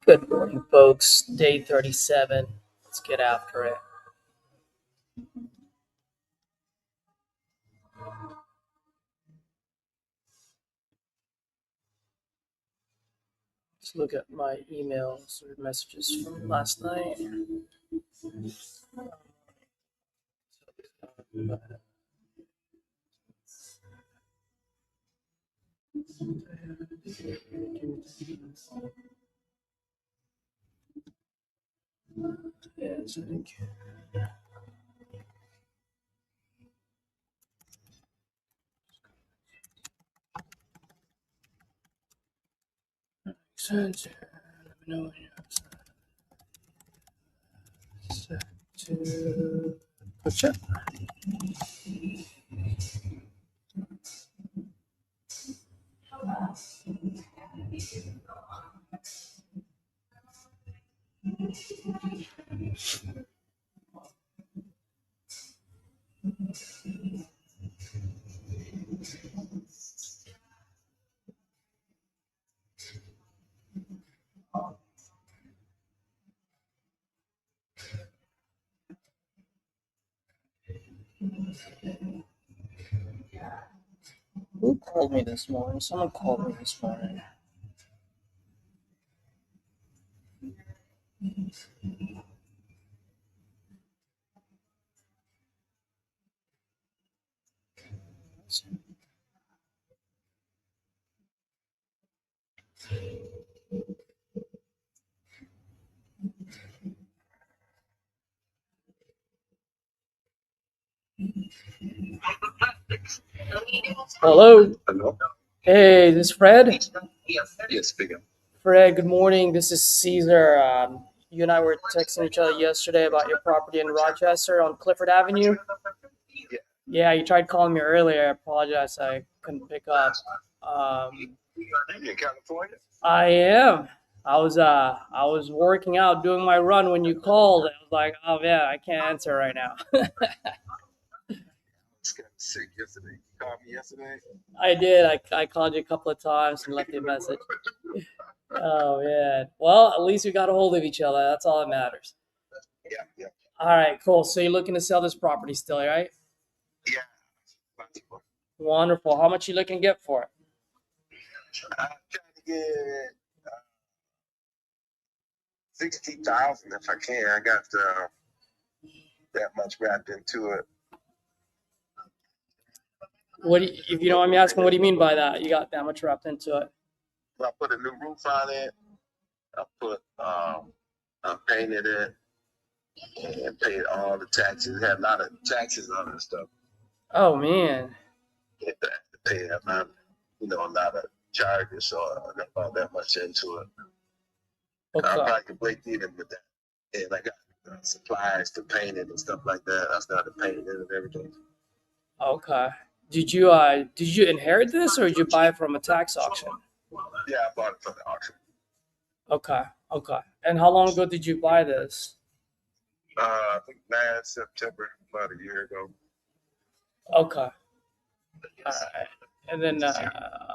Good morning, folks. Day 37. Let's get after it. Let's look at my emails or messages from last night. Yes, I think. Makes sense. Let me know when you're set to push up. Who called me this morning? Someone called me this morning. Hello. Hello. Hey, this is Fred. Yes, speaking. Fred, good morning. This is Caesar. You and I were texting each other yesterday about your property in Rochester on Clifford Avenue. Yeah. Yeah, you tried calling me earlier. I apologize. I couldn't pick up. You in California? I am. I was working out, doing my run when you called. I was like, oh man, I can't answer right now. I was kind of sick yesterday. You called me yesterday? I did. I called you a couple of times and left you a message. Oh man. Well, at least we got a hold of each other. That's all that matters. Yeah. All right, cool. So you're looking to sell this property still, right? Yeah. Possible. Wonderful. How much you looking to get for it? I'm trying to get 60,000 if I can. I got that much wrapped into it. If you don't mind me asking, what do you mean by that? You got that much wrapped into it? I put a new roof on it. I painted it and paid all the taxes. It had a lot of taxes on it and stuff. Oh man. I had to pay a lot of charges, so I got about that much into it. Okay. I probably could break even with that. And I got supplies to paint it and stuff like that. I started painting it and everything. Okay. Did you inherit this or did you buy it from a tax auction? Yeah, I bought it from the auction. Okay. And how long ago did you buy this? I think last September, about a year ago. Okay. All right. And then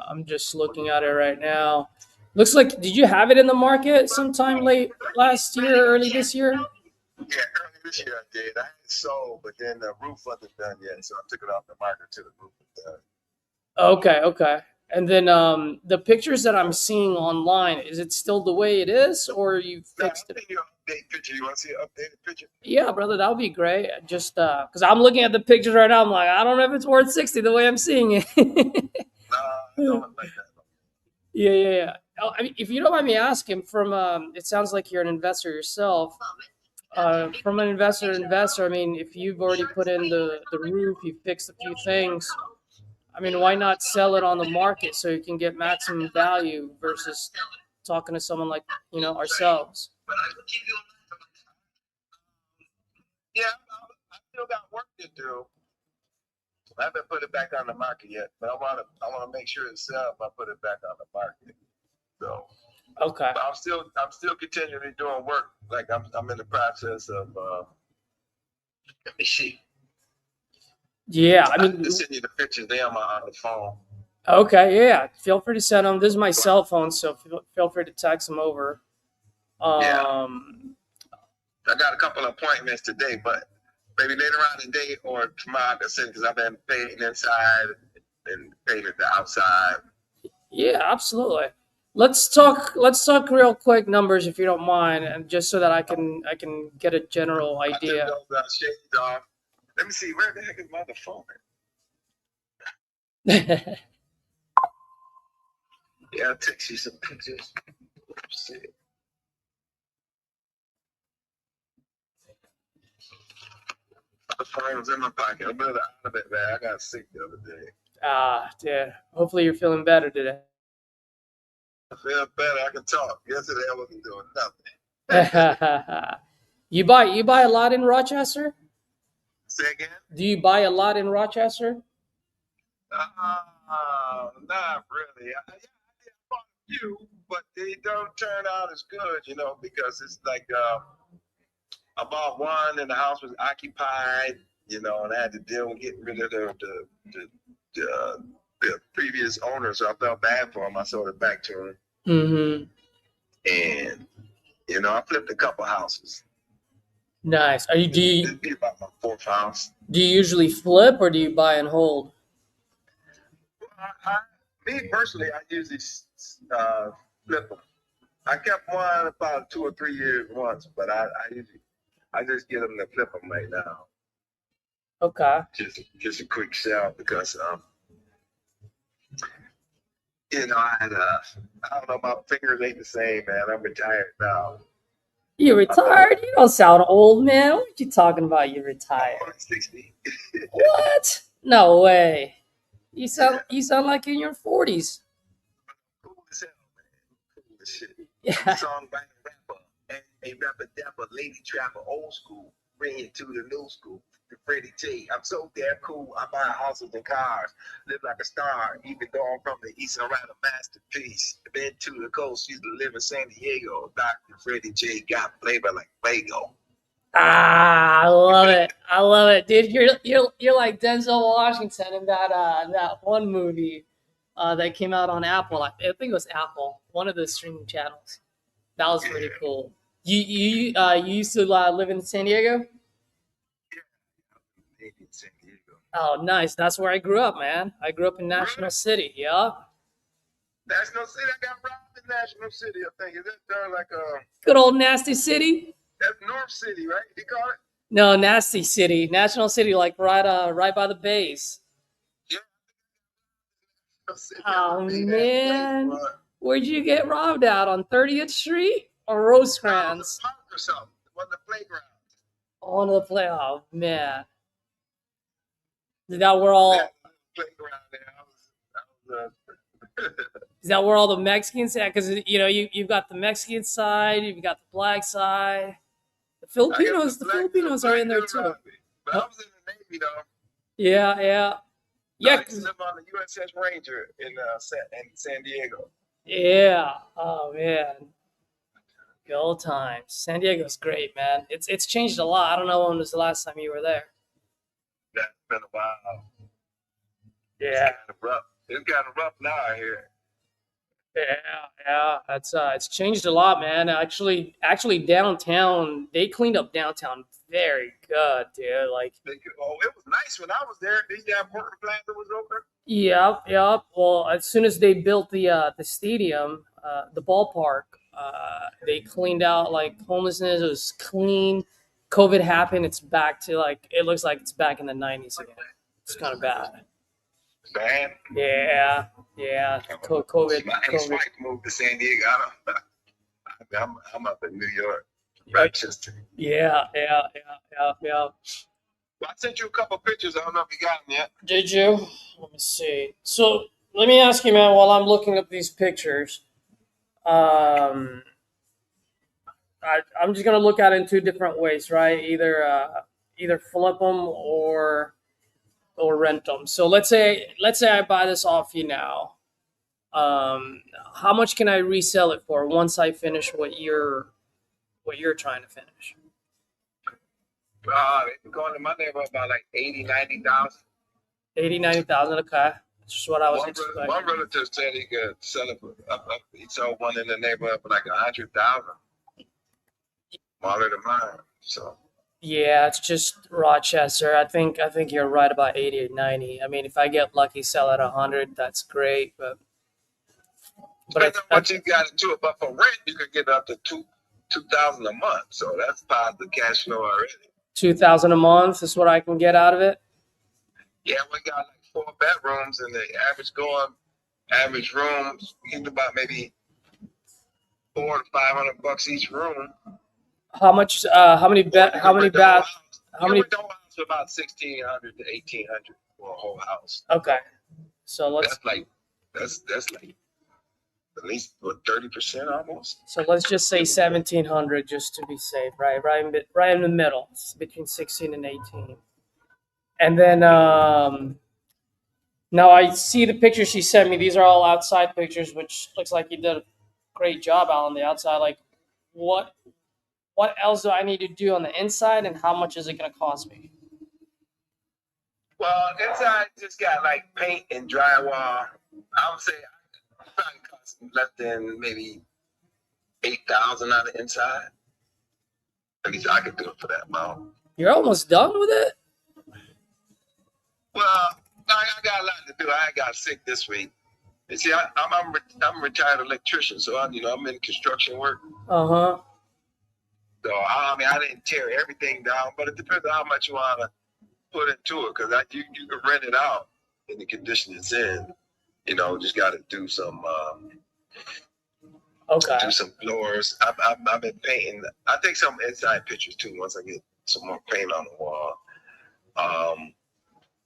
I'm just looking at it right now. Looks like, did you have it in the market sometime late last year, early this year? Yeah, early this year I did. I had it sold, but then the roof wasn't done yet, so I took it off the market till the roof was done. Okay. And then the pictures that I'm seeing online, is it still the way it is or you fixed it? You update picture. You want to see an updated picture? Yeah, brother, that would be great. Just because I'm looking at the pictures right now, I'm like, I don't know if it's worth 60 the way I'm seeing it. No, I don't look like that. Yeah. Oh, I mean, if you don't mind me asking, from it sounds like you're an investor yourself. From an investor, I mean, if you've already put in the roof, you fixed a few things. I mean, why not sell it on the market so you can get maximum value versus talking to someone like ourselves? Yeah, I still got work to do. I haven't put it back on the market yet, but I want to make sure it's sells if I put it back on the market. So Okay. I'm still continually doing work. Like I'm in the process of let me see. Yeah, I I mean, can send you the pictures there on the phone. okay, yeah. Feel free to send them. This is my cell phone, so feel free to text them over. I got a couple of appointments today, but maybe later on today or tomorrow I can send because I've been painting inside and painting the outside. Yeah, absolutely. Let's talk real quick numbers if you don't mind, and just so that I can get a general I took idea. those shades off. Let me see, where the heck is my other phone? Yeah, I'll text you some pictures. See. The phone was in my pocket. I'm really out of it, man. I got sick the other day. Yeah. Hopefully you're feeling better today. I feel better. I can talk. Yesterday I wasn't doing nothing. You buy a lot in Rochester? Say again? Do you buy a lot in Rochester? Not really. I bought a few, but they don't turn out as good, because it's like I bought one and the house was occupied, and I had to deal with getting rid of the previous owner, so I felt bad for him. I sold it back to him. Mm-hmm. And I flipped a couple houses. Nice. It'd be about my fourth house. Do you usually flip or do you buy and hold? Me personally, I usually flip them. I kept one about 2 or 3 years once, but I just get them to flip them right now. Okay. Just a quick sell because I don't know, my fingers ain't the same, man. I'm retired now. You retired? You don't sound old, man. What are you talking about? You retired? I'm 60. What? No way. You sound like in your 40s. Cool as hell, man. Cool as shit. Yeah. Song by a rapper, and a rapper dapper, lady trapper, old school, bring it to the new school. The Freddie J, I'm so damn cool. I buy houses and cars, live like a star, even though I'm from the East and write a masterpiece. Been to the coast, used to live in San Diego. Dr. Freddie J got flavor like Lego. I love it. I love it, dude. You're like Denzel Washington in that one movie that came out on Apple. I think it was Apple, one of the streaming channels. That was pretty cool. You used to live in San Diego? In San Diego. Oh, nice. That's where I grew up, man. I grew up in National City. Yeah. National City. I got robbed in National City. I think is that there like a good old Nasty City? That's North City, right? They call it. No, Nasty City, National City, like right by the base. Yeah. Oh man, where'd you get robbed at? On 30th Street or Rosecrans? Park or something. On the playground. On the play. Oh man, is that where all? Playground there. Is that where all the Mexicans at? Because you've got the Mexican side, you've got the black side. The Filipinos are in there too. But I was in the Navy though. Yeah. I used to live on the USS Ranger in San Diego. Yeah. Oh man. Good old times. San Diego's great, man. It's changed a lot. I don't know when was the last time you were there. That's been a while. Yeah. It's kind of rough now here. Yeah. It's changed a lot, man. Actually, downtown, they cleaned up downtown very good, dude. Like, it was nice when I was there. These damn Portland Plaza was open. Yeah. Well, as soon as they built the stadium, the ballpark, they cleaned out like homelessness. It was clean. COVID happened. It's back to it looks like it's back in the 90s again. It's kind of bad. Bad? Yeah. COVID. My ex-wife moved to San Diego. I'm up in New York, Rochester. Yeah. Well, I sent you a couple pictures. I don't know if you got them yet. Did you? Let me see. So let me ask you, man, while I'm looking up these pictures, I'm just gonna look at it in two different ways, right? Either flip them or rent them. So let's say I buy this off you now. How much can I resell it for once I finish what you're trying to finish? It's going to my neighborhood about like 80,000-90,000. 80,000-90,000. Okay, that's just what I was expecting. One relative said he could sell it. He sold one in the neighborhood for like 100,000. smaller than mine. So Yeah, it's just Rochester. I think you're right about 80 or 90. I mean, if I get lucky, sell at 100, that's great. But depending on what you got into it, but for rent you could get up to 2,000 a month. So that's positive cash flow already. 2,000 a month is what I can get out of it. Yeah, we got like 4 bedrooms, and the average rooms get about maybe $400 to $500 each room. How much? How many How many bath? How You many? rent the whole house for about 1,600 to 1,800 for a whole house. Okay, so let's That's like at least what 30% almost. so let's just say 1,700 just to be safe, right? Right in the middle, it's between 16 and 18. And then now I see the pictures she sent me. These are all outside pictures, which looks like you did a great job out on the outside. Like, what what else do I need to do on the inside, and how much is it going to cost me? Well, inside just got like paint and drywall. I would say probably cost less than maybe 8,000 on the inside. At least I could do it for that amount. You're almost done with it. Well, I got a lot to do. I got sick this week. And see, I'm a retired electrician, so I'm in construction work. Uh-huh. So I mean, I didn't tear everything down, but it depends on how much you want to put into it, because you can rent it out in the condition it's in. Just got to do some do some floors. I've been painting. I take some inside pictures too once I get some more paint on the wall. I'm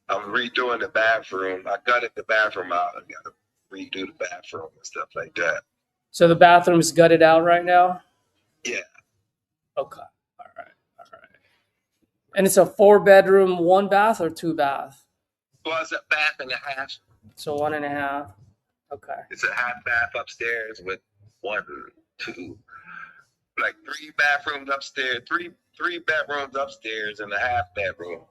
redoing the bathroom. I gutted the bathroom out. I got to redo the bathroom and stuff like that. So the bathroom's gutted out right now? Yeah. Okay. All right. And it's a 4-bedroom, 1 bath, or 2 bath? Well, it's a bath and a half. So 1.5. Okay. It's a half bath upstairs with 1, 2, like 3 bathrooms upstairs, three bedrooms upstairs and a half bedroom.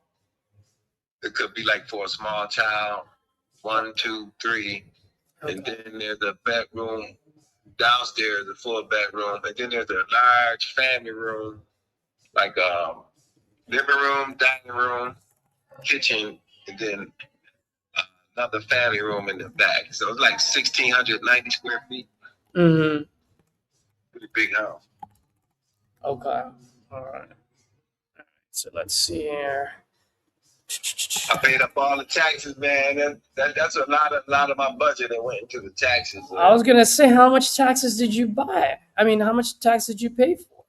It could be like for a small child, 1, 2, 3. Okay. And then there's a bedroom downstairs, a full bedroom. And then there's a large family room, like living room, dining room, kitchen, and then another family room in the back. So it's like 1,690 square feet. Mm-hmm. Pretty big house. Okay. All right. So let's see here. I paid up all the taxes, man. That's a lot of my budget that went into the taxes. I was gonna say, how much taxes did you buy? I mean, how much tax did you pay for?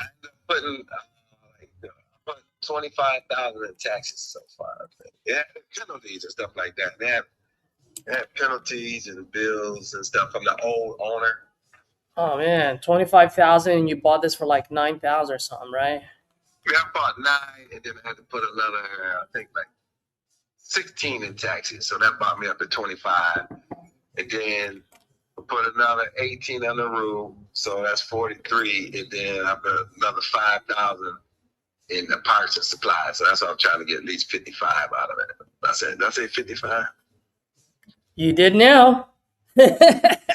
I ended up putting put 25,000 in taxes so far. Yeah, penalties and stuff like that. They had penalties and bills and stuff from the old owner. Oh man, 25,000, and you bought this for like 9,000 or something, right? Yeah, I bought 9, and then I had to put another, I think like 16 in taxes. So that brought me up to 25. And then I put another 18 on the roof. So that's 43. And then I put another 5,000 in the parts and supplies. So that's what I'm trying to get at least 55 out of it. Did I say 55? You did now. Yeah.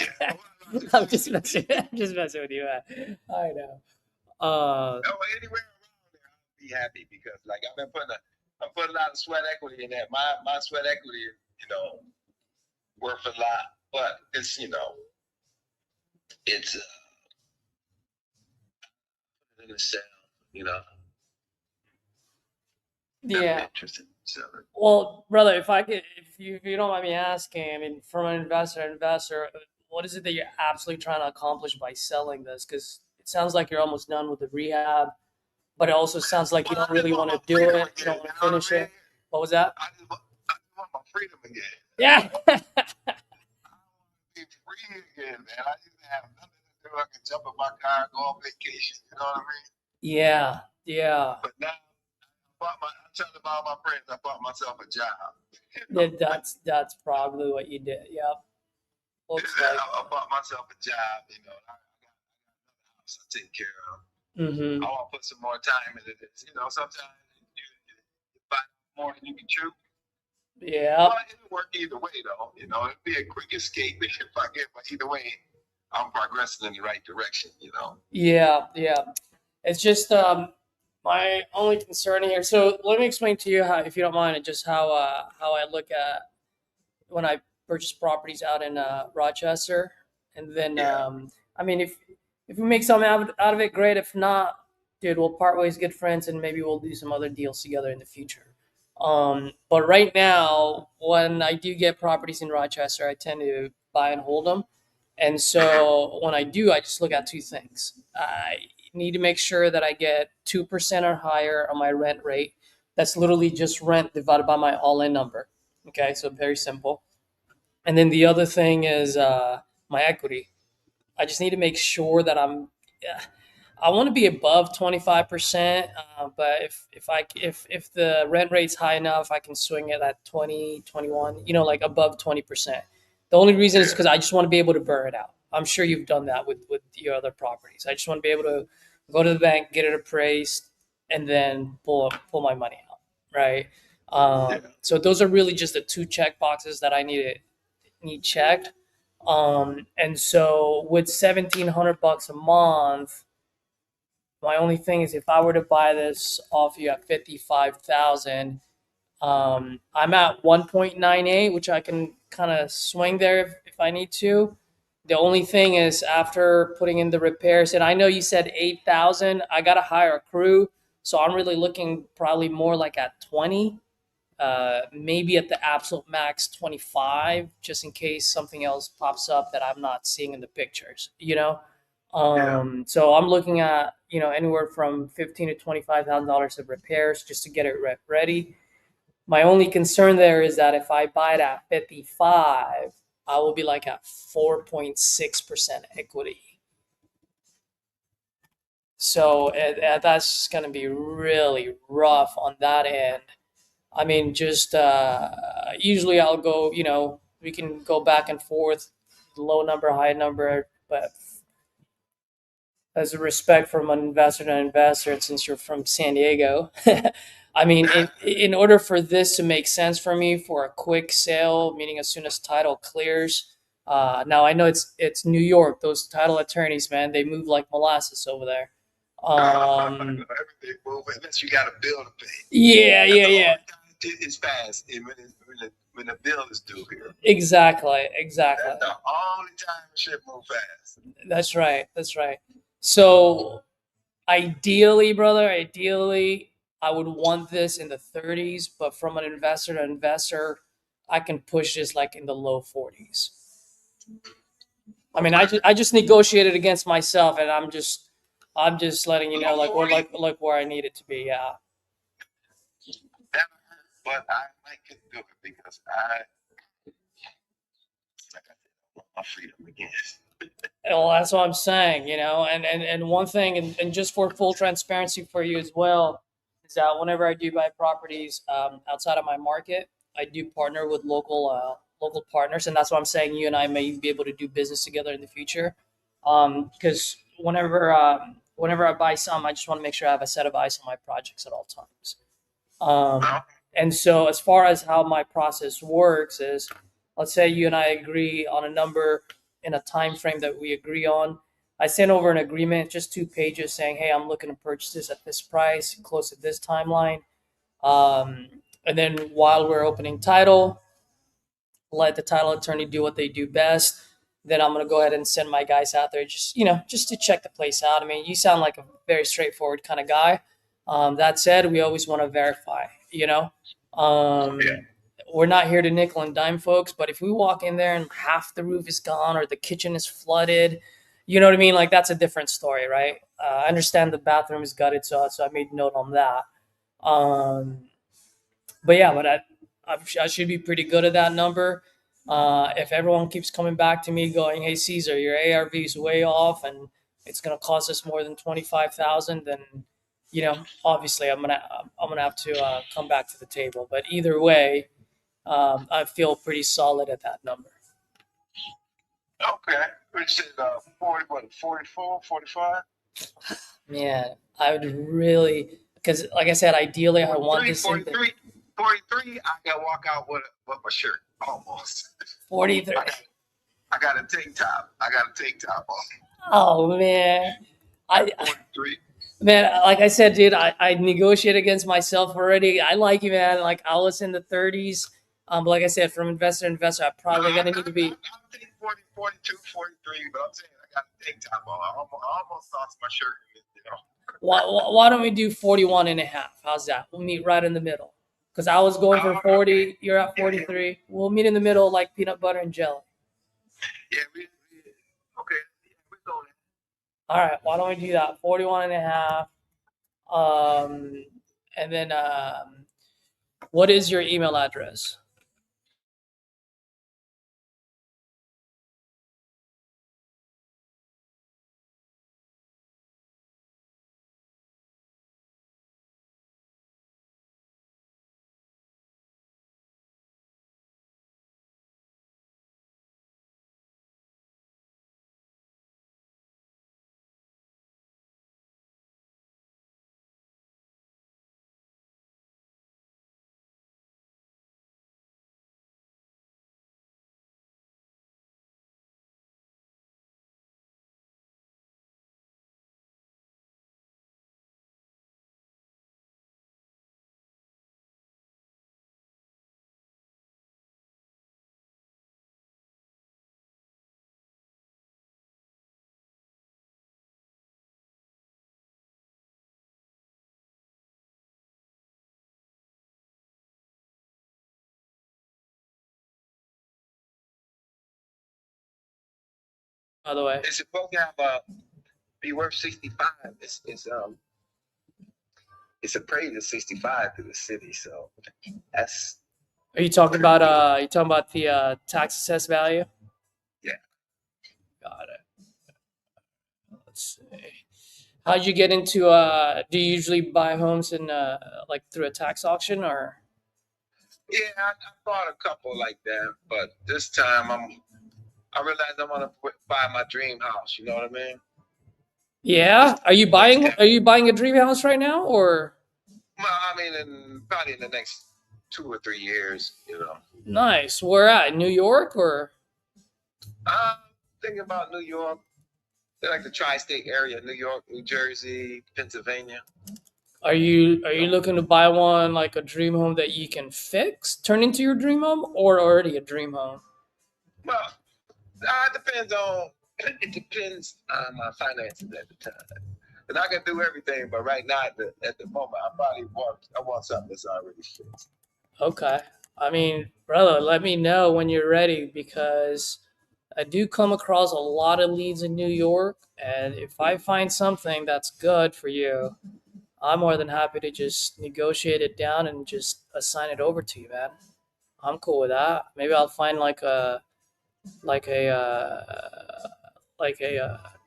I'm just messing with you. I know. Anywhere around there, I'll be happy, because like I'm putting a lot of sweat equity in that. My sweat equity is, worth a lot, but it's it's in the sale, Yeah. I'm interested in selling. Well, brother, if you don't mind me asking, I mean, from an investor, what is it that you're absolutely trying to accomplish by selling this? Because it sounds like you're almost done with the rehab, but it also sounds like you don't really want to do it. You don't want to finish it. What was that? I just want my freedom again. Yeah. I want to be free again, man. I used to have nothing to do. I could jump in my car and go on vacation. You know what I mean? Yeah. Yeah. But now I tell all my friends I bought myself a job. That's probably what you did. Yep. Looks like. I bought myself a job. I got another house I take care of. Mm-hmm. I want to put some more time into this. Sometimes you buy more than you can chew. Yeah. Well, it'll work either way, though. It'll be a quick escape if I get. But either way, I'm progressing in the right direction. Yeah. Yeah. It's just my only concern here. So let me explain to you how, if you don't mind, just how I look at when I purchase properties out in Rochester, and then Yeah. I mean, if we make something out of it, great. If not, dude, we'll part ways, good friends, and maybe we'll do some other deals together in the future. But right now, when I do get properties in Rochester, I tend to buy and hold them. And so when I do, I just look at two things. I need to make sure that I get 2% or higher on my rent rate. That's literally just rent divided by my all in number. Okay, so very simple. And then the other thing is my equity. I just need to make sure that yeah, I want to be above 25%, but if the rent rate's high enough, I can swing it at 20, 21. Like above 20%. The only reason is Yeah. because I just want to be able to burn it out. I'm sure you've done that with your other properties. I just want to be able to go to the bank, get it appraised, and then pull my money out, right? Yeah. So those are really just the two check boxes that I need checked. And so with $1,700 a month, my only thing is if I were to buy this off you at 55,000, I'm at 1.98, which I can kind of swing there if I need to. The only thing is after putting in the repairs, and I know you said 8,000, I got to hire a crew. So I'm really looking probably more like at 20, maybe at the absolute max 25, just in case something else pops up that I'm not seeing in the pictures. Yeah. So I'm looking at anywhere from 15 to $25,000 of repairs just to get it ready. My only concern there is that if I buy it at 55, I will be like at 4.6% equity. So that's going to be really rough on that end. I mean, just usually I'll go, we can go back and forth, low number, high number, but as a respect from an investor to an investor, and since you're from San Diego, I mean, in order for this to make sense for me for a quick sale, meaning as soon as title clears. Now I know it's New York. Those title attorneys, man, they move like molasses over there. Um, Everything moving unless you got a bill to pay. yeah, That's yeah, the yeah. only time it's fast. When the bill is due here. Exactly, exactly. That's the only time shit move fast. That's right. That's right. So ideally, brother, ideally, I would want this in the 30s, but from an investor to investor, I can push this like in the low 40s. I mean, Okay. I just negotiated against myself, and I'm just letting you know, Low like 40? like where I need it to be. Yeah. Never heard, but I might could do it because like I said, I want my freedom again. Well, that's what I'm saying, and one thing, and just for full transparency for you as well, is that whenever I do buy properties outside of my market, I do partner with local partners, and that's why I'm saying you and I may be able to do business together in the future. Because whenever I buy some, I just want to make sure I have a set of eyes on my projects at all times. No? And so, as far as how my process works, is let's say you and I agree on a number in a time frame that we agree on. I send over an agreement, just 2 pages, saying, "Hey, I'm looking to purchase this at this price, close to this timeline." Um, and then while we're opening title, let the title attorney do what they do best. Then I'm gonna go ahead and send my guys out there, just to check the place out. I mean, you sound like a very straightforward kind of guy. That said, we always want to verify. Yeah. We're not here to nickel and dime folks, but if we walk in there and half the roof is gone or the kitchen is flooded, you know what I mean? Like that's a different story, right? I understand the bathroom is gutted, so I made note on that. Um, but yeah, I should be pretty good at that number. If everyone keeps coming back to me going, "Hey Caesar, your ARV is way off, and it's going to cost us more than 25,000," then obviously I'm gonna have to come back to the table. But either way, I feel pretty solid at that number. Okay. We said 40, what, 44, 45? Man, I would really, because like I said, ideally I want 43, this in the 43, 43, I can walk out with my shirt almost. 43. I got a tank top. I got a tank top on. Oh man, I 43. Man, like I said, dude, I negotiate against myself already. I like you, man. Like I was in the 30s. But like I said, from investor to investor, I'm No, probably gonna need to be. I think 40, 42, 43, but I'm saying I got a tank top on. I almost lost my shirt. Why don't we do 41 and a half? How's that? We'll meet right in the middle. Because I was going for Okay. 40, you're at Yeah, yeah, 43. We'll meet in the middle like peanut butter and jelly. yeah. Okay. Yeah, we're going. All right, why don't we do that? 41 and a half. And then what is your email address? By the way, It's supposed to have be worth 65. It's appraised at 65 to the city, so that's are you talking pretty about good. the tax assessed value? Yeah. Got it. Let's see. How'd you get into do you usually buy homes in like through a tax auction or Yeah, I bought a couple like that, but this time I realized I want to buy my dream house. You know what I mean? yeah? This next time. Are you buying a dream house right now or Well, I mean, probably in the next 2 or 3 years. nice. Where at? New York or I'm thinking about New York. They're like the tri-state area: New York, New Jersey, Pennsylvania. are you looking to buy one like a dream home that you can fix, turn into your dream home or already a dream home? Well, it depends on. It depends on my finances at the time. And I can do everything, but right now at the moment, I want something that's already fixed. Okay. I mean, brother, let me know when you're ready because I do come across a lot of leads in New York, and if I find something that's good for you, I'm more than happy to just negotiate it down and just assign it over to you, man. I'm cool with that. Maybe I'll find like a like a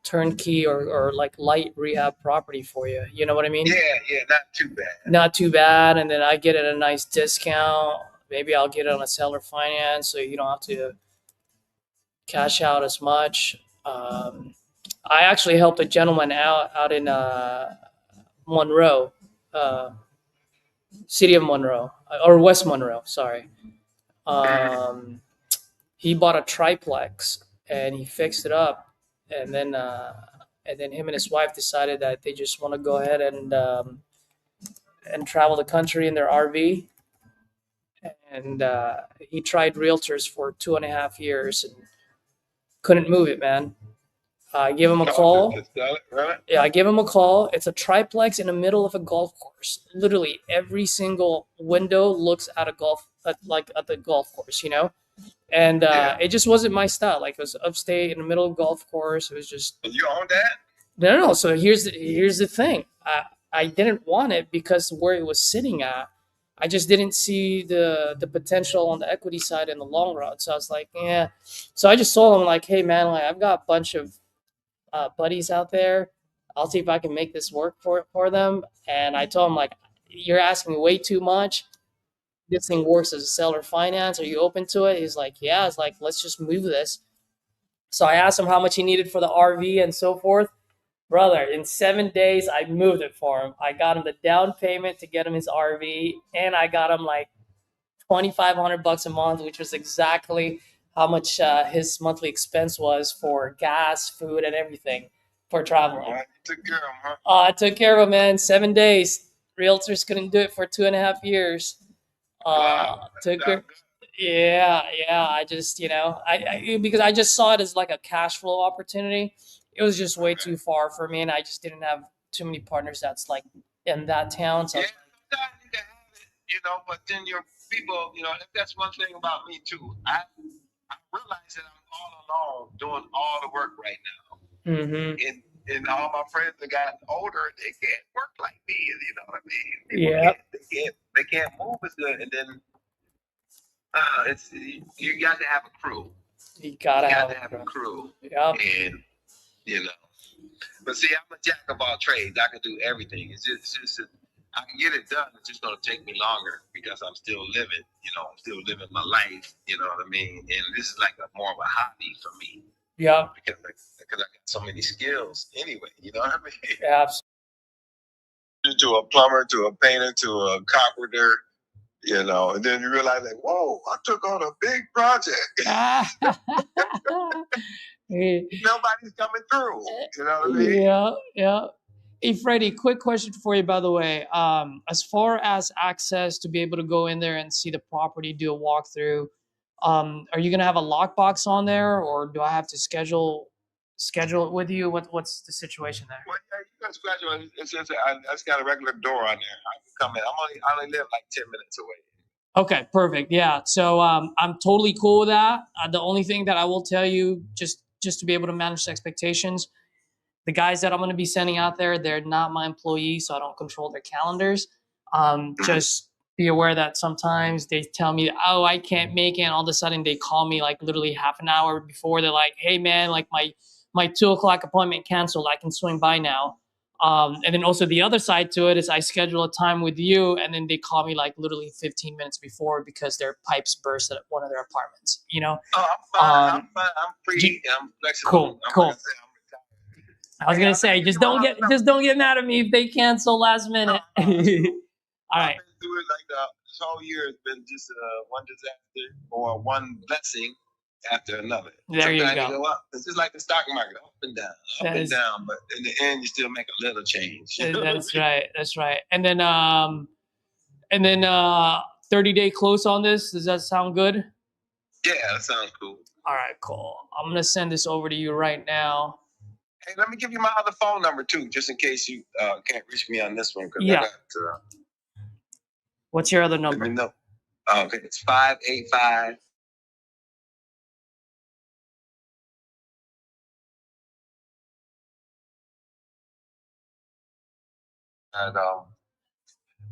turnkey or like light rehab property for you. You know what I mean? Yeah, yeah, not too bad. Not too bad, and then I get it at a nice discount. Maybe I'll get it on a seller finance, so you don't have to cash out as much. I actually helped a gentleman out in Monroe, uh, city of Monroe or West Monroe. Sorry. Um, he bought a triplex and he fixed it up, and then him and his wife decided that they just want to go ahead and travel the country in their RV. And he tried realtors for 2.5 years and couldn't move it, man. I give him a Oh, call. sell it, right? Yeah, I give him a call. It's a triplex in the middle of a golf course. Literally, every single window looks at a like at the golf course, you know. And Yeah. it just wasn't my style. Like it was upstate in the middle of golf course. It was just And you own that? no. So here's the thing. I didn't want it because where it was sitting at, I just didn't see the potential on the equity side in the long run. So I was like, yeah. So I just told him like, hey man, like I've got a bunch of buddies out there. I'll see if I can make this work for them. And I told him like, you're asking way too much. This thing works as a seller finance. Are you open to it? He's like, yeah. It's like, let's just move this. So I asked him how much he needed for the RV and so forth. Brother, in 7 days, I moved it for him. I got him the down payment to get him his RV, and I got him like $2,500 a month, which was exactly how much his monthly expense was for gas, food, and everything. for traveling. Well, you took care of him, huh? I took care of him, man. 7 days. Realtors couldn't do it for 2.5 years. Wow. Took That's her. Yeah, yeah. I just, because I just saw it as like a cash flow opportunity. It was just way okay. too far for me, and I just didn't have too many partners that's like in that town. So Yeah, sometimes you can have it, but then your people, that's one thing about me too. I realize that I'm all alone doing all the work right now. mm-hmm. And all my friends that got older, they can't work like me. You know what I mean? People Yeah, they can't move as good. And then it's you got to have a crew. you You gotta got have to a have crew. a crew. Yep. And you know, but see, I'm a jack of all trades. I can do everything. I can get it done. It's just gonna take me longer because I'm still living. I'm still living my life. You know what I mean? And this is like more of a hobby for me. Yep. Because I got so many skills anyway. You know what I mean? Absolutely. To a plumber, to a painter, to a carpenter. And then you realize like, whoa, I took on a big project. Nobody's coming through. You know what I mean? Yeah, yeah. Hey, Freddie, quick question for you, by the way. As far as access to be able to go in there and see the property, do a walkthrough, are you gonna have a lockbox on there, or do I have to schedule it with you? What's the situation there? Well, yeah, you can schedule it. It's just I just got a regular door on there. I can come in. I only live like 10 minutes away. Okay, perfect. Yeah. So I'm totally cool with that. The only thing that I will tell you, just to be able to manage expectations, the guys that I'm going to be sending out there, they're not my employees, so I don't control their calendars. Just be aware that sometimes they tell me, oh, I can't make it. And all of a sudden they call me like literally half an hour before. They're like, hey, man, like my 2 o'clock appointment canceled. I can swing by now. And then also the other side to it is I schedule a time with you, and then they call me like literally 15 minutes before because their pipes burst at one of their apartments. Oh, I'm fine. I'm fine. I'm free. I'm flexible. Cool, cool. Like I was gonna say, just don't get mad at me if they cancel last minute. All right. I've been through it like this whole year has been just one disaster or one blessing after another. There you Sometimes go. you go up. It's just like the stock market, up and down, but in the end, you still make a little change. That's right. That's right. And then 30-day close on this. Does that sound good? Yeah, that sounds cool. All right, cool. I'm gonna send this over to you right now. Hey, let me give you my other phone number too, just in case you can't reach me on this one. Yeah. I got, what's your other number? Let me know. Okay, it's 585. And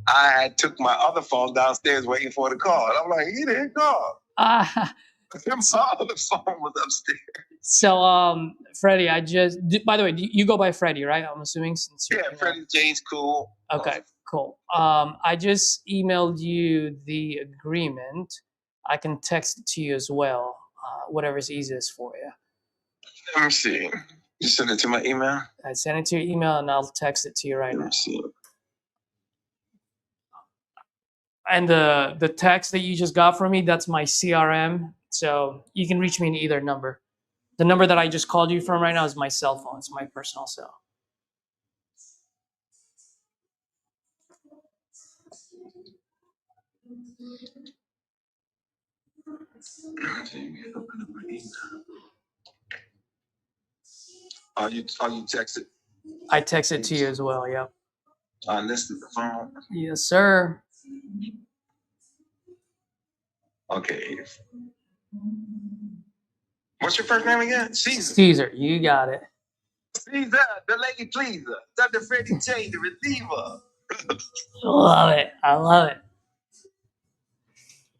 I took my other phone downstairs waiting for the call. And I'm like, he didn't call. My other phone was upstairs. So, Freddie, by the way, you go by Freddie, right? I'm assuming since you're Freddie James, cool. Okay, cool. I just emailed you the agreement. I can text it to you as well, whatever's easiest for you. Let me see. You send it to my email? I sent it to your email, and I'll text it to you right now. Let me see. And the text that you just got from me, that's my CRM. So you can reach me in either number. The number that I just called you from right now is my cell phone. It's my personal cell. Oh, you texted? I texted to you as well, yep. On this is the phone? Yes, sir. Okay. What's your first name again? Caesar. Caesar, you got it. Caesar, the lady pleaser. Dr. Freddie J, the receiver. Love it. I love it.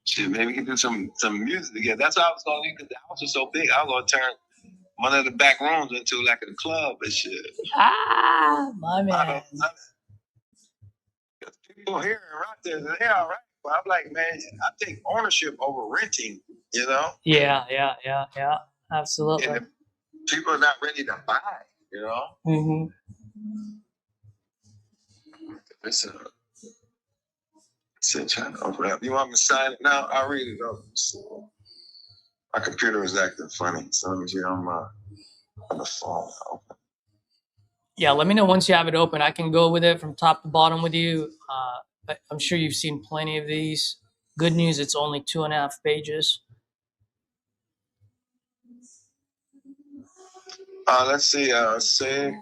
Shit, maybe we can do some music together. That's what I was going to do because the house was so big. I was going to turn one of the back rooms into like a club and shit. My man. People here right there, they're all right. But I'm like, man, I take ownership over renting, Yeah. Absolutely. And people are not ready to buy, Mm-hmm. It's trying to open up. You want me to sign it now? I'll read it over. So, my computer is acting funny, so let me see on the phone. Open. Yeah, let me know once you have it open. I can go with it from top to bottom with you. I'm sure you've seen plenty of these. Good news, it's only 2.5 pages. Let's see. Say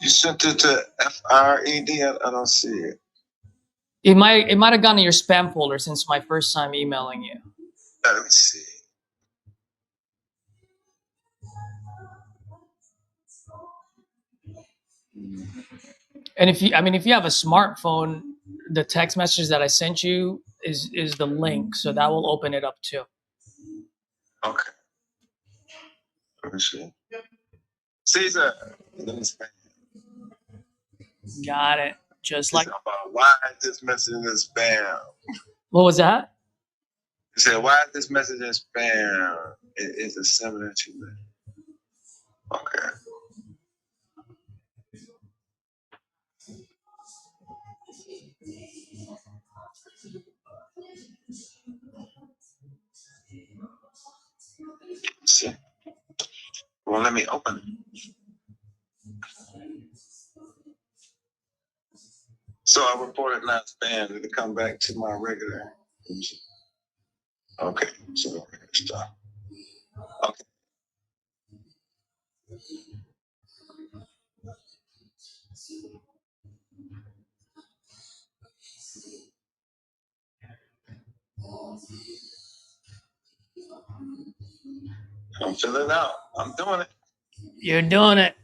you sent it to FRED. I don't see it. It might have gone to your spam folder since my first time emailing you. Let me see. And if you have a smartphone, the text message that I sent you is the link, so that will open it up too. Okay. Let me see. Caesar. Got it. Just like About why is this message in spam? what was that? He said, why is this message in spam? It's a similar to that. Okay. Let's see. Well, let me open it. So I reported not spam. Did it come back to my regular? Okay. So stop. Okay. I'm filling it out. I'm doing it. You're doing it.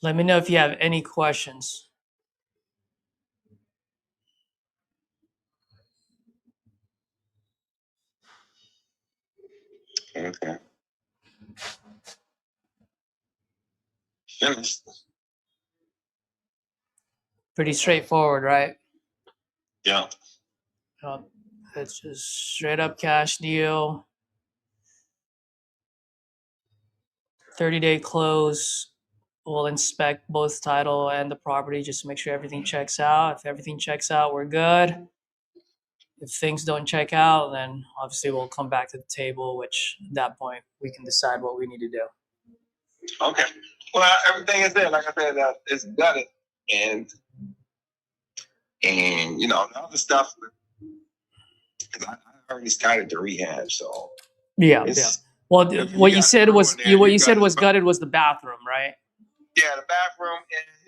Let me know if you have any questions. Okay. Finished. Pretty straightforward, right? Yeah. It's just straight up cash deal. 30-day close. We'll inspect both title and the property just to make sure everything checks out. If everything checks out, we're good. If things don't check out, then obviously we'll come back to the table, which at that point we can decide what we need to do. Okay. Well, everything is there. Like I said, it's gutted, and you know the other stuff. Because I already started the rehab, so yeah. Well, what you said was gutted was the bathroom, right? Yeah, the bathroom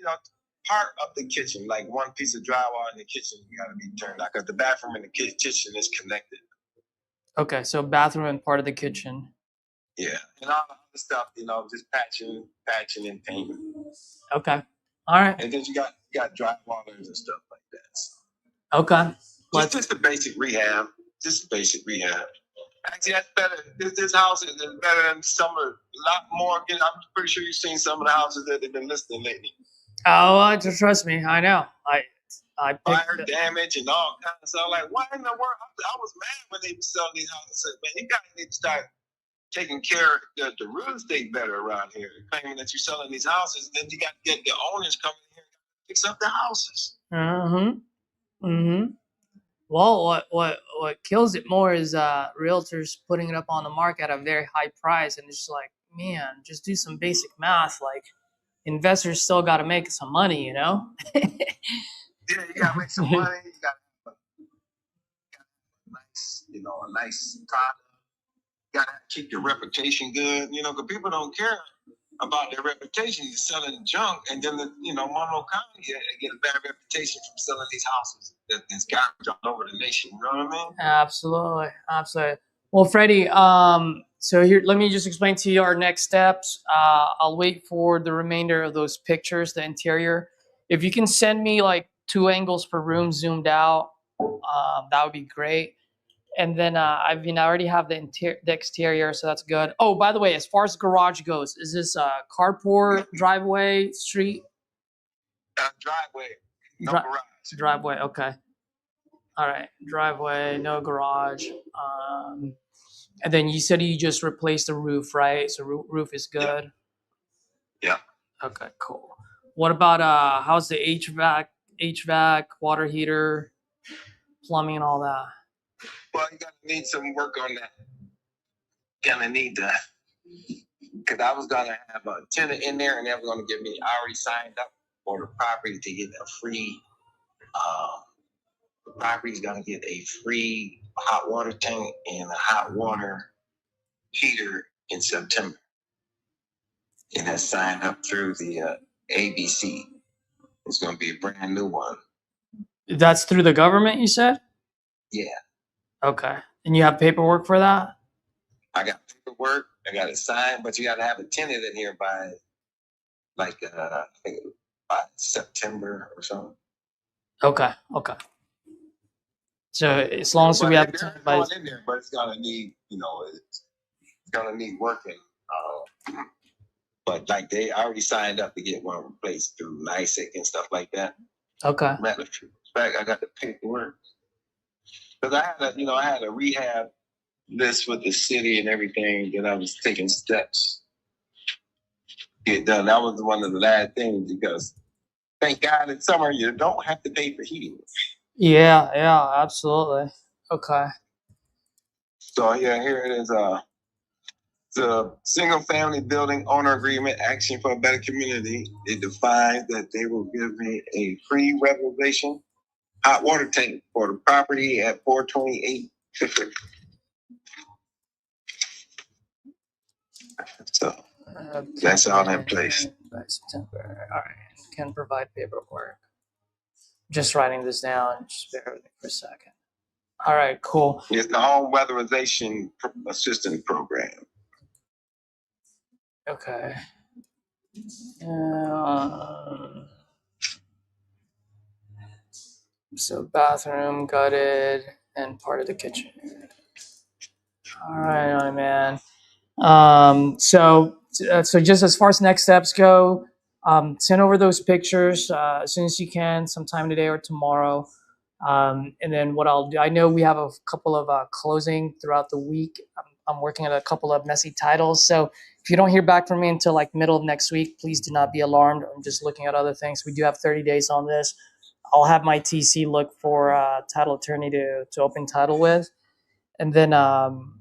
and part of the kitchen, like one piece of drywall in the kitchen, got to be turned out because the bathroom and the kitchen is connected. Okay, so bathroom and part of the kitchen. Yeah, and all the other stuff, just patching and painting. Okay, all right. And then you got drywallers and stuff like that. So. Okay. Just the basic rehab. Just basic rehab. Actually, that's better. This house is better than some of a lot more. I'm pretty sure you've seen some of the houses that they've been listing lately. Oh, trust me, I know. I fire damage and all kinds of stuff. Like, why in the world? I was mad when they were selling these houses. I said, man, you guys need to start taking care of the real estate better around here. Claiming that you're selling these houses, then you got to get the owners coming here and fix up the houses. Well, what kills it more is realtors putting it up on the market at a very high price, and it's just like, man, just do some basic math. Like, investors still got to make some money, you know. Yeah, you got to make some money. You got to a nice product. You got to keep your reputation good, because people don't care about their reputation. You're selling junk, and then Monroe County get a bad reputation from selling these houses that's garbage all over the nation. You know what I mean? Absolutely. Well, Freddie, so here, let me just explain to you our next steps. I'll wait for the remainder of those pictures, the interior. If you can send me like 2 angles per room zoomed out, that would be great. And then I already have the exterior, so that's good. Oh, by the way, as far as garage goes, is this a carport, driveway, street? Driveway, no garage. Driveway, okay. All right, driveway, no garage. And then you said you just replaced the roof, right? So roof is good. Yeah. Okay, cool. What about how's the HVAC, water heater, plumbing, and all that? Well, you're gonna need some work on that. Gonna need to, because I was gonna have a tenant in there, and they were gonna give me. I already signed up for the property to get a free. The property's gonna get a free hot water tank and a hot water heater in September. It has signed up through the ABC. It's gonna be a brand new one. That's through the government, you said? Yeah, Okay. And you have paperwork for that? I got paperwork. I got it signed, but you got to have a tenant in here by like I think by September or something. Okay. Okay. So as long as But we have a they're tenant by going in there, but it's gonna need, it's gonna need working. But like they already signed up to get one replaced through NICEC and stuff like that. okay. Matter of fact, I got the paperwork because I had a rehab list with the city and everything that I was taking steps to get done. That was one of the last things because thank God in summer you don't have to pay for heating. Yeah, yeah, absolutely. Okay. So yeah, here it is. The single family building owner agreement, action for a better community. It defines that they will give me a free reservation hot water tank for the property at 428 Fifth. So that's all in place. By September. All right. Can provide paperwork. Just writing this down. Just bear with me for a second. All right, cool. It's the home weatherization assistance program. Okay. So bathroom gutted and part of the kitchen. All right, man. So just as far as next steps go, send over those pictures as soon as you can, sometime today or tomorrow. And then what I'll do, I know we have a couple of closing throughout the week. I'm working on a couple of messy titles. So if you don't hear back from me until like middle of next week, please do not be alarmed. I'm just looking at other things. We do have 30 days on this. I'll have my TC look for title attorney to open title with. And then I'm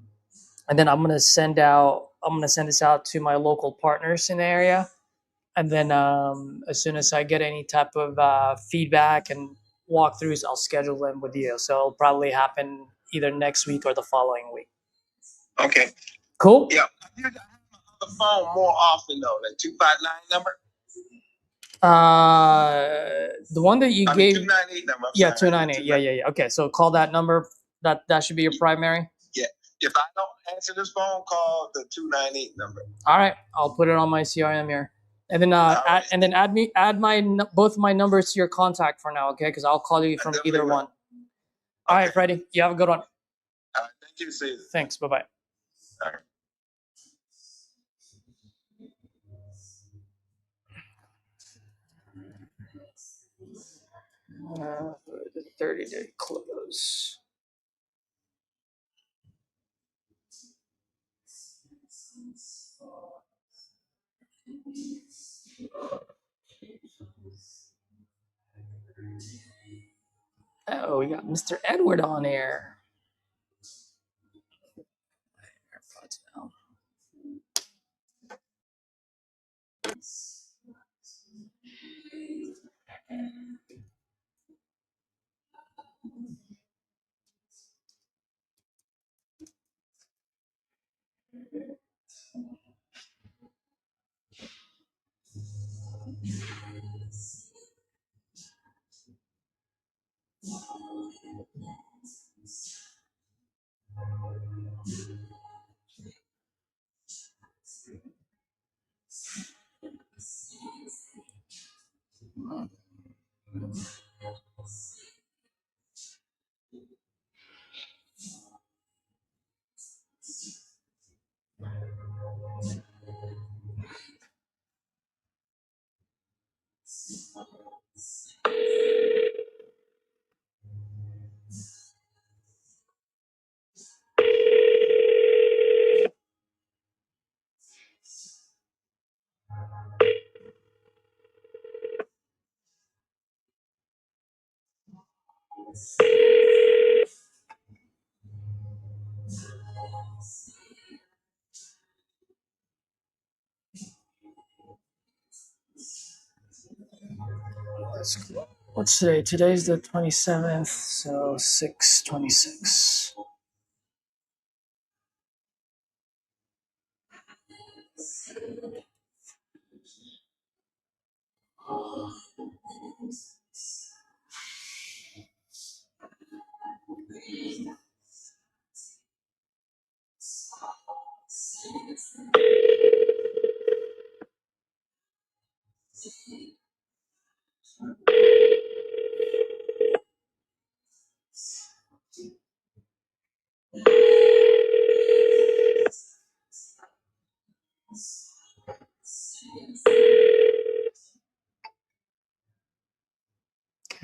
gonna send this out to my local partners in the area. And then as soon as I get any type of feedback and walkthroughs, I'll schedule them with you. So it'll probably happen either next week or the following week. Okay. Cool. Yeah. I have the phone more often though. That 259 number. The one that you gave. 298 number. Yeah, 298. Yeah. Okay, so call that number. That should be your primary. Yeah. If I don't answer this phone, call the 298 number. All right, I'll put it on my CRM here, and then add both my numbers to your contact for now, okay? Because I'll call you from either one. All right, Freddie, you have a good one. All right, thank you, Caesar. Thanks. Bye bye. All right. The 30-day close. Oh, we got Mr. Edward on here. AirPods now. What's today? Today's the 27th, so 6/26.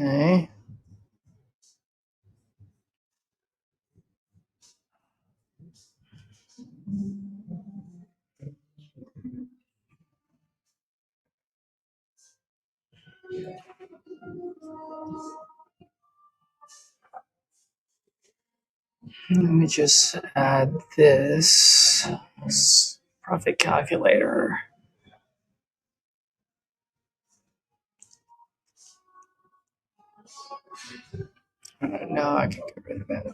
Okay. Let me just add this profit calculator. Now I can get rid of it.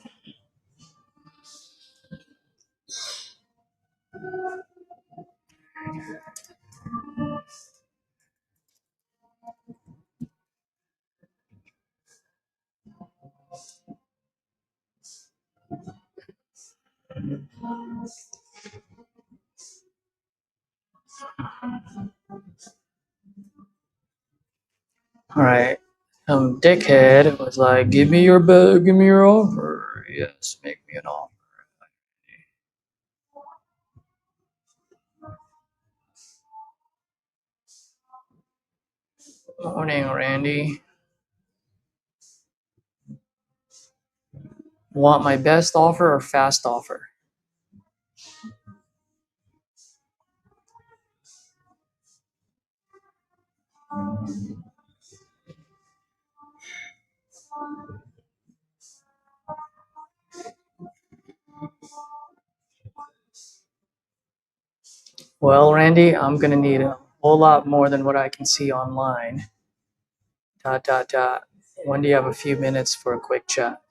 All right. Some dickhead was like, "Give me your bid, give me your offer." Yes, make me an offer. Morning, Randy. Want my best offer or fast offer? Well, Randy, I'm gonna need a whole lot more than what I can see online. ... When do you have a few minutes for a quick chat?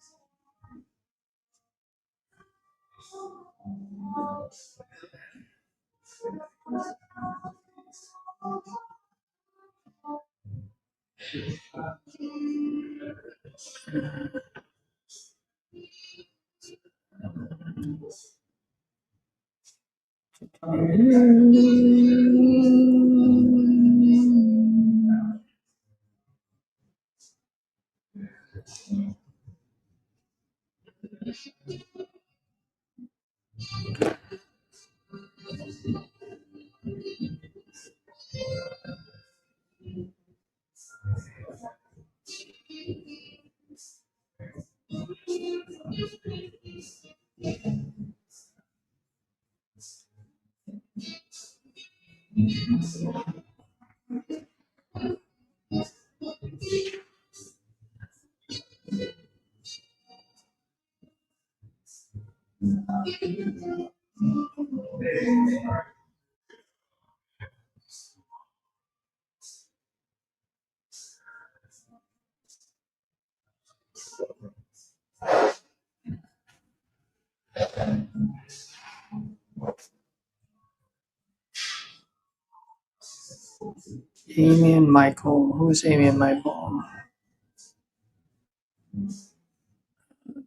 Amy and Michael. Who's Amy and Michael?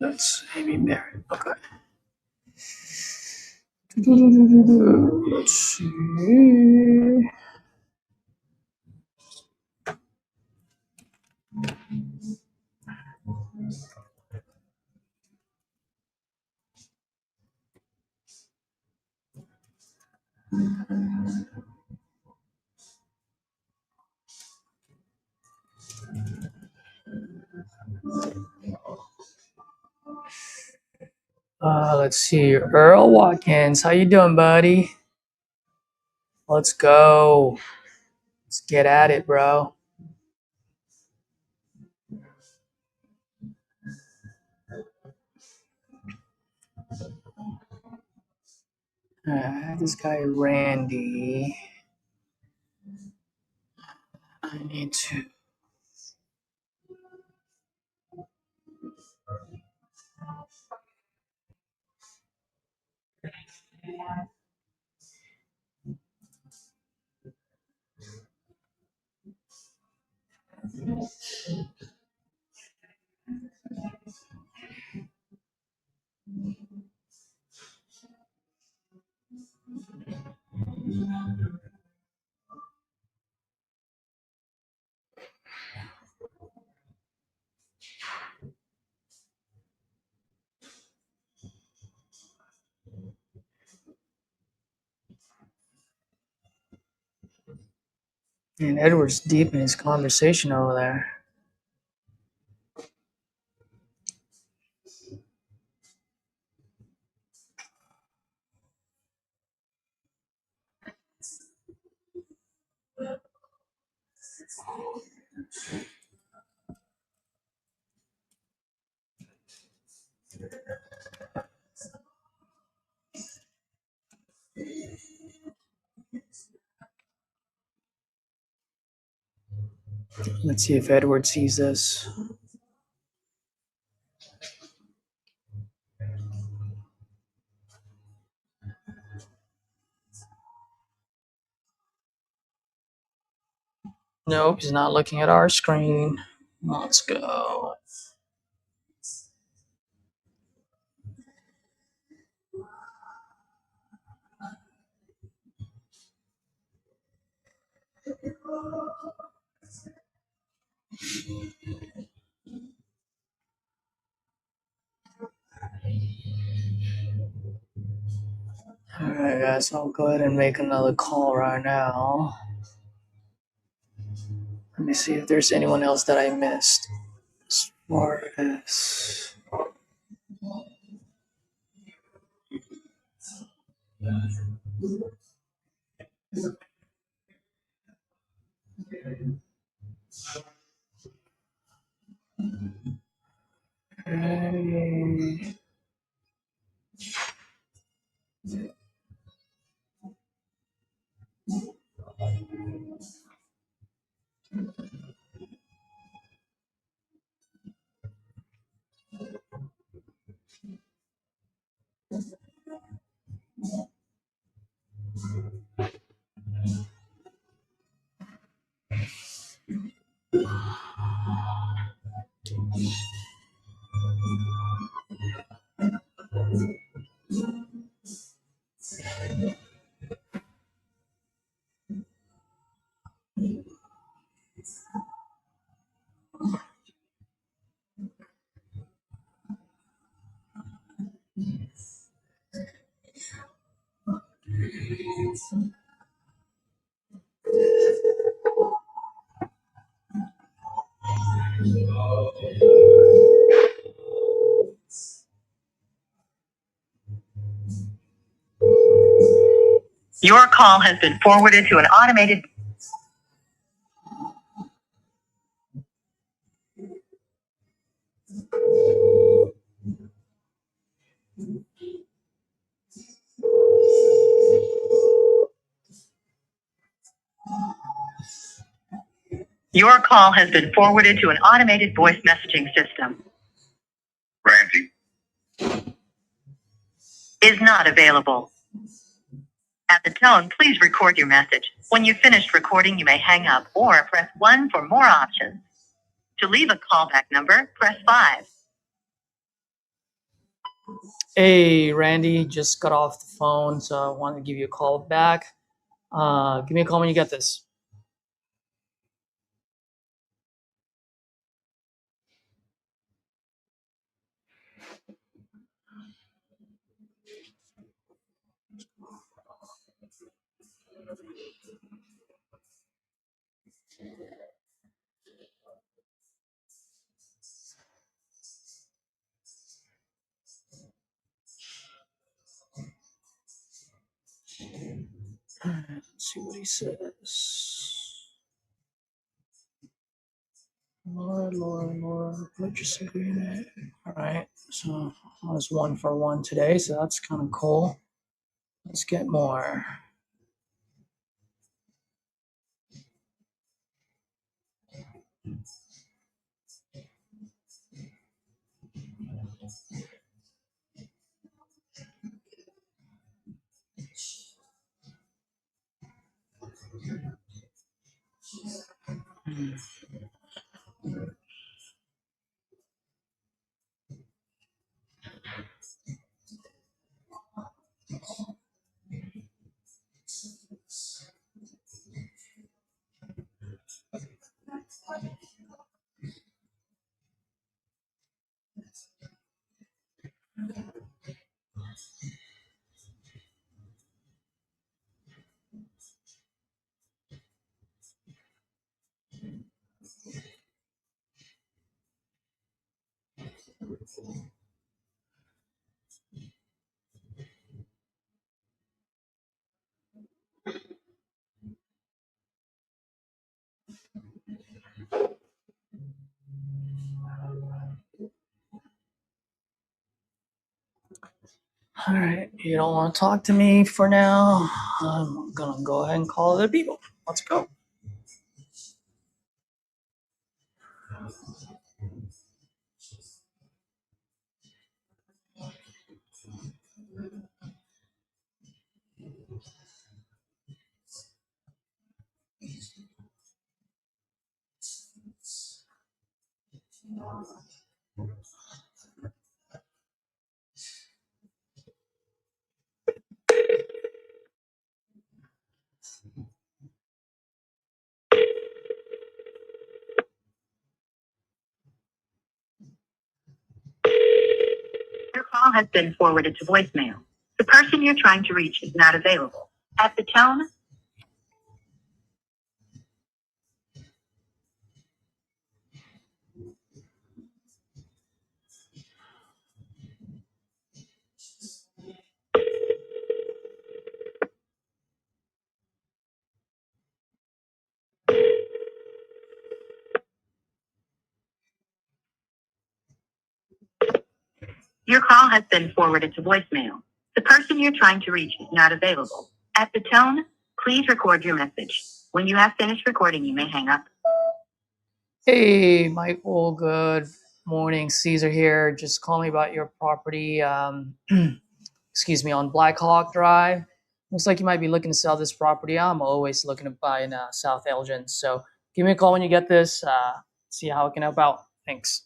That's Amy Merritt. Okay. Let's see. Let's see. Earl Watkins. How you doing, buddy? Let's go. Let's get at it, bro. This guy Randy. I need to. And Edward's deep in his conversation over there. Let's see if Edward sees this. Nope, he's not looking at our screen. Let's go. Alright guys, I'll go ahead and make another call right now. Let me see if there's anyone else that I missed. As far as... Your call has been forwarded to an automated. Your call has been forwarded to an automated voice messaging system. Randy. Is not available. At the tone, please record your message. When you've finished recording, you may hang up or press 1 for more options. To leave a callback number, press 5. Hey, Randy, just got off the phone, so I wanted to give you a call back. Give me a call when you get this. Let's see what he says. Laura, purchase agreement. All right, so I was 1 for 1 today, so that's kind of cool. Let's get more. All right, you don't want to talk to me for now. I'm gonna go ahead and call other people. Let's go. Your call has been forwarded to voicemail. The person you're trying to reach is not available. At the tone, your call has been forwarded to voicemail. The person you're trying to reach is not available. At the tone, please record your message. When you have finished recording, you may hang up. Hey, Michael. Good morning. Caesar here. Just calling about your property. Excuse me, on Black Hawk Drive. Looks like you might be looking to sell this property. I'm always looking to buy in South Elgin. So give me a call when you get this. See how I can help out. Thanks.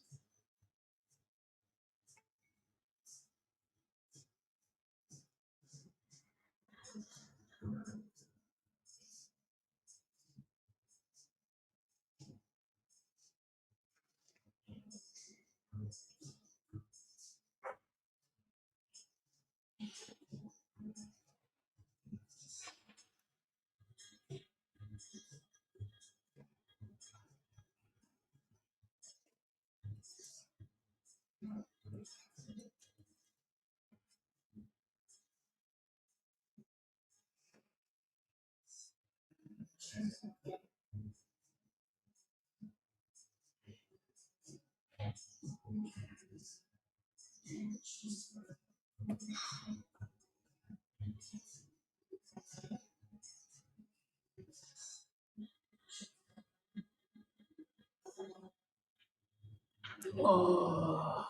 Oh,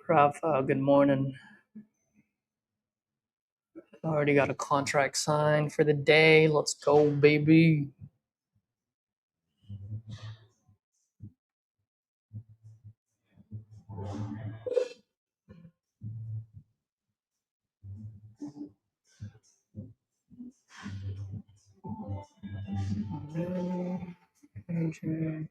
Rafa, good morning. Already got a contract signed for the day. Let's go, baby. Okay.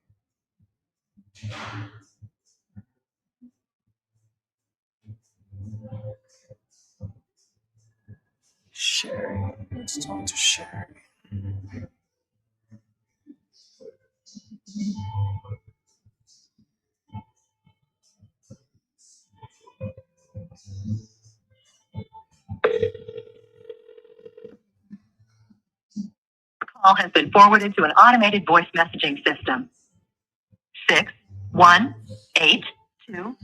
Sherry. Let's talk to Sherry. Call has been forwarded to an automated voice messaging system. 61820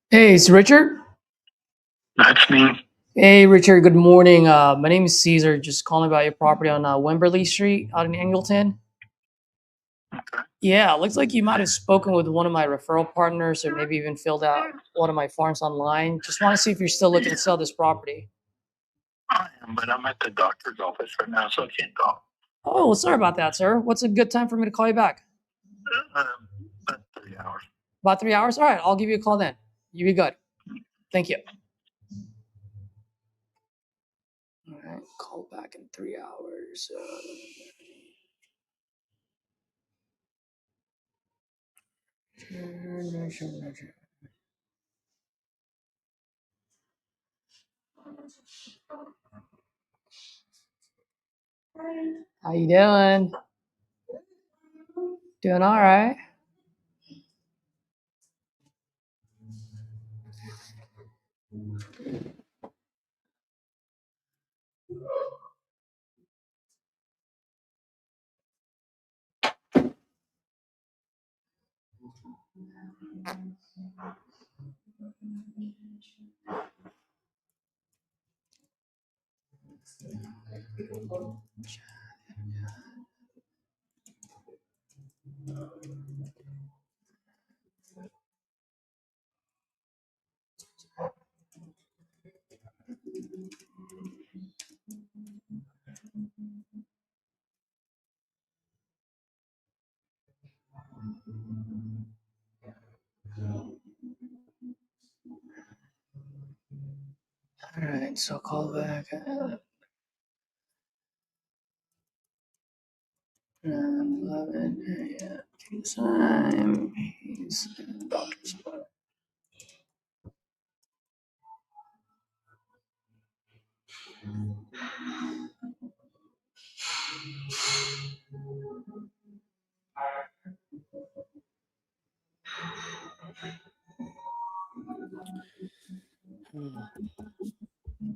Hey, it's Richard. That's me. Hey, Richard. Good morning. My name is Caesar. Just calling about your property on Wimberley Street out in Angleton. Okay. Yeah, it looks like you might have spoken with one of my referral partners, or maybe even filled out one of my forms online. Just want to see if you're still looking to sell this property. I am, but I'm at the doctor's office right now, so I can't talk. Oh, sorry about that, sir. What's a good time for me to call you back? About 3 hours. About 3 hours? All right, I'll give you a call then. You be good. Thank you. All right, call back in 3 hours. How you doing? Doing all right. All right, so call back. 11 a.m. time. He's in doctor's appointment.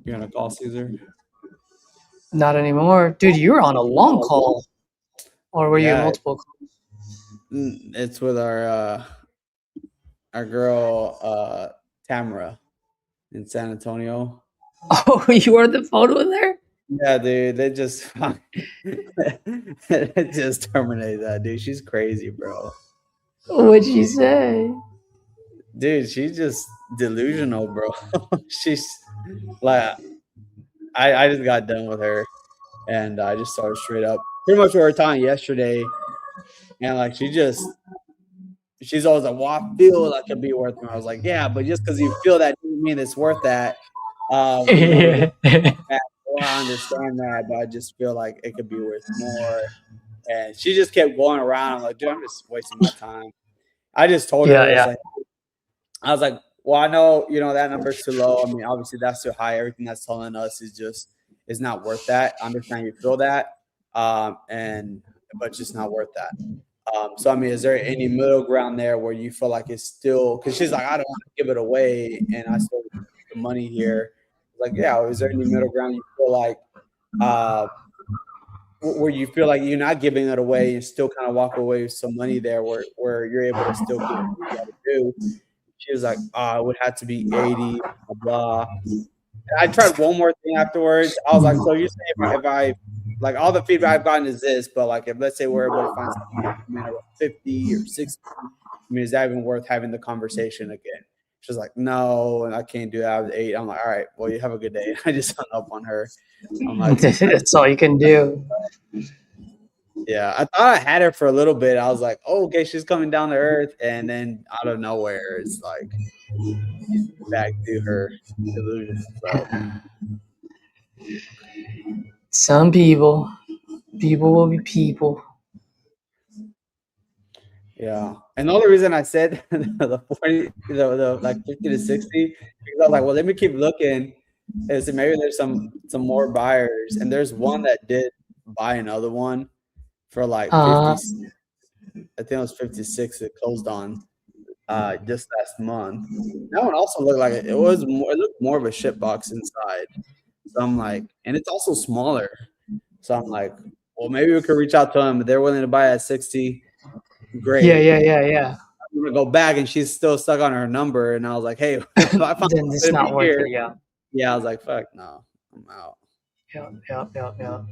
You gonna call Caesar? Not anymore. Dude, you were on a long call. Or were you Yeah, multiple calls? it's with our girl Tamara in San Antonio. Oh, you were on the phone with her? Yeah, dude, they just they just terminated that, dude. She's crazy, bro. What'd she say? Dude, she's just delusional, bro. She's like, I just got done with her, and I just started straight up, pretty much what we were talking yesterday, and like she's always like, well, I feel like it'd be worth more. I was like, yeah, but just because you feel that doesn't mean it's worth that. We just well, I understand that, but I just feel like it could be worth more. And she just kept going around. I'm like, dude, I'm just wasting my time. I just told her, Yeah. I was like, well, I know, that number's too low. I mean, obviously that's too high. Everything that's telling us is not worth that. I understand you feel that. But it's just not worth that. So I mean, is there any middle ground there where you feel like it's still, because she's like, I don't want to give it away and I still keep the money here. Like, yeah, is there any middle ground you feel like where you feel like you're not giving it away and still kind of walk away with some money there where you're able to still get what you gotta do? She was like, it would have to be 80, blah, blah. I tried one more thing afterwards. I was like, so you say if I like all the feedback I've gotten is this, but like if let's say we're able to find something around 50 or 60, I mean, is that even worth having the conversation again? She's like, no, and I can't do that. I was 8. I'm like, all right, well, you have a good day. I just hung up on her. I'm like, That's all you can do. Yeah, I thought I had her for a little bit. I was like, oh, okay, she's coming down to earth, and then out of nowhere, it's like she's back to her delusional self. Some people will be people. Yeah, and the only reason I said the 40, the like 50 to 60, because I was like, well, let me keep looking, and see maybe there's some more buyers, and there's one that did buy another one for like 50. I think it was 56. It closed on just last month. That one also looked like it was more. It looked more of a ship box inside. So I'm like, and it's also smaller. So I'm like, well, maybe we could reach out to them. If they're willing to buy at 60, great. Yeah. I'm gonna go back, and she's still stuck on her number. And I was like, hey, if I find Then it's something not worth here, it. Yeah. yeah, I was like, fuck no, I'm out. Yeah.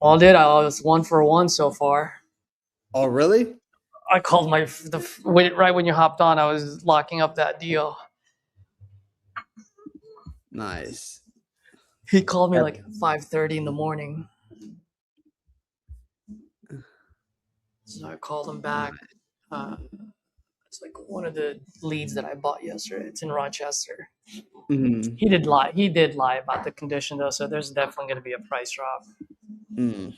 Well, dude, I was 1 for 1 so far. Oh, really? I called right when you hopped on. I was locking up that deal. Nice. He called me like 5:30 in the morning. So I called him back. It's like one of the leads that I bought yesterday. It's in Rochester. Mm-hmm. He did lie. He did lie about the condition though, so there's definitely going to be a price drop. Mm.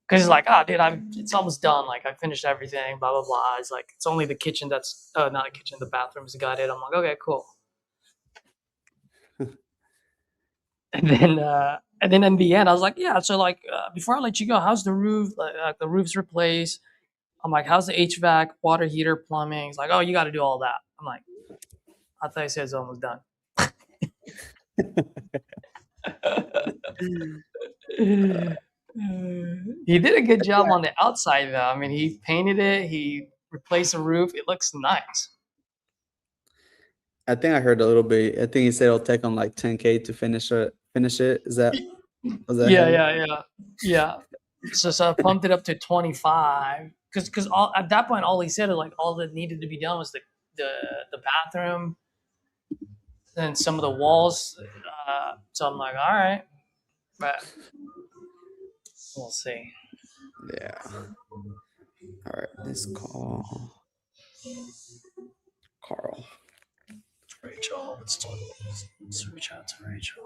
Because he's like, oh, dude, it's almost done. Like I finished everything. Blah blah blah. It's like it's only the kitchen that's not a kitchen. The bathroom's got it. I'm like, okay, cool. And then in the end, I was like, yeah. So like before I let you go, how's the roof? Like the roof's replaced. I'm like, how's the HVAC, water heater, plumbing? He's like, oh, you got to do all that. I'm like, I thought you said it's almost done. He did a good job on the outside, though. I mean, he painted it. He replaced the roof. It looks nice. I think I heard a little bit. I think he said it'll take him like 10K to finish it. Is that was that him? Yeah. So I pumped it up to 25 because at that point all he said is like all that needed to be done was the bathroom and some of the walls. So I'm like, all right, but we'll see. Yeah. All right. Let's call Carl. Rachel, let's reach out to Rachel.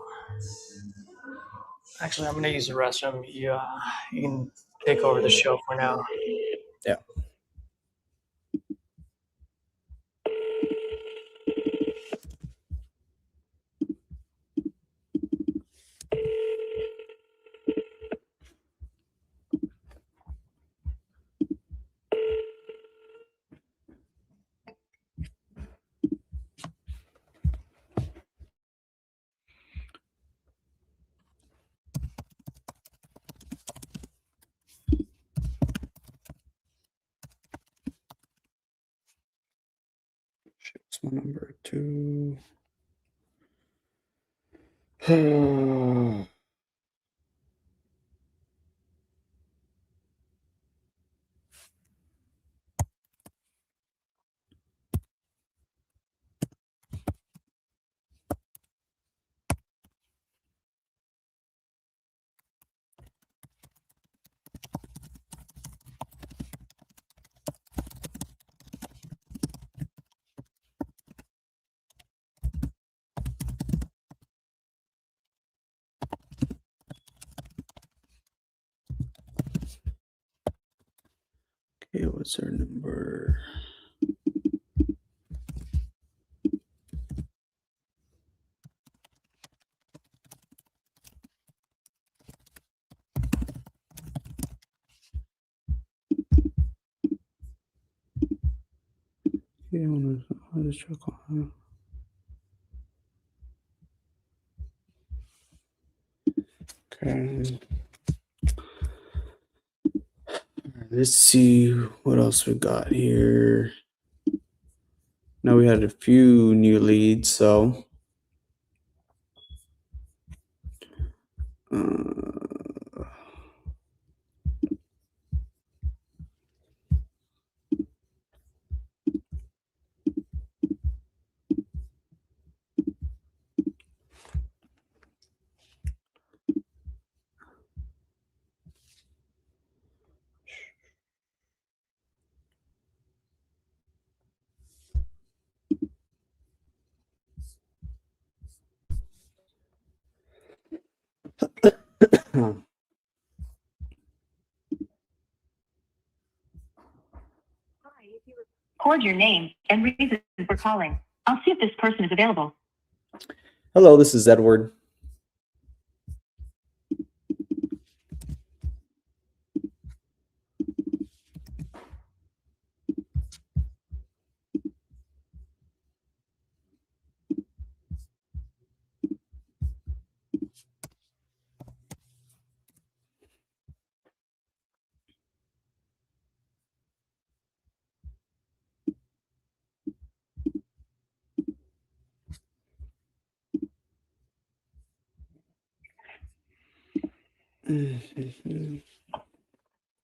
Actually, I'm gonna use the restroom. You can take over the show for now. Yeah. What's my number 2? Okay, what's her number? Yeah, I'll just check on her. Okay. Let's see what else we got here. Now we had a few new leads, so Record your name and reason for calling. I'll see if this person is available. Hello, this is Edward.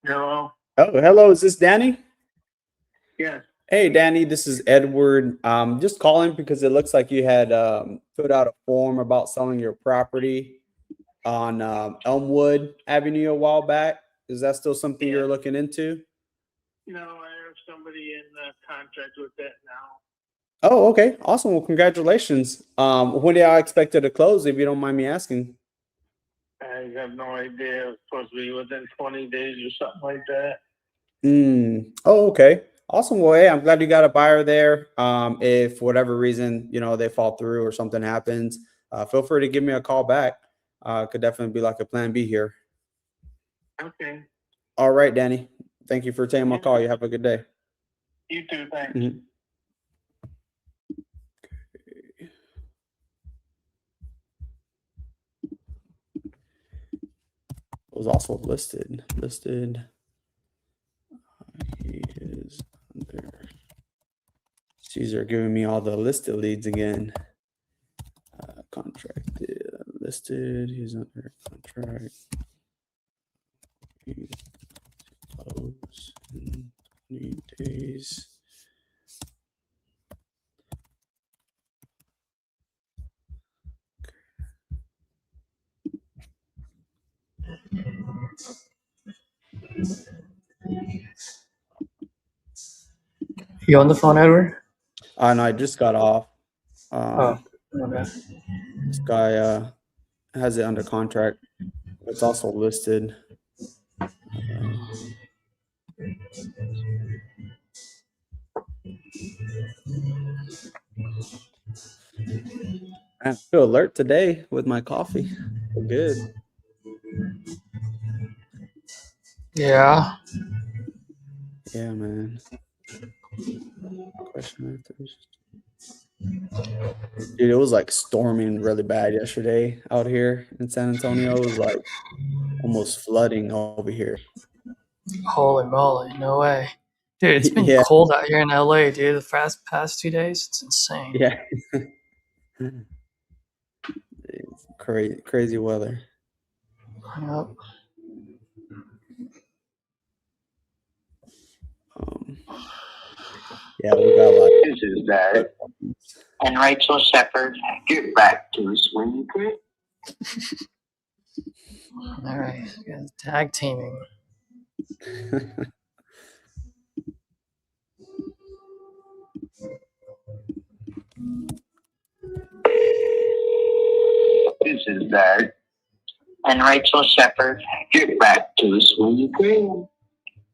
Hello. Oh, hello. Is this Danny? Yes. Hey, Danny, this is Edward. Just calling because it looks like you had filled out a form about selling your property on Elmwood Avenue a while back. Is that still something Yeah. you're looking into? No, I have somebody in contract with that now. Oh, okay. Awesome. Well, congratulations. When do I expect it to close, if you don't mind me asking? I have no idea. It's supposed to be within 20 days or something like that. Oh, okay. Awesome. Well, hey, I'm glad you got a buyer there. If for whatever reason, they fall through or something happens, feel free to give me a call back. Could definitely be like a plan B here. Okay. All right, Danny. Thank you for taking my call. You have a good day. You too. Thanks. Mhm. It was also listed. He is under. Caesar giving me all the listed leads again. Contracted, listed. He's under contract. He's close in 20 days. You on the phone, Edward? No, I just got off. Okay. This guy has it under contract. It's also listed. I feel alert today with my coffee. Feel good. Yeah. Yeah, man. Question answers. Dude, it was like storming really bad yesterday out here in San Antonio. It was like almost flooding over here. Holy moly, no way. Dude, it's been Yeah, cold out here in LA, dude. The past 2 days, it's insane. yeah. It's crazy weather. Yep. Yeah, we got like. This is that. And Rachel Shepard, get back to us when you can. All right, guys, tag teaming. This is that. And Rachel Shepard, get back to us when you can.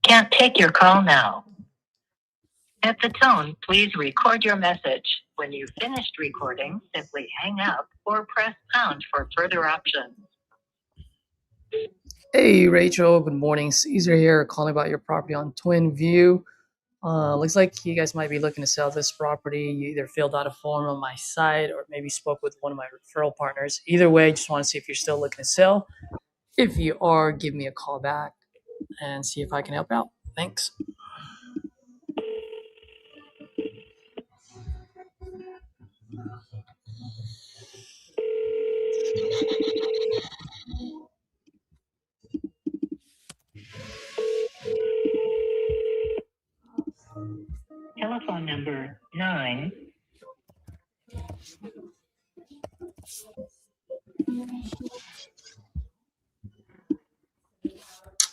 Can't take your call now. At the tone, please record your message. When you've finished recording, simply hang up or press pound for further options. Hey, Rachel. Good morning. Caesar here, calling about your property on Twin View. Looks like you guys might be looking to sell this property. You either filled out a form on my site or maybe spoke with one of my referral partners. Either way, just want to see if you're still looking to sell. If you are, give me a call back and see if I can help out. Thanks. Telephone number 9.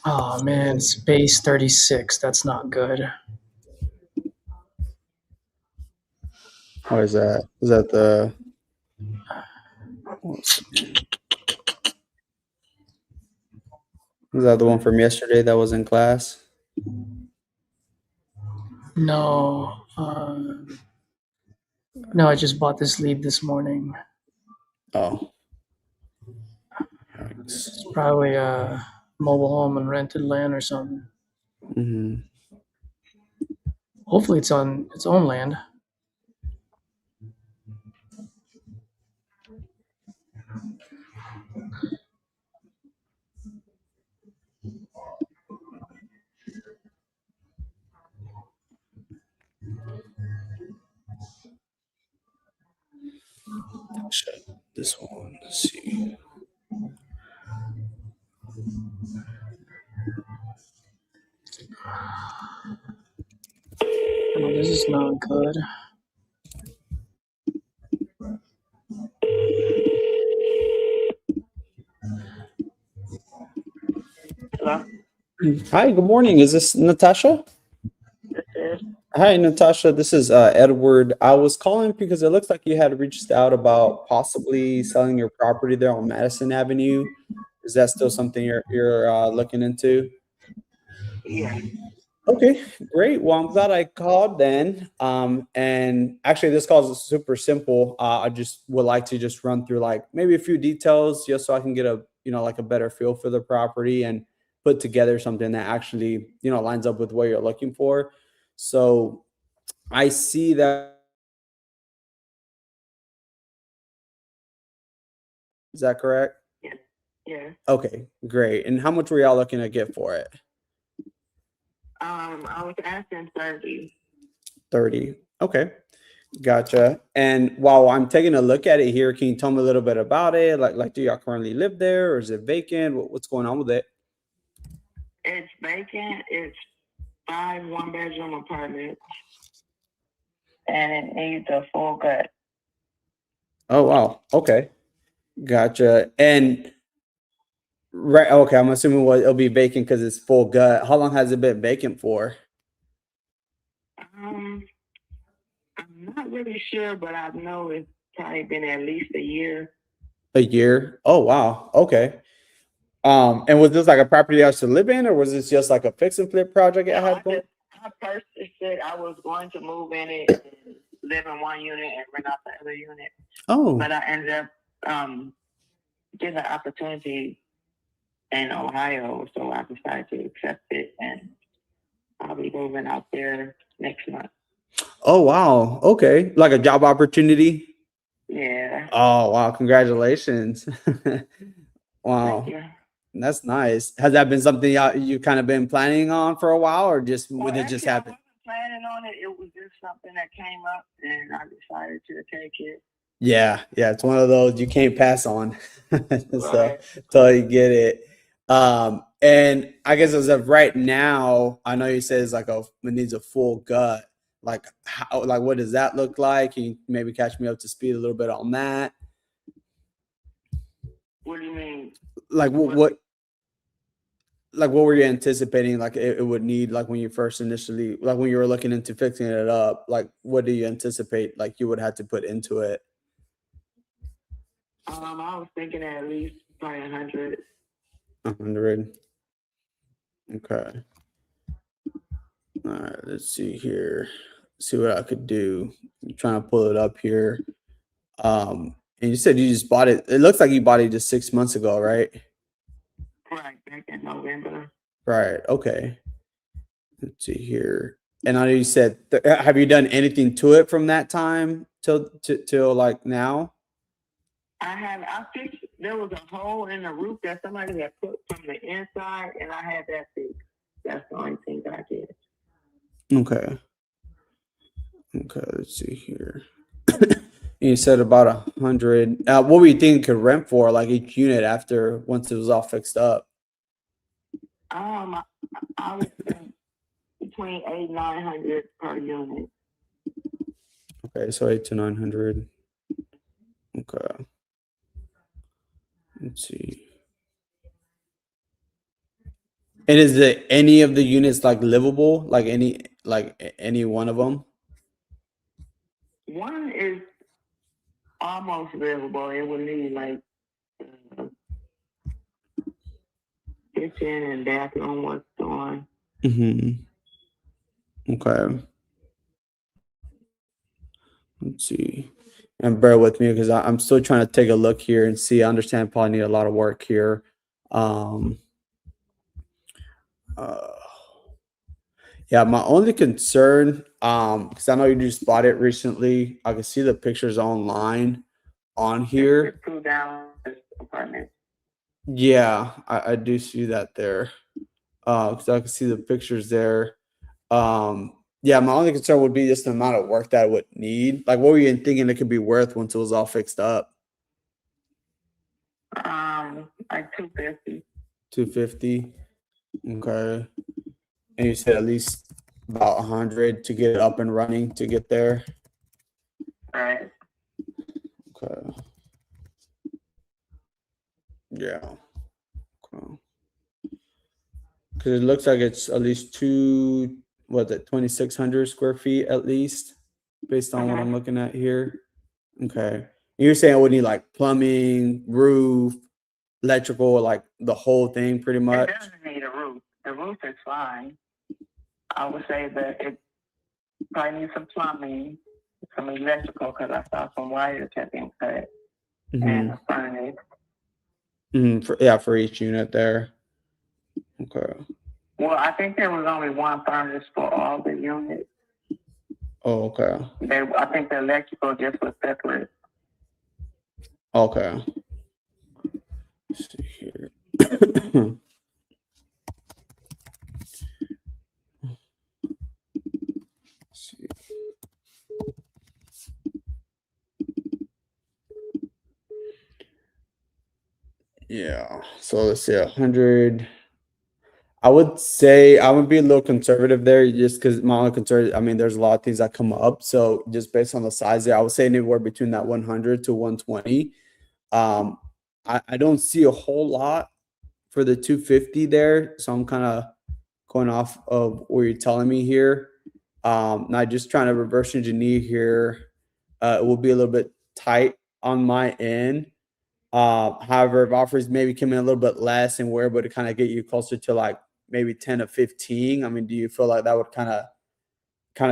Oh man, space 36. That's not good. What is that? Is that the? Is that the one from yesterday that was in class? No, no, I just bought this lead this morning. Oh. It's probably a mobile home and rented land or something. Mm-hmm. Hopefully, it's on its own land. Shut this one. Let's see. Oh, this is not good. Hello? Hi, good morning. Is this Natasha? This is. Hi, Natasha. This is Edward. I was calling because it looks like you had reached out about possibly selling your property there on Madison Avenue. Is that still something you're looking into? Yeah. Okay, great. Well, I'm glad I called then. And actually, this call is super simple. I just would like to just run through like maybe a few details just so I can get a like a better feel for the property and put together something that actually lines up with what you're looking for. So I see that. Is that correct? Yeah. Yeah. Okay, great. And how much were y'all looking to get for it? I was asking 30. 30. Okay. Gotcha. And while I'm taking a look at it here, can you tell me a little bit about it? Like, do y'all currently live there, or is it vacant? What's going on with it? It's vacant. It's 5 one-bedroom apartments. And it needs a full gut. Oh wow. Okay. Gotcha. And right. Okay. I'm assuming it'll be vacant because it's full gut. How long has it been vacant for? I'm not really sure, but I know it's probably been at least a year. A year. Oh wow. Okay. And was this like a property I used to live in, or was this just like a fix and flip project I had going? I purchased it. I was going to move in it and live in one unit and rent out the other unit. Oh. But I ended up getting an opportunity in Ohio, so I decided to accept it, and I'll be moving out there next month. Oh wow. Okay. Like a job opportunity? Yeah. Oh wow, congratulations. Wow. Thank you. That's nice. Has that been something you kind of been planning on for a while, or just Well, would it just actually, I happen? wasn't planning on it. It was just something that came up, and I decided to take it. Yeah, it's one of those you can't pass on. So Right. totally get it. And I guess as of right now, I know you said it's like it needs a full gut. Like how, like what does that look like? Can you maybe catch me up to speed a little bit on that? What do you mean? Like what like what were you anticipating like it would need like when you first initially like when you were looking into fixing it up, like what do you anticipate like you would have to put into it? I was thinking at least probably 100. 100. Okay. All right, let's see here. See what I could do. I'm trying to pull it up here. And you said you just bought it. It looks like you bought it just 6 months ago, right? Right, back in November. Right. Okay. Let's see here. And I know you said, have you done anything to it from that time till like now? I fixed, there was a hole in the roof that somebody had put from the inside, and I had that fixed. That's the only thing that I did. Okay. Okay. Let's see here. You said about 100. What were you thinking could rent for, like each unit after once it was all fixed up? I was between 800 and 900 per unit. Okay, so 800 to 900. Okay. Let's see. And is there any of the units like livable? Like any one of them? One is almost livable. It would need like kitchen and bathroom was on. Mm-hmm. Okay. Let's see. And bear with me because I'm still trying to take a look here and see. I understand probably need a lot of work here. Uh, yeah, my only concern, because I know you just bought it recently. I can see the pictures online on here. Two down this apartment. Yeah, I do see that there. Because I can see the pictures there. Yeah, my only concern would be just the amount of work that I would need. Like, what were you thinking it could be worth once it was all fixed up? Like 250. 250. Okay. And you said at least about 100 to get it up and running to get there. Right. Okay. Yeah. Okay. Because it looks like it's at least 2,600 square feet at least, based on what I'm looking at here. Okay. You're saying it would need like plumbing, roof, electrical, like the whole thing pretty much? It doesn't need a roof. The roof is fine. I would say that it probably needs some plumbing, some electrical, because I saw some wires had been cut, and a furnace. For each unit there. Okay. Well, I think there was only one furnace for all the units. Oh, okay. I think the electrical just was separate. Okay. Let's see here. See. Yeah. So let's say 100. I would say I would be a little conservative there, just because my only concern. I mean, there's a lot of things that come up. So just based on the size there, I would say anywhere between that 100 to 120. I don't see a whole lot for the 250 there, so I'm kind of going off of what you're telling me here. Now just trying to reverse engineer here. It will be a little bit tight on my end. However, if offers maybe come in a little bit less and we're able to kind of get you closer to like maybe 10 to 15, I mean, do you feel like that would kind of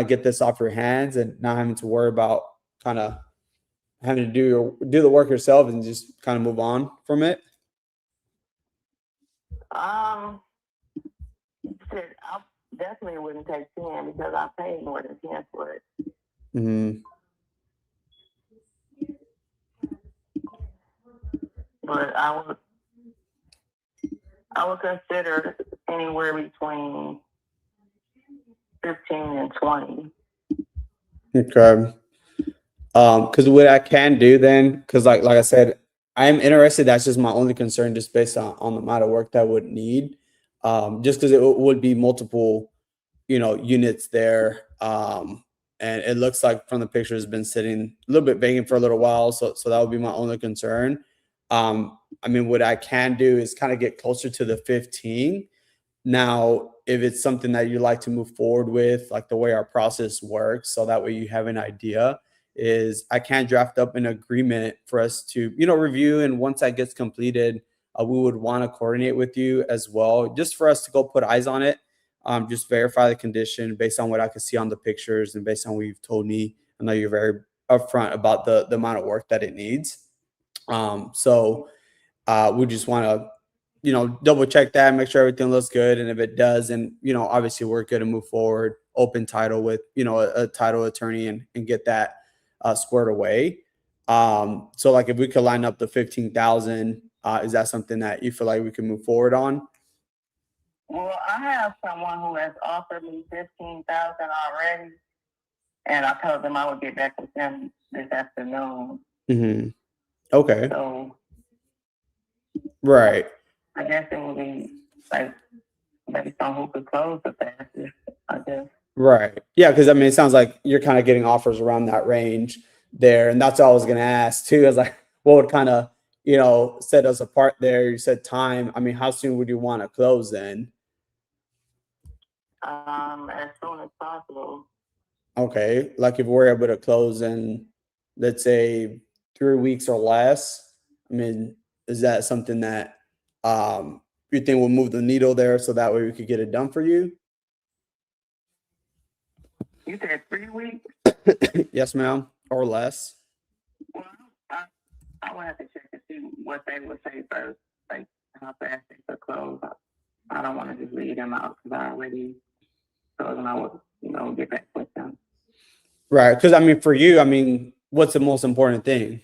get this off your hands and not having to worry about kind of having to do the work yourself and just kind of move on from it? I definitely wouldn't take 10 because I paid more than 10 for it. But I would consider anywhere between 15 and 20. Okay. Because what I can do then, because like I said, I am interested. That's just my only concern, just based on the amount of work that I would need. Just because it would be multiple, units there. And it looks like from the picture has been sitting a little bit vacant for a little while. So that would be my only concern. I mean, what I can do is kind of get closer to the 15. Now, if it's something that you like to move forward with, like the way our process works, so that way you have an idea, is I can draft up an agreement for us to, review. And once that gets completed, we would want to coordinate with you as well, just for us to go put eyes on it, just verify the condition based on what I can see on the pictures and based on what you've told me. I know you're very upfront about the amount of work that it needs. So we just want to, double check that, make sure everything looks good. And if it does, and, obviously we're good to move forward, open title with, a title attorney and get that squared away. So like if we could line up the 15,000, is that something that you feel like we can move forward on? Well, I have someone who has offered me 15,000 already, and I told them I would get back with them this afternoon. Okay. So, right. I guess it would be like based on who could close the fastest, I guess. Right. Yeah, because I mean, it sounds like you're kind of getting offers around that range there, and that's all I was going to ask too. Is like, what would kind of set us apart there? You said time. I mean, how soon would you want to close then? As soon as possible. Okay, like if we're able to close in, let's say 3 weeks or less. I mean, is that something that you think will move the needle there, so that way we could get it done for you? You said 3 weeks? Yes, ma'am. or less? Well, I would have to check to see what they would say first, like how fast they could close. I don't want to just leave them out because I already told them I would, get back with them. Right. Because I mean, for you, I mean, what's the most important thing?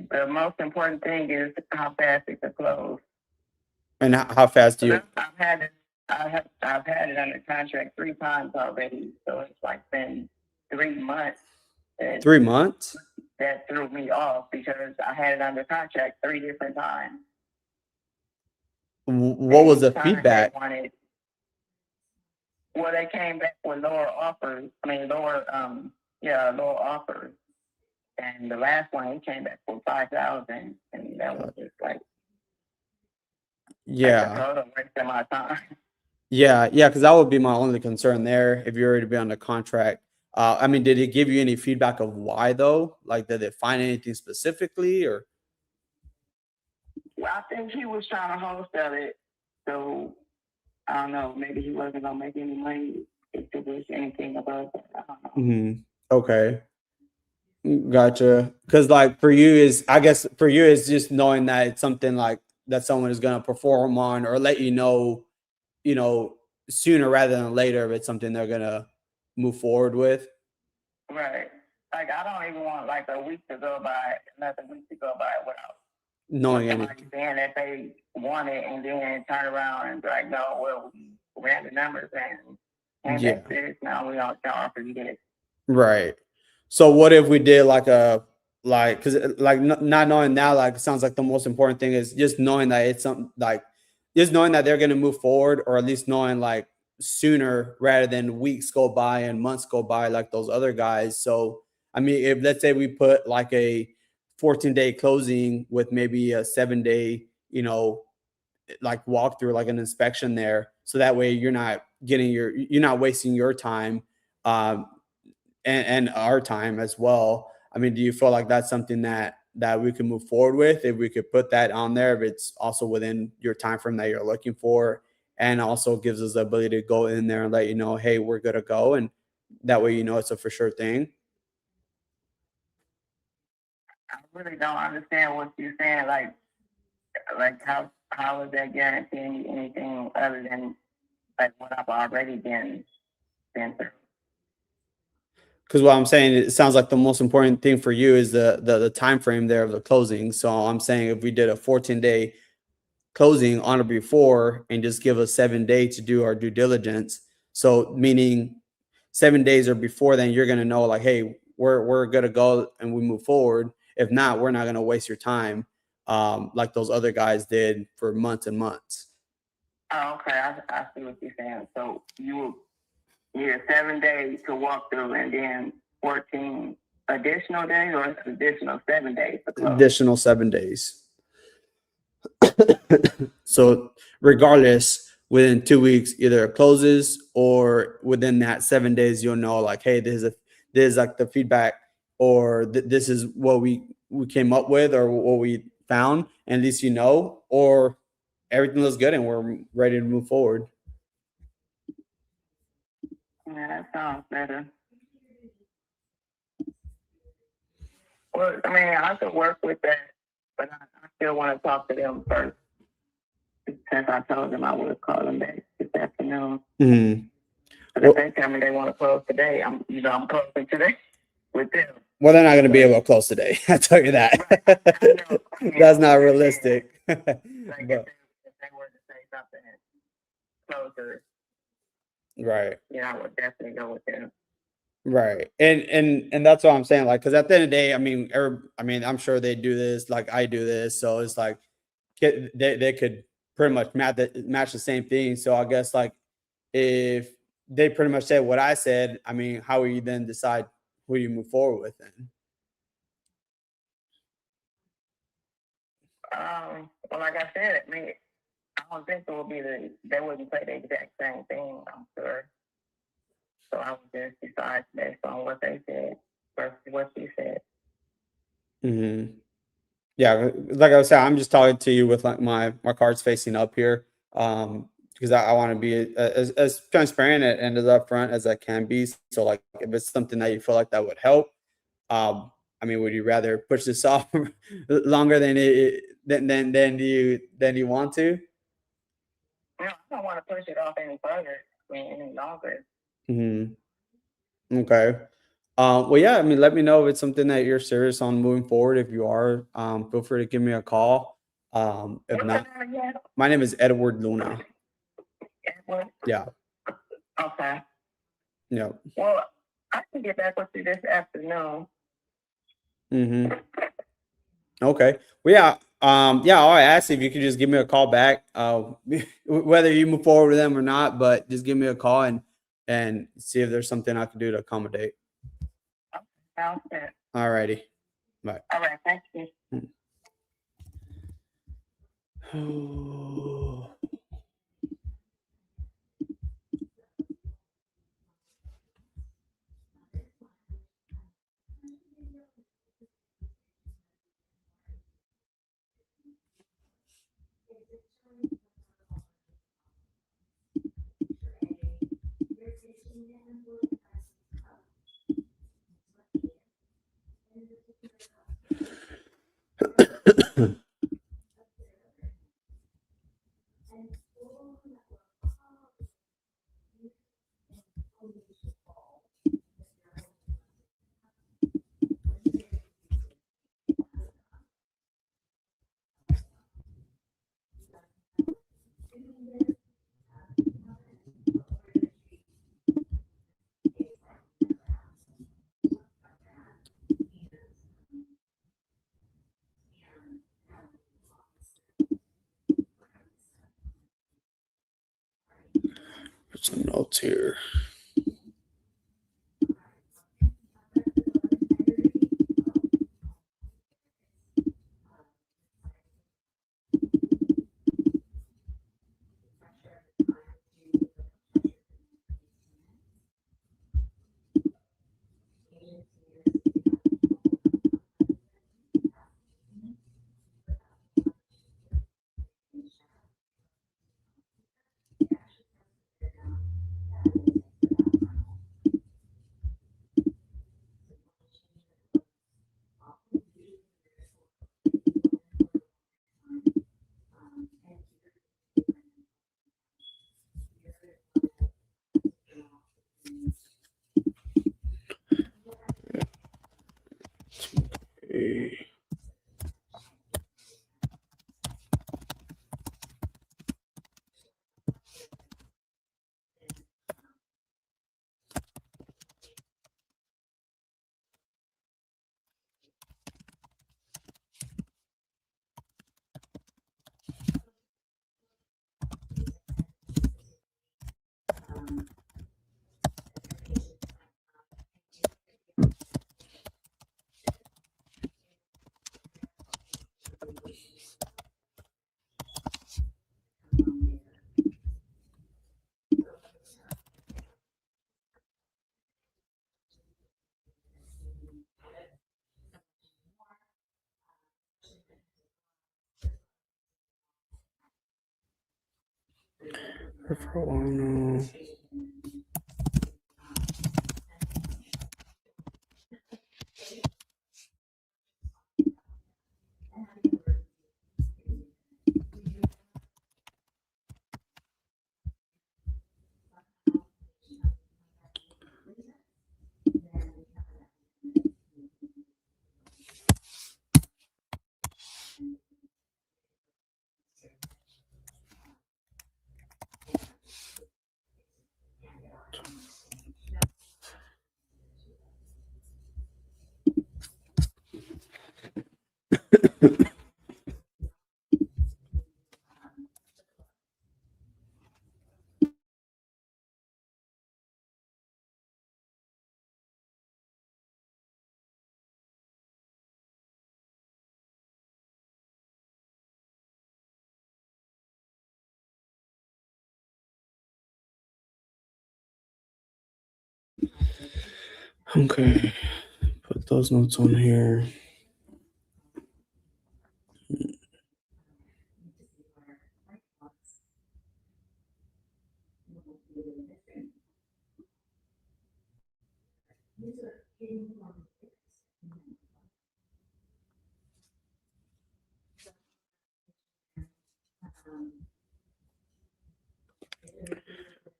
The most important thing is how fast it could close. And how fast do you? I've had it under contract 3 times already, so it's like been 3 months. 3 months? That threw me off because I had it under contract 3 different times. What was the feedback? They came back with lower offers. Lower offers. And the last one, he came back for 5,000, and that was just like, yeah, total waste of my time. Yeah, because that would be my only concern there if you're already be on the contract. I mean, did it give you any feedback of why though? Like, did it find anything specifically, or? Well, I think he was trying to wholesale it, so I don't know. Maybe he wasn't gonna make any money if there was anything about that. I don't know. Okay, gotcha. Because like for you is, I guess for you is just knowing that it's something like that someone is gonna perform on or let you know, sooner rather than later if it's something they're gonna move forward with. Right. Like I don't even want like a week to go by, another week to go by without Knowing somebody anything. saying that they want it and then turn around and be like, no, well, we ran the numbers and Yeah. that's it. Now we don't offer you this. Right. So what if we did because not knowing now, like it sounds like the most important thing is just knowing that it's something like just knowing that they're going to move forward, or at least knowing like sooner rather than weeks go by and months go by like those other guys. So I mean, if let's say we put like a 14-day closing with maybe a 7-day, like walkthrough, like an inspection there, so that way you're not wasting your time. And our time as well. I mean, do you feel like that's something that we can move forward with if we could put that on there, if it's also within your time frame that you're looking for, and also gives us the ability to go in there and let you know, hey, we're good to go, and that way it's a for sure thing? I really don't understand what you're saying. Like how is that guaranteeing you anything other than like what I've already been through? Because what I'm saying, it sounds like the most important thing for you is the time frame there of the closing. So I'm saying if we did a 14-day closing on or before and just give us 7 days to do our due diligence. So meaning 7 days or before, then you're going to know like, hey, we're going to go and we move forward. If not, we're not going to waste your time like those other guys did for months and months. Oh, okay. I see what you're saying. So you need 7 days to walk through and then 14 additional days, or additional 7 days to close? Additional 7 days. So regardless, within 2 weeks, either it closes or within that 7 days, you'll know like, hey, this is like the feedback, or this is what we came up with or what we found, and at least or everything looks good and we're ready to move forward. Yeah, that sounds better. Well, I mean, I could work with that, but I still want to talk to them first, since I told them I would call them back this afternoon. But if they tell me they want to close today, I'm closing today with them. Well, they're not going to be able to close today. I tell you that. That's not realistic. Like if they were to say something closer, right. I would definitely go with them. Right. And that's what I'm saying. Like, because at the end of the day, I mean, I'm sure they do this like I do this. So it's like they could pretty much match the same thing. So I guess like if they pretty much said what I said, I mean, how will you then decide who you move forward with then? Well, like I said, I mean, I don't think they wouldn't say the exact same thing, I'm sure. So I would just decide based on what they said versus what she said. Yeah, like I was saying, I'm just talking to you with like my cards facing up here. because I want to be as transparent and as upfront as I can be. So like if it's something that you feel like that would help, I mean, would you rather push this off longer than you want to? No, I don't want to push it off any further, any longer. Okay. Well, yeah, I mean, let me know if it's something that you're serious on moving forward. If you are, feel free to give me a call. If What's not, your name again? my name is Edward Luna. Edward? Yeah. Okay. Yeah. Well, I can get back with you this afternoon. Okay. Well, yeah. Yeah, I'll ask if you could just give me a call back, whether you move forward with them or not, but just give me a call and see if there's something I can do to accommodate. Sounds good. All righty. Bye. All right. Thank you. Put some notes here. Okay. Okay, put those notes on here.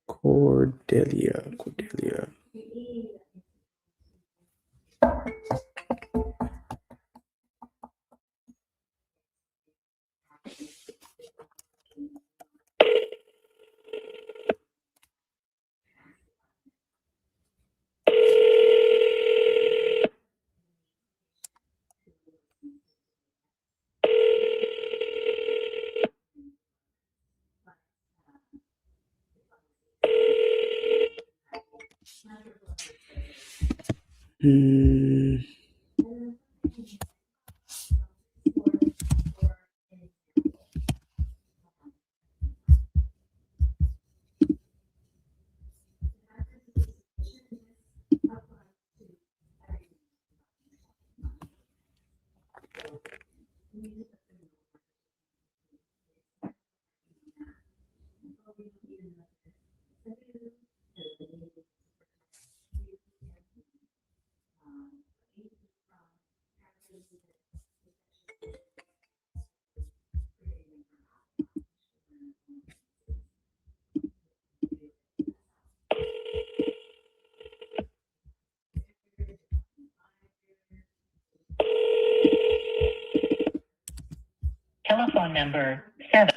Cordelia. Telephone number 7.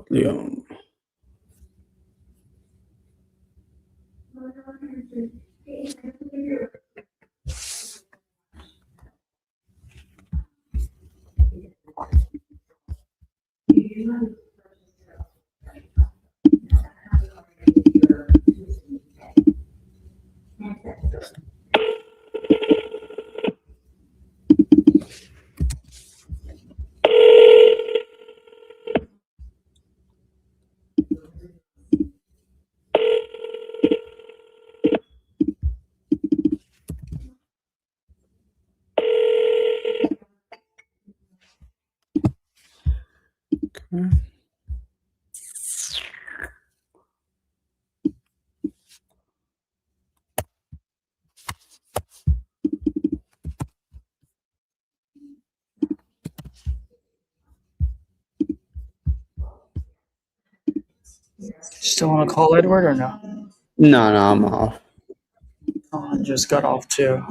Leon. Still want to call Edward or no? No, I'm off. Oh, I just got off too.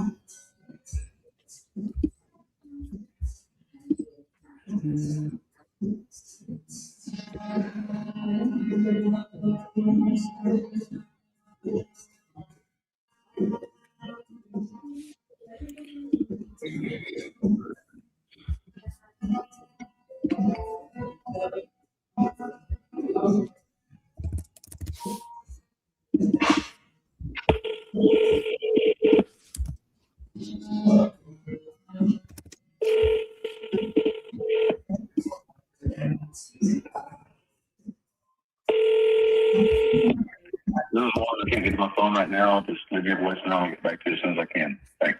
No, I can't get to my phone right now. Just leave me a voicemail. I'll get back to you as soon as I can. Thanks.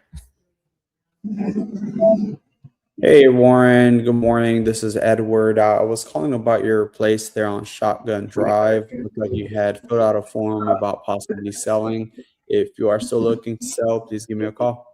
Hey, Warren. Good morning. This is Edward. I was calling about your place there on Shotgun Drive. Looked like you had filled out a form about possibly selling. If you are still looking to sell, please give me a call.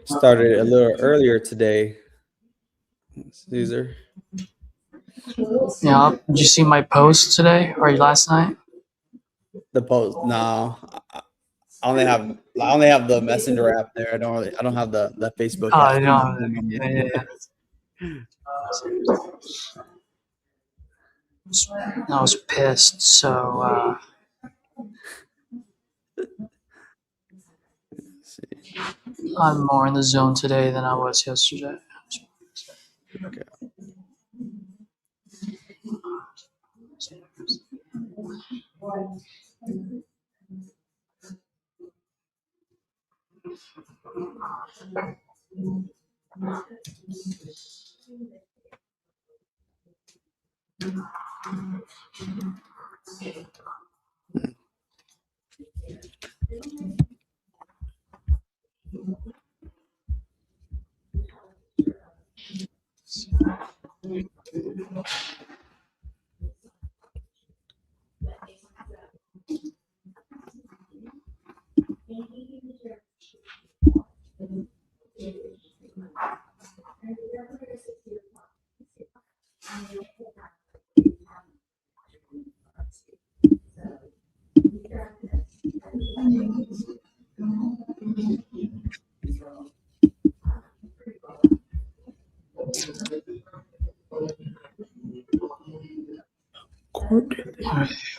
Started a little earlier today, Caesar. Yeah. Did you see my post today or last night? The post. No, I only have the Messenger app there. I don't have the Facebook Oh, app. no. Yeah. I was pissed. So I'm more in the zone today than I was yesterday. Okay.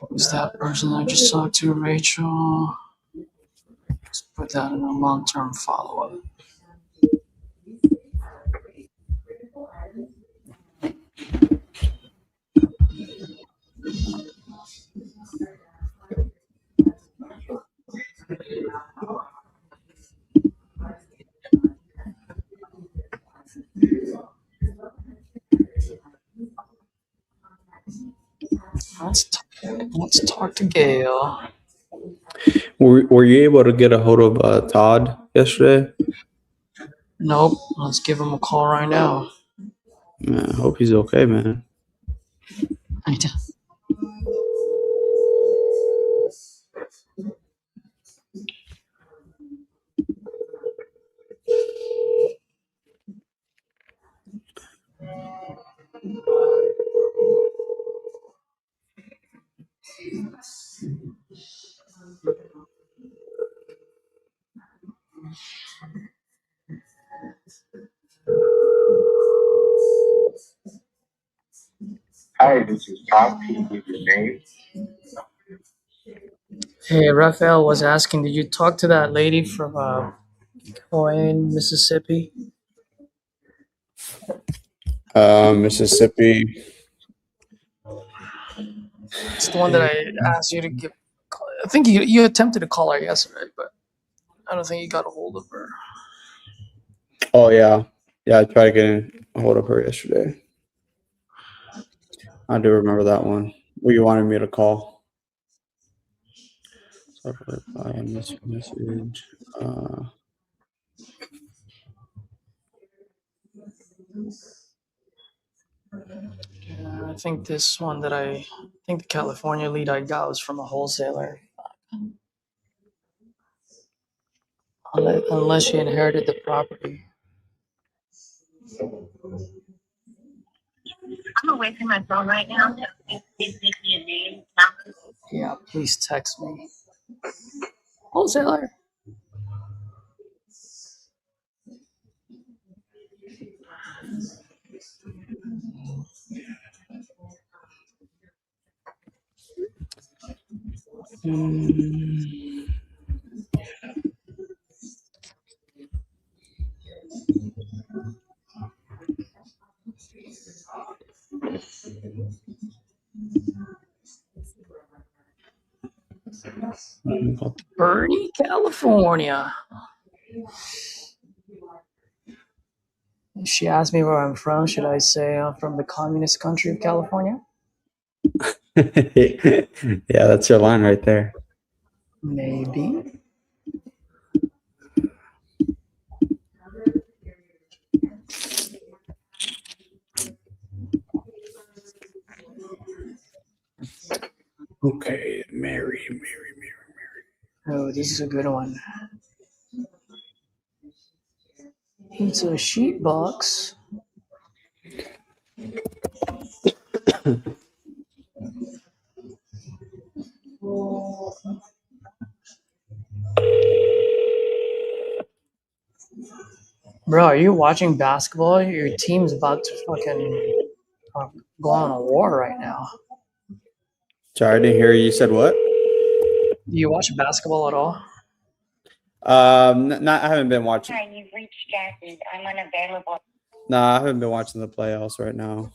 Who's that person I just talked to, Rachel? Let's put that in a long-term follow-up. Let's talk to Gail. Were you able to get a hold of Todd yesterday? Nope. Let's give him a call right now. Man, I hope he's okay, man. I need to- Hi, this is Tom. Can you give your name? Hey, Raphael was asking, did you talk to that lady from Coin, Mississippi? Mississippi. It's the one that I asked you to give. I think you attempted to call her yesterday, but I don't think you got a hold of her. Oh yeah, I tried getting a hold of her yesterday. I do remember that one. Where you wanted me to call. So I reply on this message. I think this one that I think the California lead I got was from a wholesaler. Unless she inherited the property. I'm away from my phone right now. Please give me a name. Yeah, please text me. Wholesaler. Bernie, California. She asked me where I'm from. Should I say I'm from the communist country of California? Yeah, that's your line right there. Maybe. Okay, Mary. Oh, this is a good one. It's a sheet box. Bro, are you watching basketball? Your team's about to fucking go on a war right now. Sorry, I didn't hear you. You said what? Do you watch basketball at all? Not. I haven't been watching. Hi, you've reached Jackie. I'm unavailable. No, I haven't been watching the playoffs right now.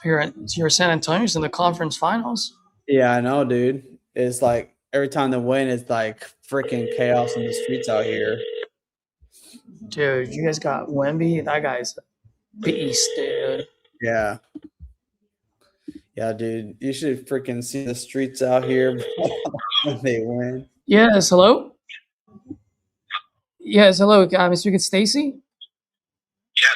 You're San Antonio's in the conference finals. Yeah, I know, dude. It's like every time they win, it's like freaking chaos in the streets out here. Dude, you guys got Wemby. That guy's a beast, dude. Yeah. Yeah, dude. You should freaking see the streets out here when they win. Yes, hello? Yes, hello. I'm speaking to Stacy. Yes.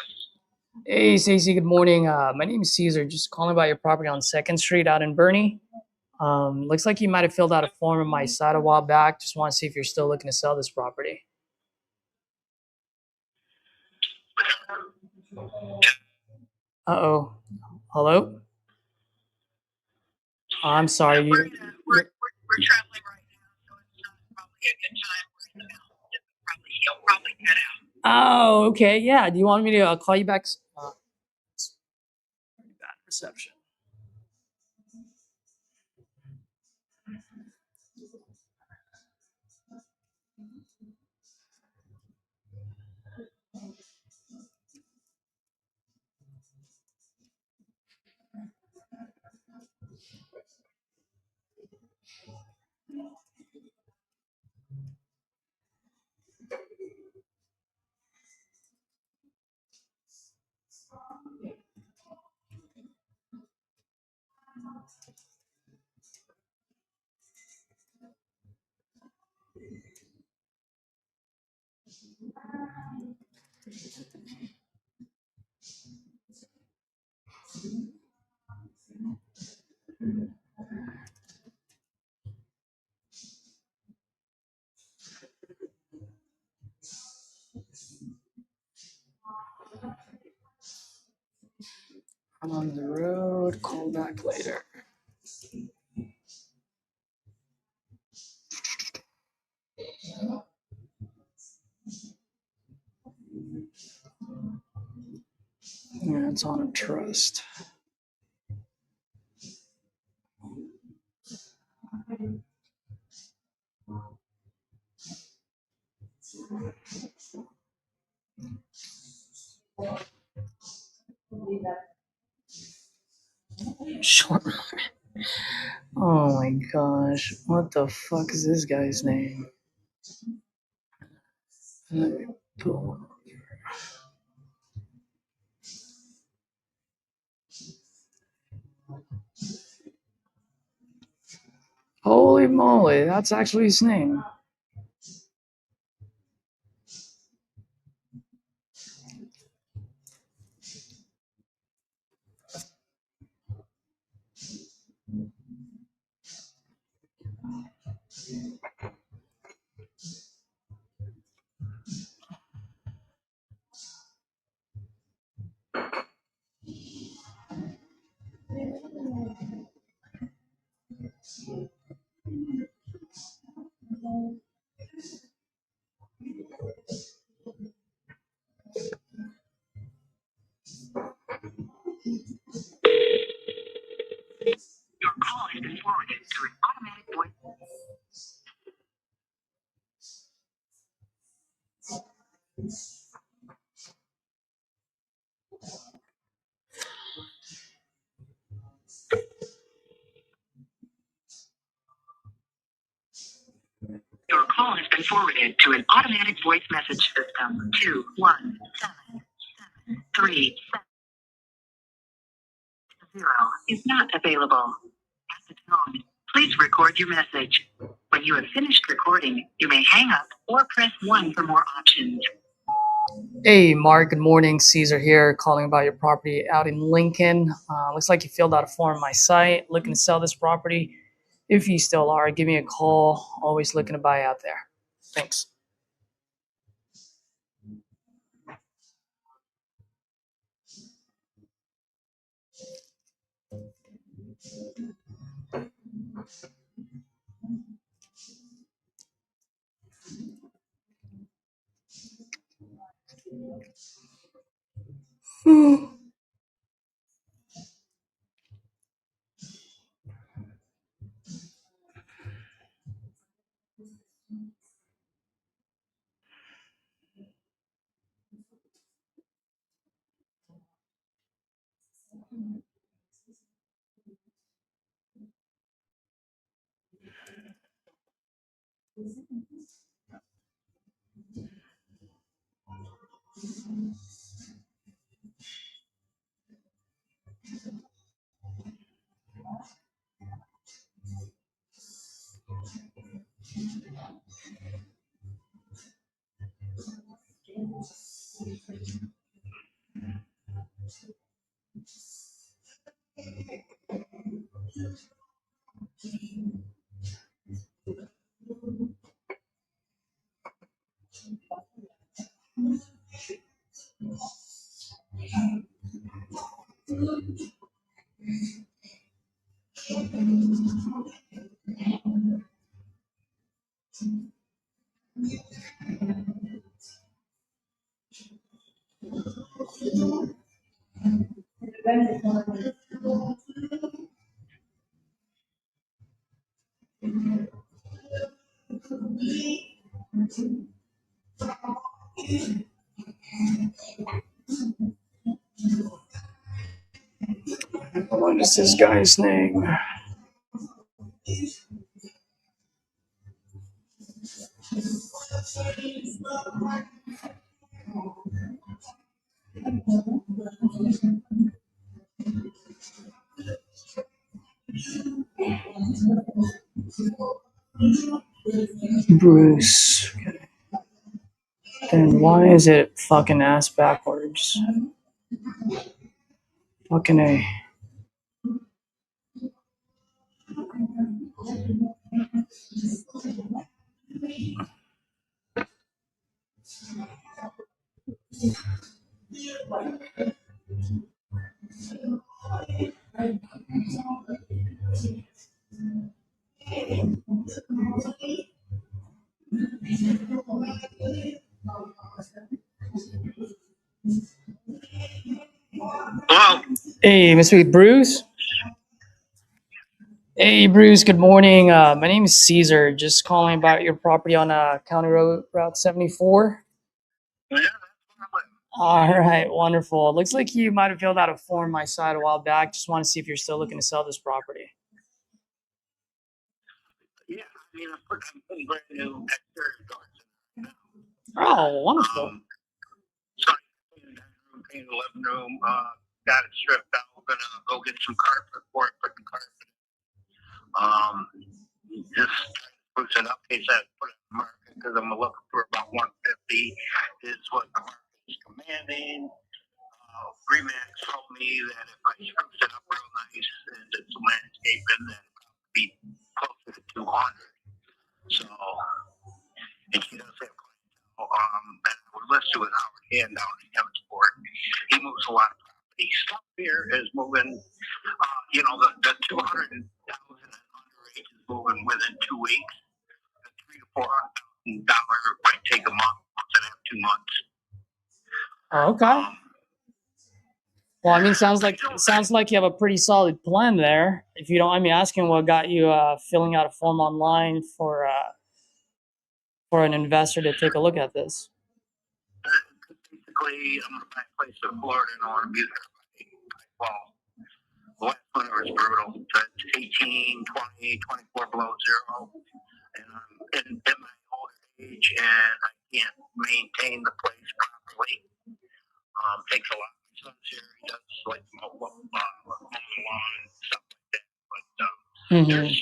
Hey, Stacy, good morning. My name is Caesar. Just calling about your property on 2nd Street out in Bernie. Looks like you might have filled out a form on my site a while back. Just want to see if you're still looking to sell this property. Uh-oh. Hello? I'm sorry. We're traveling right now, so it's not probably a good time. We're in the mountains. You'll probably cut out. Oh, okay. Yeah. Do you want me to call you back? It's pretty bad reception. I'm on the road. Call back later. Yeah, it's on a trust. Short. Oh my gosh. What the fuck is this guy's name? Let me pull him up here. Holy moly, that's actually his name. Your call has been forwarded to an automatic voice. Your call has been forwarded to an automatic voice message system. 217. is not available. At the tone, please record your message. When you have finished recording, you may hang up or press 1 for more options. Hey, Mark. Good morning. Caesar here, calling about your property out in Lincoln. Looks like you filled out a form on my site, looking to sell this property. If you still are, give me a call. Always looking to buy out there. Thanks. What is this guy's name? Bruce. Then why is it fucking ass backwards? Fucking A. Hello. Hey, Mr. Bruce. Hey, Bruce. Good morning. My name is Caesar. Just calling about your property on County Road Route 74. Yeah, All right, wonderful. It looks like you might have filled out a form on my site a while back. Just want to see if you're still looking to sell this property. I mean, I'm putting brand new exterior doors. Oh, wonderful. So I painted the dining room, painted the living room, got it stripped out. We're gonna go get some carpet for it, put the carpet. Just spruce it up. In case I put it in the market because I'm looking for about 150 is what the market is commanding. Remax told me that if I spruce it up real nice and did some landscaping, then it would be closer to 200. So, and she does have clientele. And I would list to his Howard Hand down in Emmitsburg. He moves a lot of property. Stuff here is moving, the 200,000 and underage is moving within 2 weeks. The $300,000 to $400,000 might take a month and a half, 2 months. Oh, okay. Well, I mean, sounds like you have a pretty solid plan there. If you don't mind me asking, what got you filling out a form online for an investor to take a look at this? Basically, I'm going to buy a place in Florida and I want to be there by fall. The last winter was brutal. It's 18, 20, 24 below zero. And I'm in my older age and I can't maintain the place properly. Takes a lot of son's here. He does like mowing the lawn and stuff like that. But there's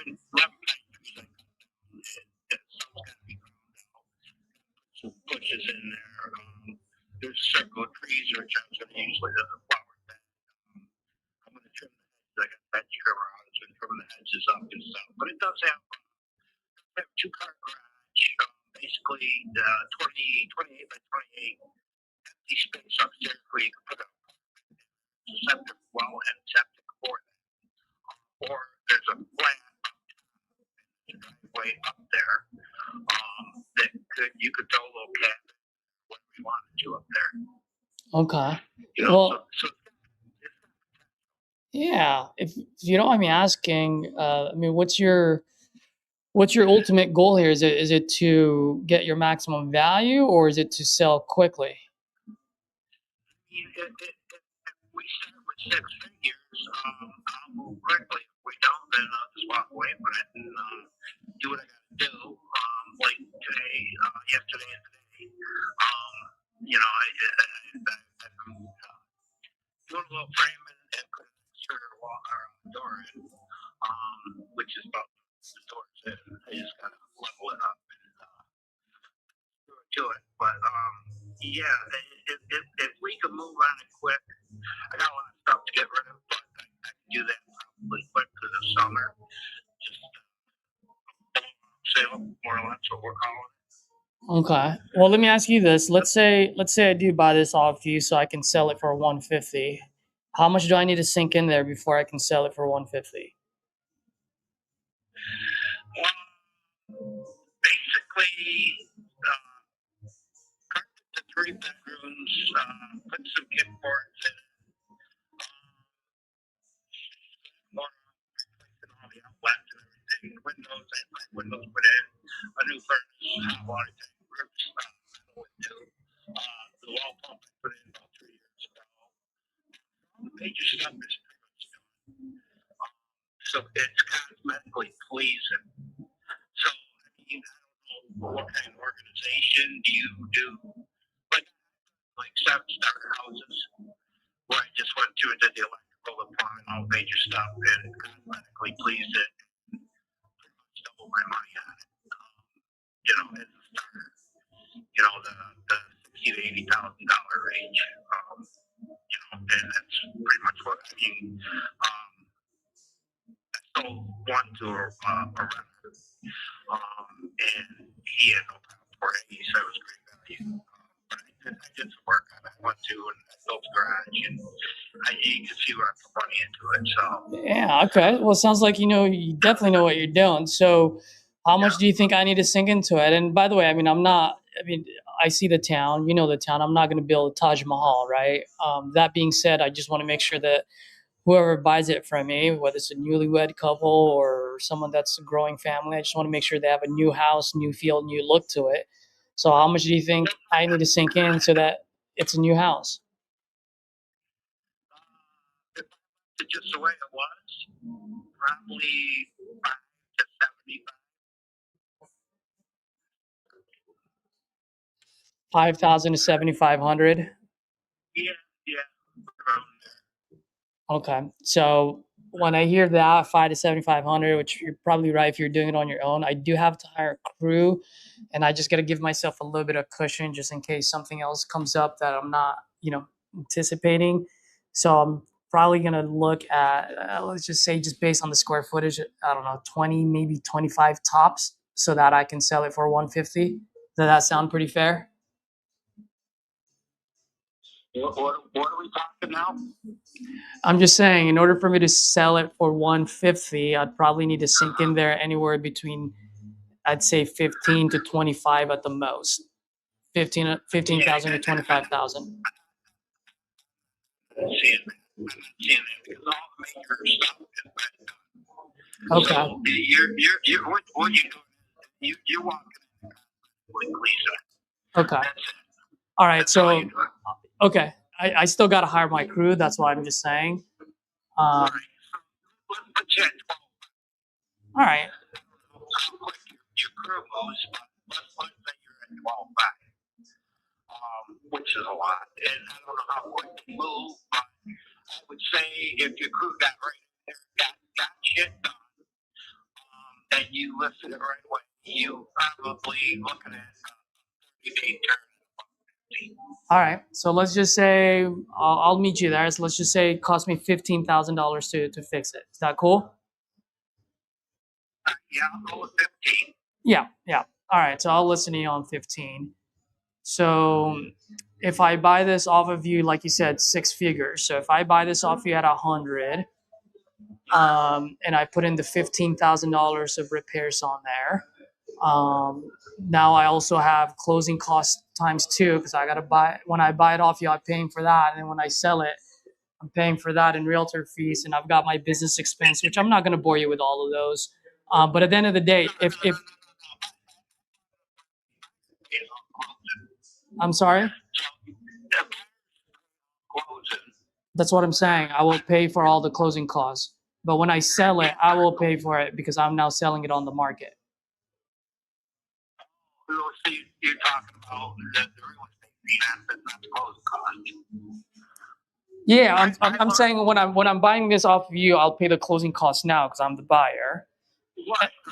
11 factories that some's got to be ground out. Some bushes in there. There's a circle of trees which I'm going to use like a flower bed. I'm going to trim the hedges. I got that trimmer on. It's going to trim the hedges up and stuff. But it does have a 2-car garage. Basically, 28 by 28 empty space upstairs where you can put a septic well and septic for that. Or there's a flat driveway up there that you could throw a little cabin, whatever you wanted to up there. Okay. You know, Well, yeah. If you don't mind me asking, I mean, what's your ultimate goal here? Is it to get your maximum value, or is it to sell quickly? If we start with 6 figures, I'll move quickly. If we don't, then I'll just walk away from it and do what I got to do. Like today, yesterday and today, you know, I've been doing a little framing and putting an exterior wall or door in, which is about the doors in. I just got to level it up and do it. But yeah, if we can move on it quick, I got a lot of stuff to get rid of, but I can do that probably quick for the summer. Just sale, more or less what we're calling it. Okay. Well, let me ask you this. Let's say I do buy this off you so I can sell it for 150. How much do I need to sink in there before I can sell it for 150? Basically, the 3 bedrooms, put some kickboards in it. More replacing all the outlets and everything. Windows, I had windows put in. A new furnace, hot water tank, roofs, metal new. The wall pump I put in about 3 years ago. The major stuff is pretty much done. So it's cosmetically pleasing. So, I mean, I don't know what kind of organization do you do, but like 7-star houses where I just went through and did the electrical, the plumbing, all major stuff, and cosmetically pleased it. Pretty much double my money on it. You know, as a starter, you know, the $60,000 to $80,000 range. You know, and that's pretty much what I mean. I sold one to a renter, and he had no problem for it. He said it was great value. But I did some work on it. I went to and I built the garage, and you can see where I put money into it. So Yeah. Okay. Well, it sounds like you definitely know what you're doing. So, how much do you think I need to sink into it? And by the way, I mean, I see the town. You know the town. I'm not going to build a Taj Mahal, right? That being said, I just want to make sure that whoever buys it from me, whether it's a newlywed couple or someone that's a growing family, I just want to make sure they have a new house, new feel, new look to it. So how much do you think I need to sink in so that it's a new house? it's just the way it was. Probably 5 to 75. 5,000 to 7,500. Yeah, around there. Okay. So when I hear that 5 to 7,500, which you're probably right if you're doing it on your own, I do have to hire a crew, and I just got to give myself a little bit of cushion just in case something else comes up that I'm not, anticipating. So I'm probably going to look at, let's just say, just based on the square footage, I don't know, 20, maybe 25 tops so that I can sell it for 150. Does that sound pretty fair? What are we talking now? I'm just saying, in order for me to sell it for 150, I'd probably need to sink in there anywhere between, I'd say 15 to 25 at the most. 15,000 to 25,000. I'm not seeing that because all the major stuff has been done. Okay. So you're what you're doing, you're walking with Lisa. Okay. That's it. All right. That's all So, you're doing. okay. I still got to hire my crew. That's why I'm just saying. Right. Let's put you at 12. All right. How quick your crew moves, but let's say you're at 12.5. which is a lot. And I don't know how quick they move, but I would say if your crew got right there, got shit done, and you listed it right away, you probably looking at 30-day turn. All right. So let's just say I'll meet you there. So let's just say it cost me $15,000 to fix it. Is that cool? Yeah, I'll go with 15. Yeah. Yeah. All right. So I'll listen to you on 15. So if I buy this off of you, like you said, 6 figures. So if I buy this off you at 100, and I put in the $15,000 of repairs on there. Now I also have closing costs times 2 because I got to buy, when I buy it off you, I'm paying for that. And then when I sell it, I'm paying for that in realtor fees. And I've got my business expense, which I'm not going to bore you with all of those. But at the end of the day, if I'm sorry, that's what I'm saying. I will pay for all the closing costs. But when I sell it, I will pay for it because I'm now selling it on the market. So you're talking about the real estate asset, not the closing cost. Yeah, I'm saying when I'm buying this off of you, I'll pay the closing costs now because I'm the buyer.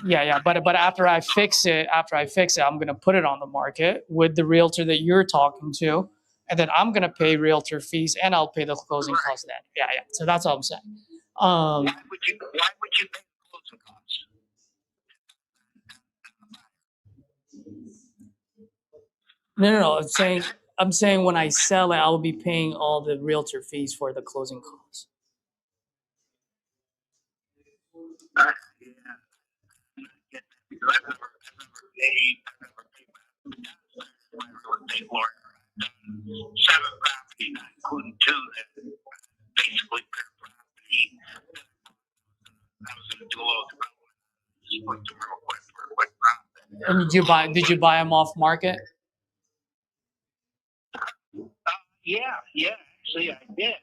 Yeah. But after I fix it, I'm gonna put it on the market with the realtor that you're talking to, and then I'm gonna pay realtor fees and I'll pay the closing costs then. Yeah. So that's all I'm saying. Why would you pay the closing costs? No. I'm saying when I sell it, I will be paying all the realtor fees for the closing costs. Yeah. Because I've never paid my real estate lawyer. I've done 7 properties, including 2 that basically pure property. I was going to do a little development. Just put them real quick for a quick profit. And did you buy them off market? Yeah, actually I did.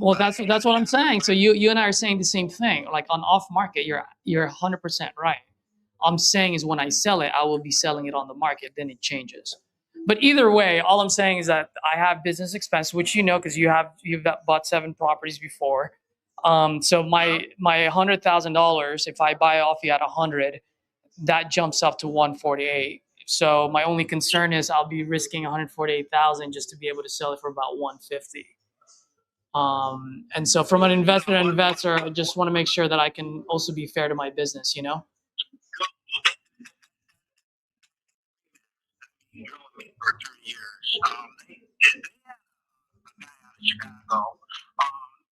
Well, that's what I'm saying. So you and I are saying the same thing. Like on off market, you're 100% right. I'm saying is when I sell it, I will be selling it on the market. Then it changes. But either way, all I'm saying is that I have business expense, which you know because you've bought 7 properties before. So my $100,000, if I buy off you at 100, that jumps up to 148. So my only concern is I'll be risking 148,000 just to be able to sell it for about 150. And so from an investor to investor, I just want to make sure that I can also be fair to my business, you know? You know me for 3 years. They had a guy out of Chicago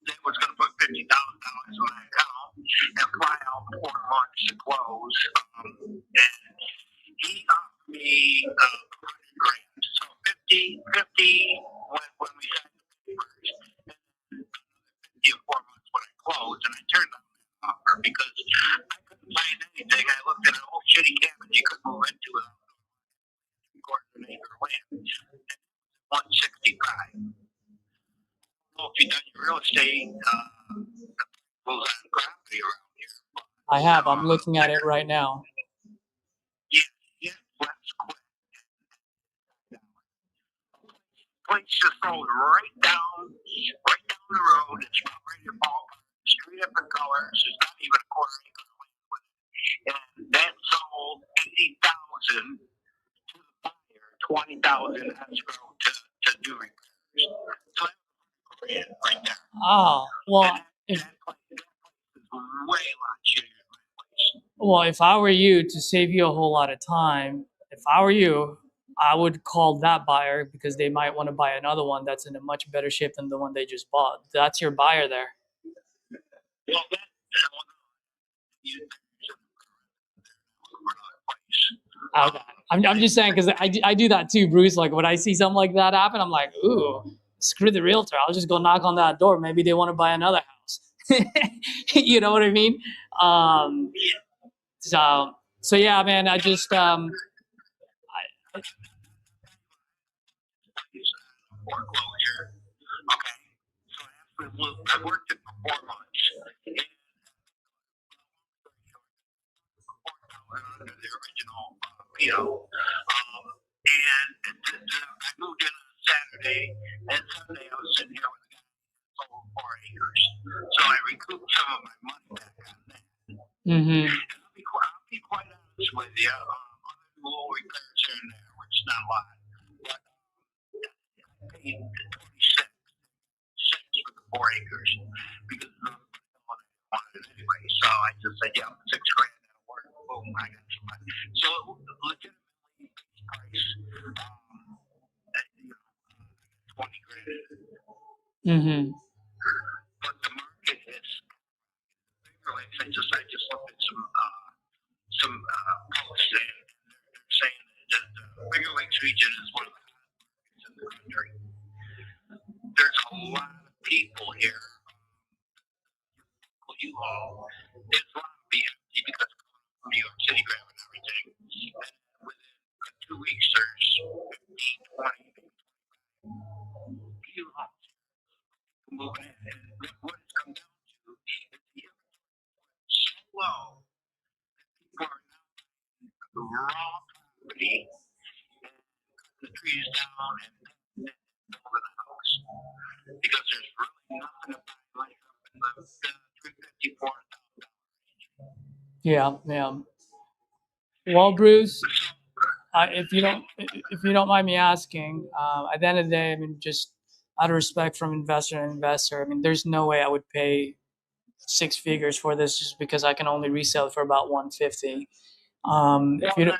that was going to put $50,000 in my account and fly out 4 months to close. And he offered me $100,000. So 50 when we signed the papers, and 50 in 4 months when I closed. And I turned down that offer because I couldn't find anything. I looked at an old shitty cabin you could move into it. An acre land, 165. I don't know if you've done your real estate on property around here. But, I have. I'm looking at it right now. Yeah, let's quit. Place just rolled right down the road. It's not ready to fall. It's 3 different colors. It's not even a quarter acre of land with it. And that sold 80,000 to the buyer, 20,000 escrow to do repairs. So that's right there. Oh, well, if I were you, to save you a whole lot of time, if I were you, I would call that buyer because they might want to buy another one that's in a much better shape than the one they just bought. That's your buyer there. Well, Okay. I'm just saying because I do that too, Bruce. Like when I see something like that happen, I'm like, ooh, screw the realtor. I'll just go knock on that door. Maybe they want to buy another house. You know what I mean? So yeah, man. I just foreclosure. Okay. So I worked it for 4 months. Under the original PO. And I moved in on Saturday. Saturday and Sunday I was sitting here with a guy who sold 4 acres. So I recouped some of my money back on that. Mm-hmm. And I'll be quite honest with you. Other than little repairs here and there, which is not a lot, but I paid 26 for the 4 acres because nobody wanted it anyway. So I just said, yeah, $6 grand that'll work. Boom, I got some money. So legitimately price, 20 grand. Mm-hmm. But the market is I just looked at some posts and they're saying that the Finger Lakes region is one of the hottest markets in the country. There's a lot of people here. You all, there's a lot of BFT because of New York City grabbing everything. And within 2 weeks, there's 15, 20 you all moving in. And what it's come down to is the inventory so low that people are now the raw property and cutting the trees down and building a house because there's really nothing to buy like up in the $350,000, $400,000 range. Yeah. Well, Bruce, if you don't mind me asking, at the end of the day, I mean, just out of respect from investor to investor, I mean, there's no way I would pay 6 figures for this just because I can only resell it for about 150. If you don't, Rochester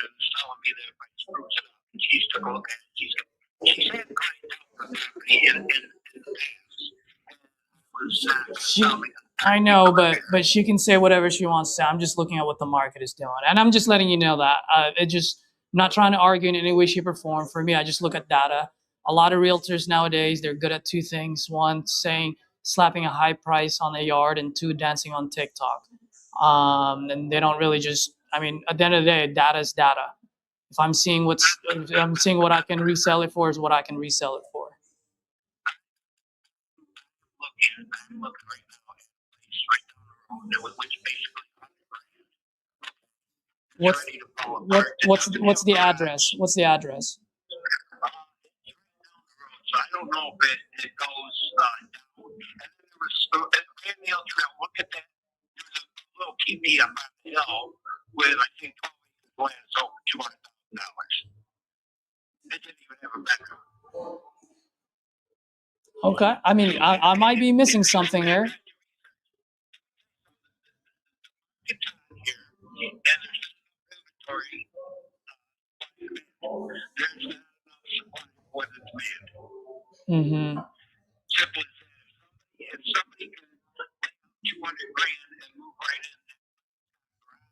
is telling me that if I screws it up, and she's took a look at it, she's had climbed up the property in the past. And was I know, but she can say whatever she wants to. I'm just looking at what the market is doing, and I'm just letting you know that. I'm not trying to argue in any way, shape, or form. For me, I just look at data. A lot of realtors nowadays, they're good at 2 things: one, slapping a high price on a yard, and 2, dancing on TikTok. And they don't really just. I mean, at the end of the day, data is data. If I'm seeing what I can resell it for, is what I can resell it for. I'm looking right now at a place right down the road, which basically What's the address? What's the address? So I don't know if it goes down. And then there was Van Neal Trail. Look at that. There's a little teepee up on the hill with I think 12 acres of land is over $200,000. It didn't even have a bedroom. Okay, I mean, I might be missing something here. It's on here, and there's inventory. There's not enough supply for the demand. Mm-hmm. Simple as that. If somebody can lay out 200 grand and move right in that garage, right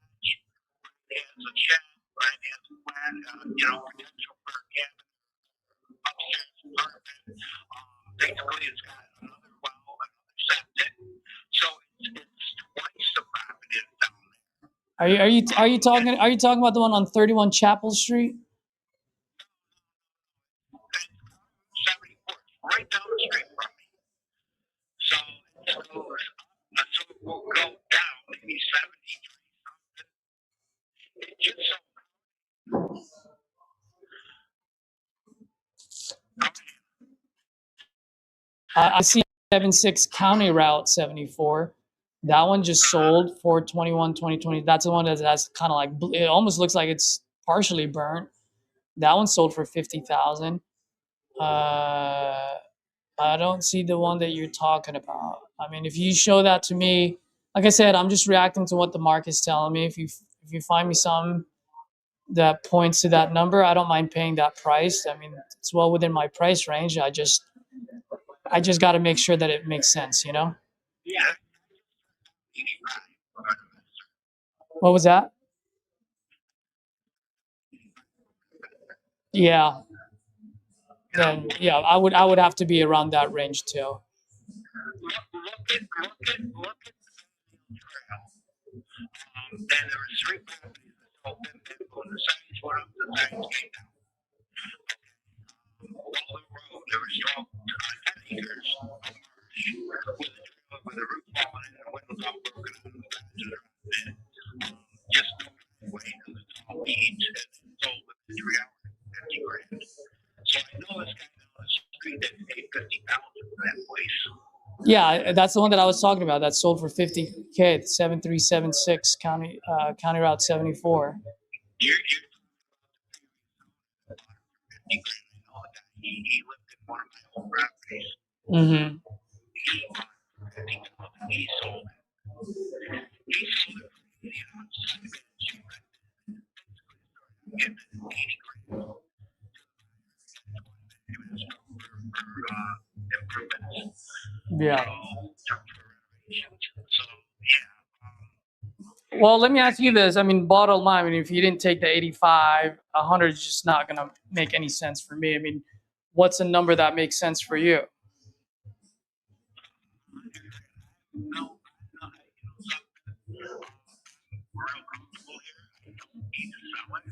has a shed, right has a flat, potential for a cabin, upstairs apartment. Basically, it's got another well, another septic. So it's twice the property that's down there. Are you talking about the one on 31 Chapel Street? 74, right down the street from me. So it will go down maybe 73 something. It's just so. I see 76 County Route 74. That one just sold for 2020. That's the one that's kind of like, it almost looks like it's partially burnt. That one sold for 50,000. I don't see the one that you're talking about. I mean, if you show that to me, like I said, I'm just reacting to what the market's telling me. If you find me something that points to that number, I don't mind paying that price. I mean, it's well within my price range. I just got to make sure that it makes sense, you know? Yeah. What was that? Yeah. Then yeah, I would have to be around that range too. Look at the trail. And there were 3 properties that sold them. The signs went up, the signs came down. Waldo Road, there was 10 acres of marsh with a roof falling in and the windows all broken out and the garages are out there. Just no driveway and it's all weeds and it's sold with the Yeah, that's the one that I was talking about. That sold for $50K, 7376 County Route 74. You're he lived in one of my old properties. Mm-hmm. He sold it. He sold it for, you know, 7 minutes. Give it 80 grand. Improvements. Yeah. So, yeah. Well, let me ask you this. I mean, bottom line, I mean, if you didn't take the 85, 100 is just not going to make any sense for me. I mean, what's a number that makes sense for you? No, real comfortable here. I don't need to sell it.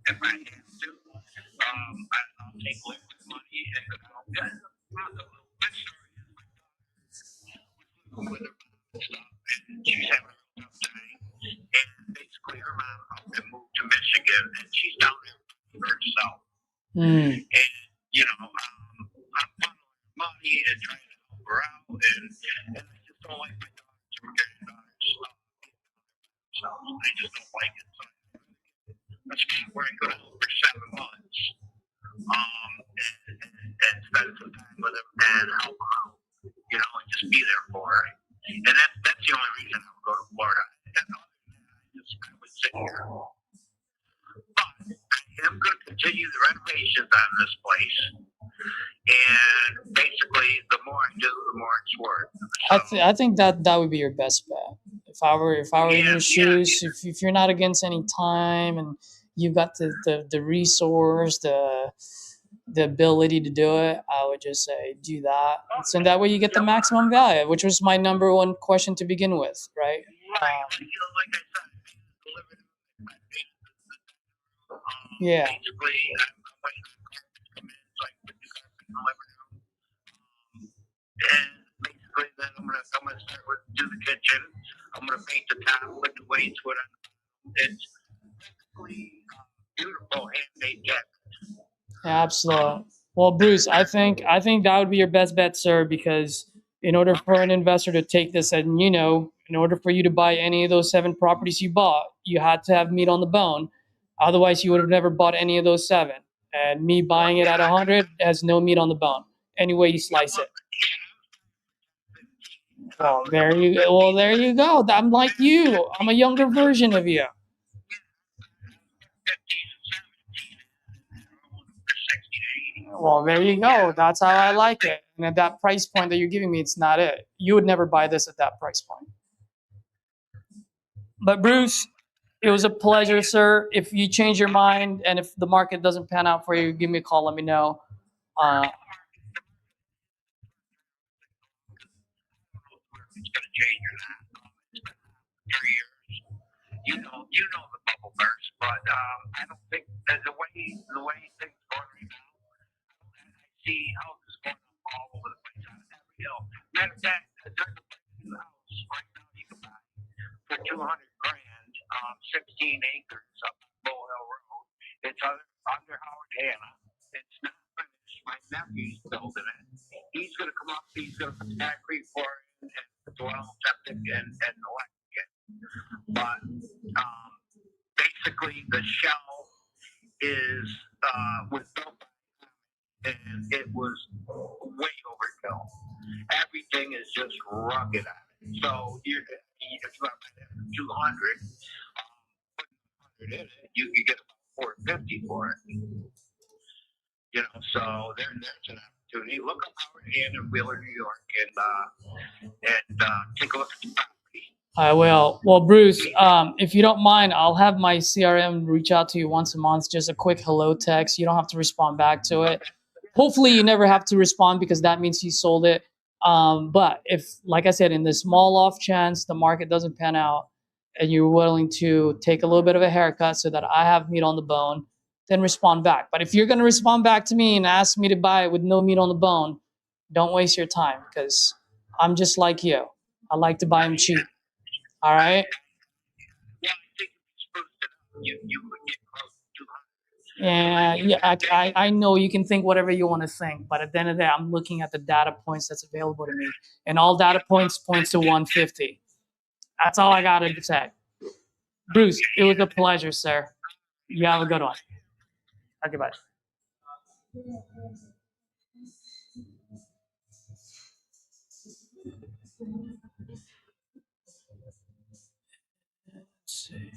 If I have to, I'll take liquid money and I'll get it. My story is with her stuff, and she's having a tough time. And basically, her mom up and moved to Michigan, and she's down there for herself. Mm. And you know, I'm funneling money and trying to help her out, and I just don't like my daughters or granddaughters stuff. So I just don't like it. So a spot where I could help for 7 months, and spend some time with them and help her out, you know, and just be there for her. And that's the only reason I would go to Florida. And other than that, I would sit here. But I am going to continue the renovations on this place. And basically, the more I do, the more it's worth. So, I think that would be your best bet. If I were in your shoes, if you're not against any time and you've got the resource, the ability to do it, I would just say do that. So that way you get the maximum value, which was my number one question to begin with, right? right, you know, like I said, Yeah. basically, I'm waiting for cars to come in so I can put the cars delivered. And basically, then I'm gonna start with do the kitchen. I'm gonna paint the top with the wainscot on. It's basically beautiful handmade cabinet. Absolutely. Well, Bruce, I think that would be your best bet, sir, because in order for an investor to take this, and you know, in order for you to buy any of those 7 properties you bought, you had to have meat on the bone. Otherwise, you would have never bought any of those 7. And me buying it at 100 has no meat on the bone. Any way you slice it. Well, there you go. I'm like you. I'm a younger version of you. Well, there you go. That's how I like it. And at that price point that you're giving me, it's not it. You would never buy this at that price point. But Bruce, it was a pleasure, sir. If you change your mind and if the market doesn't pan out for you, give me a call. Let me know. It's gonna change or not. It's been 3 years. You know the bubble burst, but I don't think that the way things are going right now, I see houses going up all over the place on every hill. Matter of fact, there's a new house right now you can buy for 200 grand, 16 acres up Bull Hill Road. It's under Howard Hanna. It's not finished. My nephew's building it. He's gonna come up. He's gonna put concrete for it and well, septic and electric. But basically, the shell was built and it was way overkill. Everything is just rugged on it. So if you want to buy that for 200, put 100 in it, you could get about 450 for it. You know, so there's an opportunity. Look up Howard Hanna in Wheeler, New York, and take a look at the property. I will. Well, Bruce, if you don't mind, I'll have my CRM reach out to you once a month, just a quick hello text. You don't have to respond back to it. Hopefully, you never have to respond because that means you sold it. But if, like I said, in the small off chance the market doesn't pan out and you're willing to take a little bit of a haircut so that I have meat on the bone, then respond back. But if you're going to respond back to me and ask me to buy it with no meat on the bone, don't waste your time because I'm just like you. I like to buy them cheap. All right. Yeah, I think if you spruced it up, you would get close to 200. And yeah, I know you can think whatever you want to think, but at the end of the day, I'm looking at the data points that's available to me, and all data points to 150. That's all I got to say. Bruce, it was a pleasure, sir. You have a good one. Okay, bye. Let's see.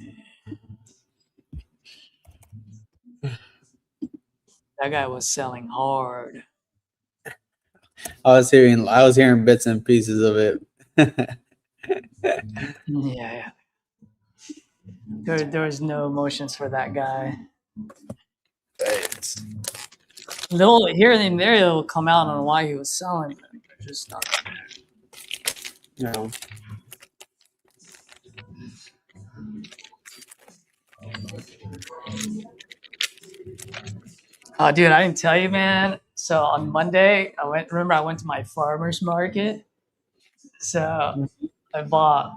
That guy was selling hard. I was hearing bits and pieces of it. Yeah. There was no emotions for that guy. Little here and there, it'll come out on why he was selling them. They're just not. No. Oh, dude, I didn't tell you, man. So on Monday, I went to my farmer's market. So I bought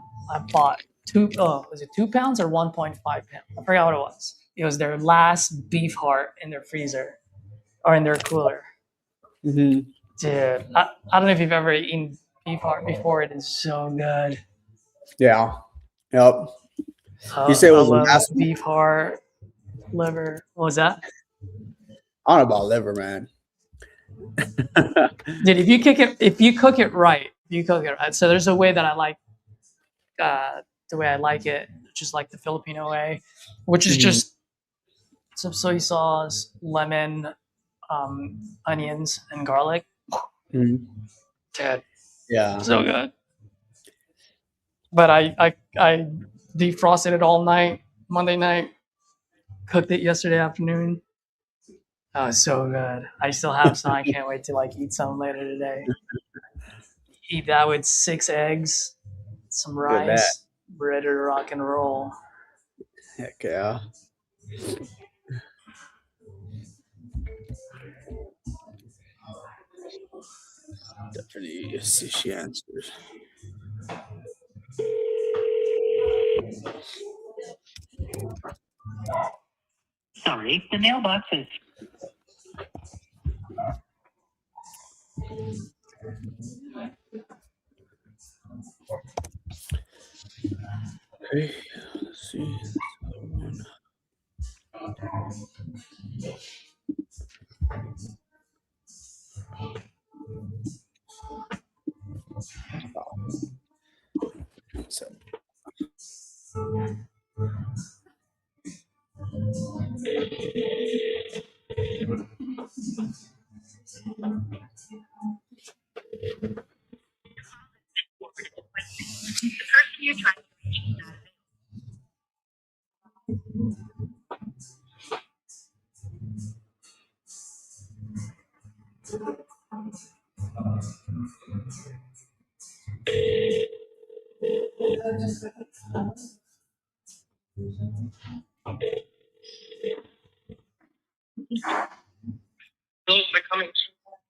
was it 2 pounds or 1.5 pounds? I forgot what it was. It was their last beef heart in their freezer or in their cooler. Mm-hmm. Dude, I don't know if you've ever eaten beef heart before. It is so good. Yeah. Yep. You say it I was the love last one? beef heart, liver. What was that? I don't know about liver, man. Dude, if you cook it right, so there's a way that I like, the way I like it, just like the Filipino way, which is just some soy sauce, lemon, onions, and garlic. Mhm. Dude, Yeah. so good. But I defrosted it all night, Monday night, cooked it yesterday afternoon. Oh, it's so good. I still have some. I can't wait to eat some later today. Eat that with 6 eggs, some Look at that. rice, ready to rock and roll. Heck yeah. Definitely see she answers. Sorry, the mailbox is. Okay, let's see. So,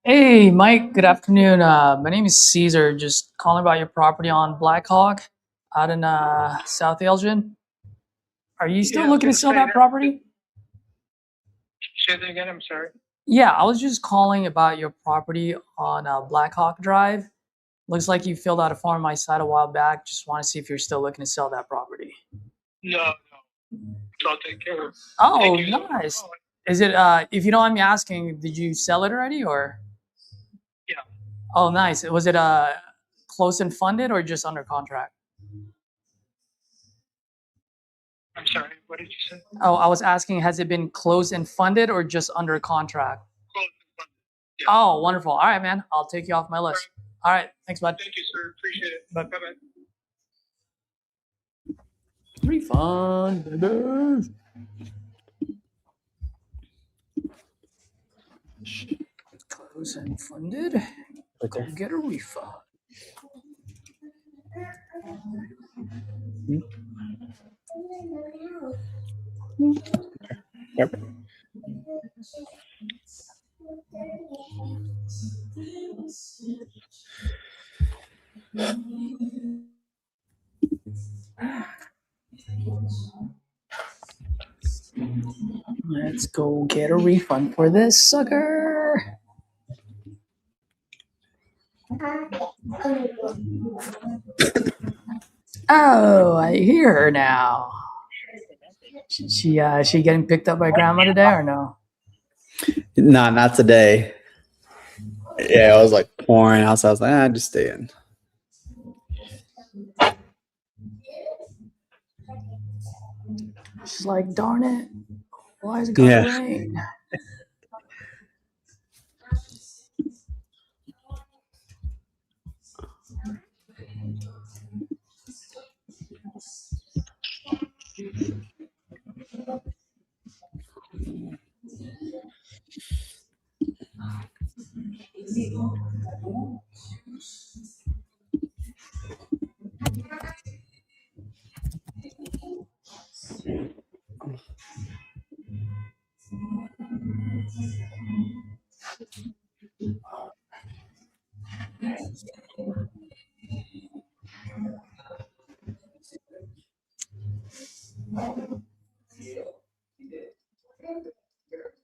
Hey, Mike. Good afternoon. My name is Caesar. Just calling about your property on Blackhawk out in South Elgin. Are you still looking to sell that property? Say that again. I'm sorry. Yeah, I was just calling about your property on Blackhawk Drive. Looks like you filled out a form on my site a while back. Just want to see if you're still looking to sell that property. No. So I'll take care of it. Oh, Thank you so much for nice. calling. Is it, if you don't mind me asking, did you sell it already or? Yeah. Oh, nice. Was it close and funded or just under contract? I'm sorry. What did you say? Oh, I was asking, has it been closed and funded or just under contract? Close and funded. Yeah. Oh, wonderful. All right, man. I'll take you off my list. All right. Thanks, bud. Thank you, sir. Appreciate it. Bye. Bye-bye. Refund, baby. Close and funded. Go get a refund. yep. Let's go get a refund for this sucker. Oh, I hear her now. She getting picked up by grandma today or no? Nah, not today. Yeah, it was like pouring outside. I was like, just stay in. She's like, darn it. Why is it gonna rain?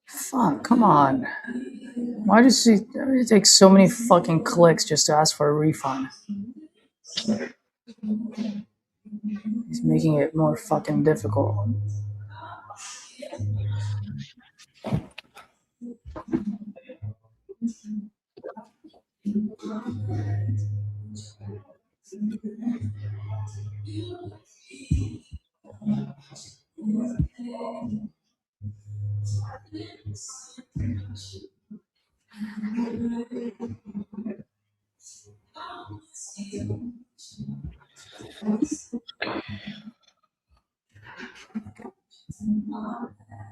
Fuck, come on. Why does it take so many fucking clicks just to ask for a refund? He's making it more fucking difficult.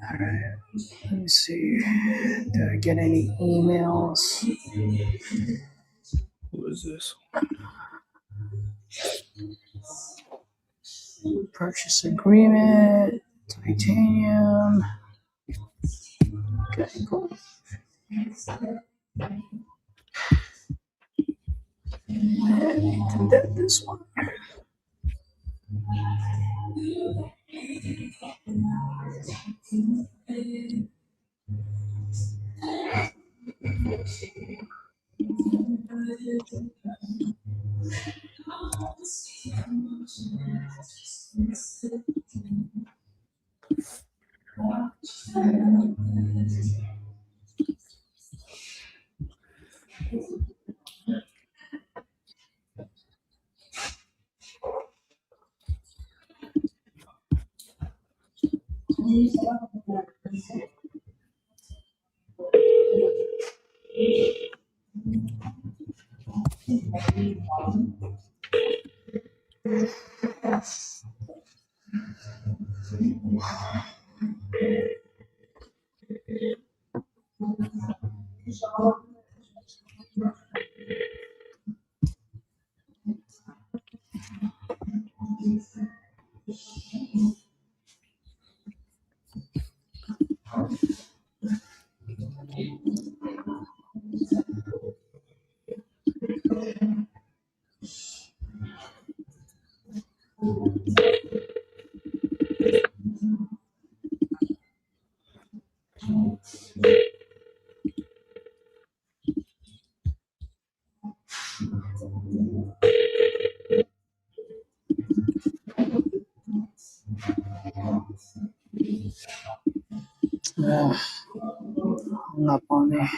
Alright, let me see. Did I get any emails? Who is this? Purchase agreement, titanium. Okay, cool. And this one. Hung up on me.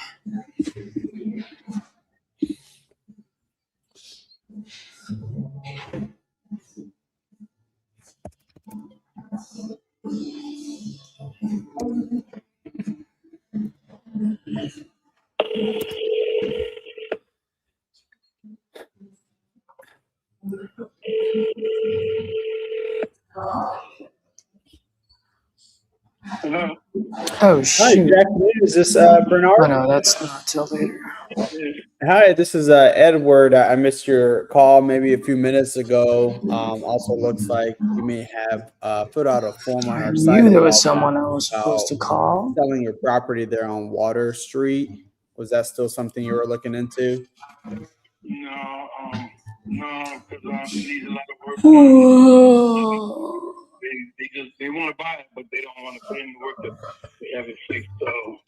Hello. Oh Hi, shoot! Jack. Is this Bernard? Oh no, that's not till later. Hi, this is Edward. I missed your call maybe a few minutes ago. Also looks like you may have put out a form on I our site knew a there was while someone back I was supposed to about call. selling your property there on Water Street. Was that still something you were looking into? No, because it needs a lot of work. Whoa. They want to buy it, but they don't want to put in the work to have it fixed. So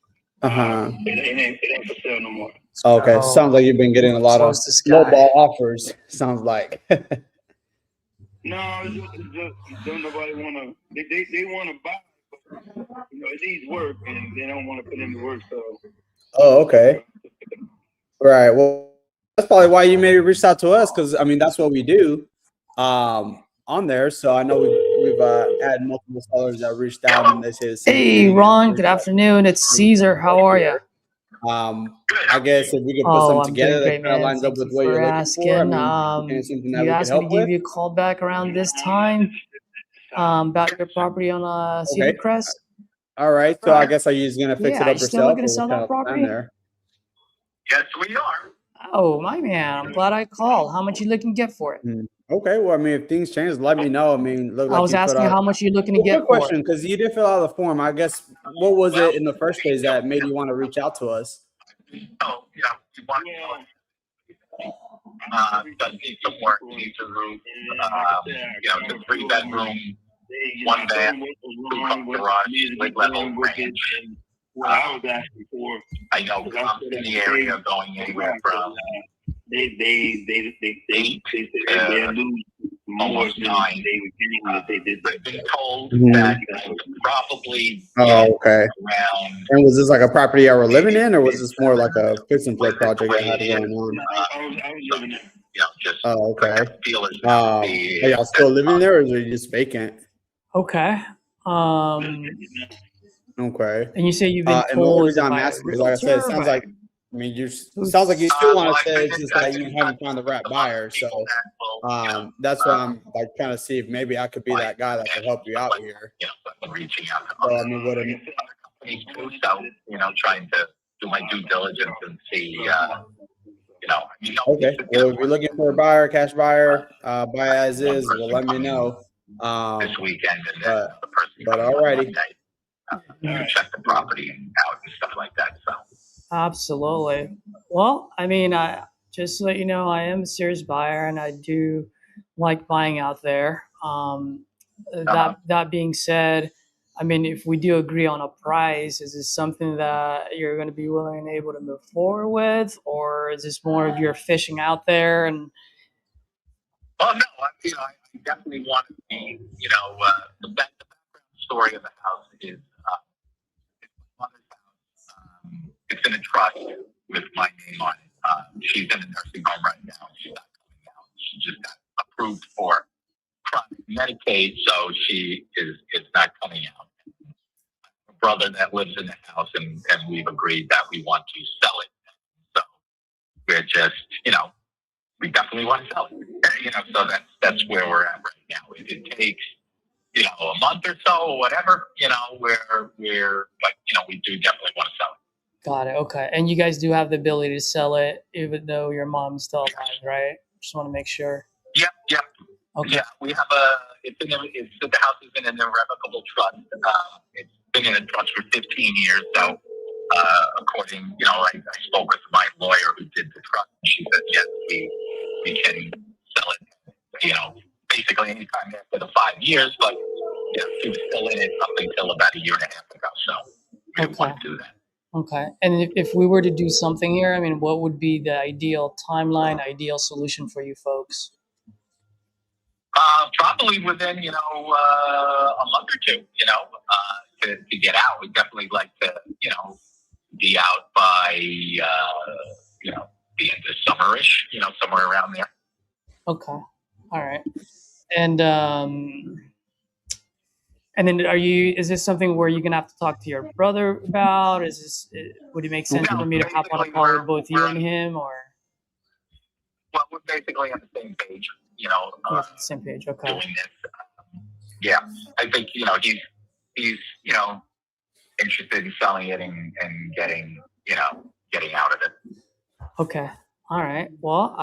it ain't for sale no more. Okay, Oh, sounds like you've been getting a lot so of it's this guy. lowball offers. Sounds like. No, it's just don't nobody want to. They want to buy, but it needs work, and they don't want to put in the work. So. Oh, okay. Right. Well, that's probably why you maybe reached out to us, because I mean that's what we do on there. So I know we've had multiple sellers that reached out and they say the same Hey, thing. Ron. Good afternoon. It's Caesar. How are you? I guess if we could put Oh, something I'm doing together that great, kind of man. lines up Thank with you what for you're looking for. I asking. mean, something that You we could asked me help to give with. you a call back around this time about your property on Cedar Okay. Crest. All right. So I guess are you just gonna fix it Yeah, up you still yourself, looking to or sell what kind that of plan property? there? Yes, we are. Oh, my man. I'm glad I called. How much you looking to get for it? Okay. Well, I mean, if things change, let me know. I mean, look I like was you put asking out. how much you looking to Well, get quick for question, it. because you did fill out the form. I guess what was it in the first place that made you want to reach out to us? Oh, we want does need some work, needs a roof. It's a 3-bedroom, 1 bath, 2-car garage, split-level ranch. I was asking for. I know comps in the area going anywhere from They 8 to to almost 9. I've been told Mhm. that I would probably Oh, okay. around. And was this like a property you were living in, or was this more like a fix and flip project that had going on? I was living in. Just Oh, okay. feel as Are y'all still living there, or is it just vacant? Okay. Okay. And you say you've been And the only told reason I'm by a asking is, like I said, it realtor, sounds by- like, I mean, it sounds like you still want to say it's just that you haven't found the right buyer. So that's why I'm like trying to see if maybe I could be that guy that could help you out here. Reaching out to So I mean, what? companies too, so trying to do my due diligence and see, Okay. Well, if you're looking for a buyer, cash buyer, buy as is, well, let me know. This weekend, and then the person But coming on alrighty. Monday, check the property out and stuff like that. So Absolutely. Well, I mean, just to let you know, I am a serious buyer and I do like buying out there. That being said, I mean, if we do agree on a price, is this something that you're going to be willing and able to move forward with, or is this more of you're fishing out there? And no, I definitely want to be, the background story of the house is it's my mother's house. It's in a trust with my name on it. She's in a nursing home right now. She's not coming out. She just got approved for chronic Medicaid, so she is not coming out. A brother that lives in the house, and we've agreed that we want to sell it. So we're just, we definitely want to sell it. So that's where we're at right now. If it takes, a month or so or whatever, we're like, we do definitely want to sell it. got it. Okay. And you guys do have the ability to sell it, even though your mom's still alive, right? Just want to make sure. Yep. Okay. Yeah, we have the house is in an irrevocable trust. It's been in a trust for 15 years. So, according, I spoke with my lawyer who did the trust. She said, yes, we can sell it, basically anytime after the 5 years, but, she was still in it up until about a year and a half ago. So we didn't want to do that. Okay. And if we were to do something here, I mean, what would be the ideal timeline, ideal solution for you folks? Probably within, a month or two, to get out. We'd definitely like to, be out by, the end of summerish, somewhere around there. Okay. All right. And then is this something where you're going to have to talk to your brother about? Would it make sense for me to hop on a call with both you and him, or? Well, we're basically on the same page, same page. Okay. Doing this. Yeah, I think, he's, interested in selling it and getting out of it. Okay. All right. Well,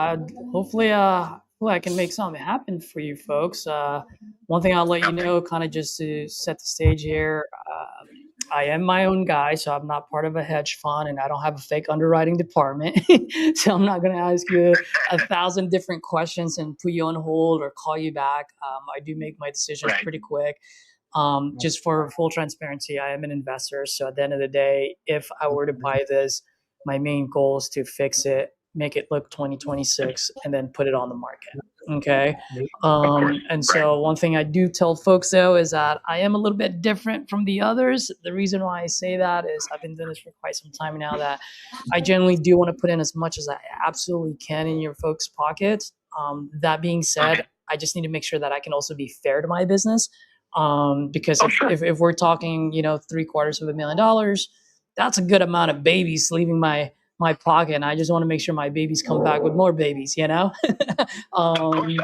hopefully I can make something happen for you folks. One thing I'll let you know, kind of just to set the stage here, I am my own guy, so I'm not part of a hedge fund, and I don't have a fake underwriting department. So I'm not going to ask you 1,000 different questions and put you on hold or call you back. I do make my decisions pretty quick. Just for full transparency, I am an investor. So at the end of the day, if I were to buy this, my main goal is to fix it, make it look 2026, and then put it on the market. Okay. And so one thing I do tell folks though is that I am a little bit different from the others. The reason why I say that is I've been doing this for quite some time now, that I generally do want to put in as much as I absolutely can in your folks' pockets. That being said, I just need to make sure that I can also be fair to my business. Because if we're talking, $750,000, that's a good amount of babies leaving my pocket, and I just want to make sure my babies come back with more babies, Absolutely.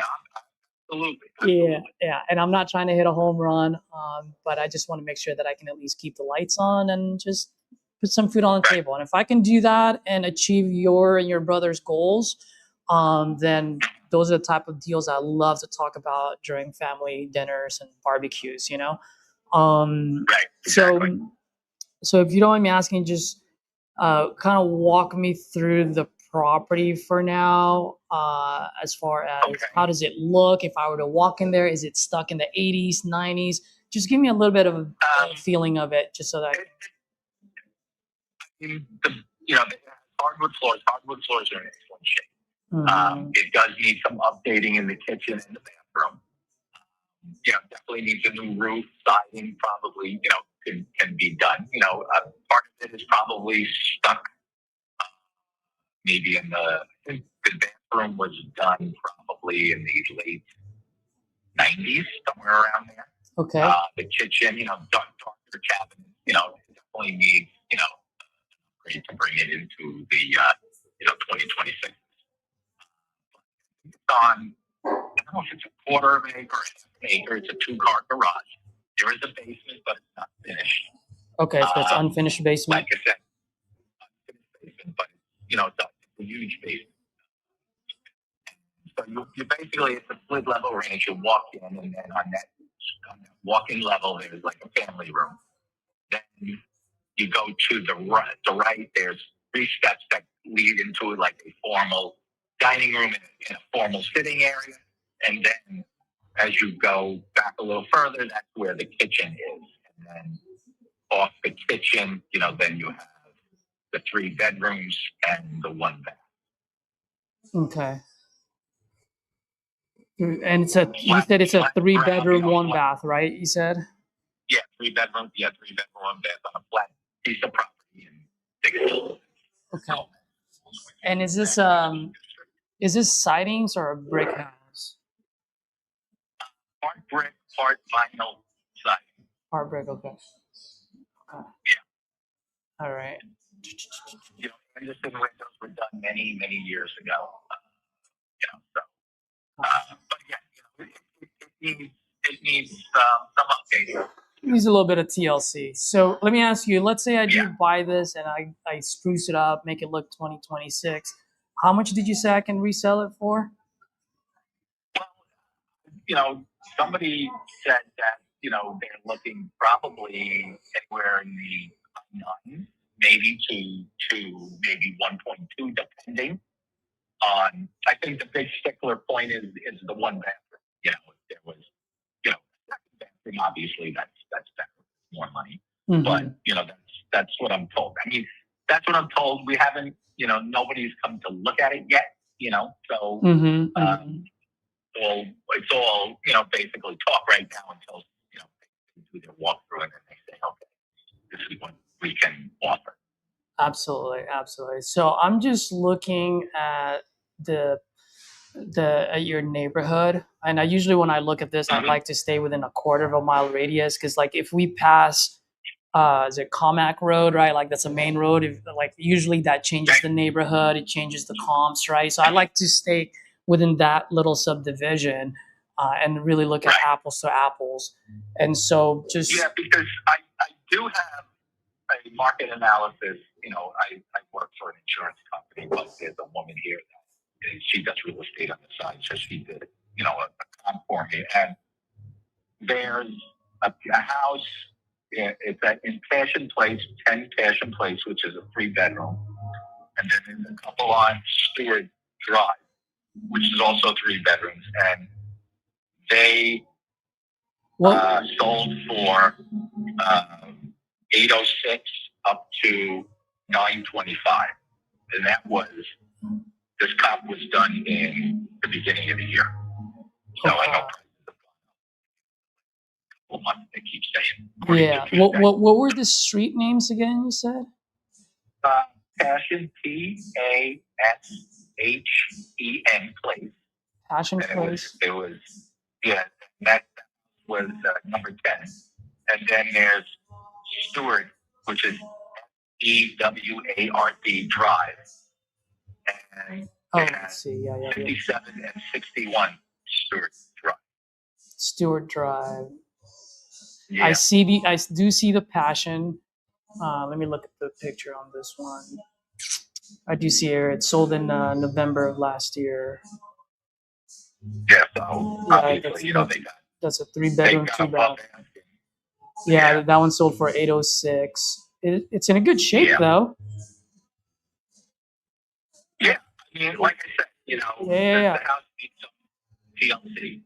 Yeah, and I'm not trying to hit a home run, but I just want to make sure that I can at least keep the lights on and just put some food on the table. And if I can do that and achieve your and your brother's goals, then those are the type of deals I love to talk about during family dinners and barbecues. So if you don't mind me asking, just kind of walk me through the property for now, as far as how does it look? If I were to walk in there, is it stuck in the 80s, 90s? Just give me a little bit of a feeling of it, just so that the hardwood floors are in excellent shape. It does need some updating in the kitchen and the bathroom. Definitely needs a new roof, siding probably, can be done. Part of it is probably stuck. Maybe the bathroom was done probably in the late 90s, somewhere around there. Okay. The kitchen, darker cabinets, definitely needs, upgrade to bring it into the, 2026. It's on, I don't know if it's a quarter of an acre, an acre. It's a 2-car garage. There is a basement, but it's not finished. Okay, so it's unfinished basement. Like I said, unfinished basement, but it's a huge basement. So you basically, it's a split level range. You walk in, and then on that walk-in level, there's like a family room. Then you go to the right. There's 3 steps that lead into like a formal dining room and a formal sitting area. And then as you go back a little further, that's where the kitchen is. And then off the kitchen, then you have the 3 bedrooms and the 1 bath. Okay. And you said it's a 3-bedroom, 1 bath, right? You said? Yeah, 3 bedroom. Yeah, 3-bedroom, 1 bath on a flat piece of property in Dixon. Okay. And is this sidings or a brick house? Part brick, part vinyl siding. Part brick, okay. Yeah. All right. Anderson windows were done many, many years ago. But yeah, it needs some updating. It needs a little bit of TLC. So let me ask you, let's say I do buy this and I spruce it up, make it look 2026. How much did you say I can resell it for? Well, somebody said that, they're looking probably anywhere in the 9, maybe to maybe 1.2, depending on, I think the big stickler point is the 1 bathroom. If there was, second bathroom, obviously that's better, more money. Mm-hmm. But, that's what I'm told. I mean, that's what I'm told. We haven't, nobody's come to look at it yet, so, it's all, basically talk right now until, they do their walkthrough and then they say, okay, this is what we can offer. Absolutely. So I'm just looking at at your neighborhood, and I usually, when I look at this, I like to stay within a quarter of a mile radius, because like if we pass is it Comac Road, right? Like that's a main road. Usually that changes the neighborhood, it changes the comps, right? So I like to stay within that little subdivision and really look at apples to apples. And so because I do have a market analysis. I work for an insurance company, but there's a woman here that she does real estate on the side, so she did a comp for me. And there's a house it's in Passion Place, 10 Passion Place, which is a 3-bedroom. And then there's a couple on Stewart Drive, which is also 3 bedrooms. And they sold for 806 up to 925. And this comp was done in the beginning of the year. So I know months they keep saying. Yeah. What were the street names again? You said Passion, Pashen Place. Passion And Place. It was that was number 10. And then there's Stewart, which is EWARD Drive. And let's see. Yeah. 57 and 61 Stewart Drive. Stewart Drive. Yeah. I do see the Passion. Let me look at the picture on this one. I do see here it sold in November of last year. Yeah, so obviously, that's a 3-bedroom, 2-bath. Yeah, that one sold for 806. It's in a good shape though. Yeah, I mean, like I said, the house needs some TLC.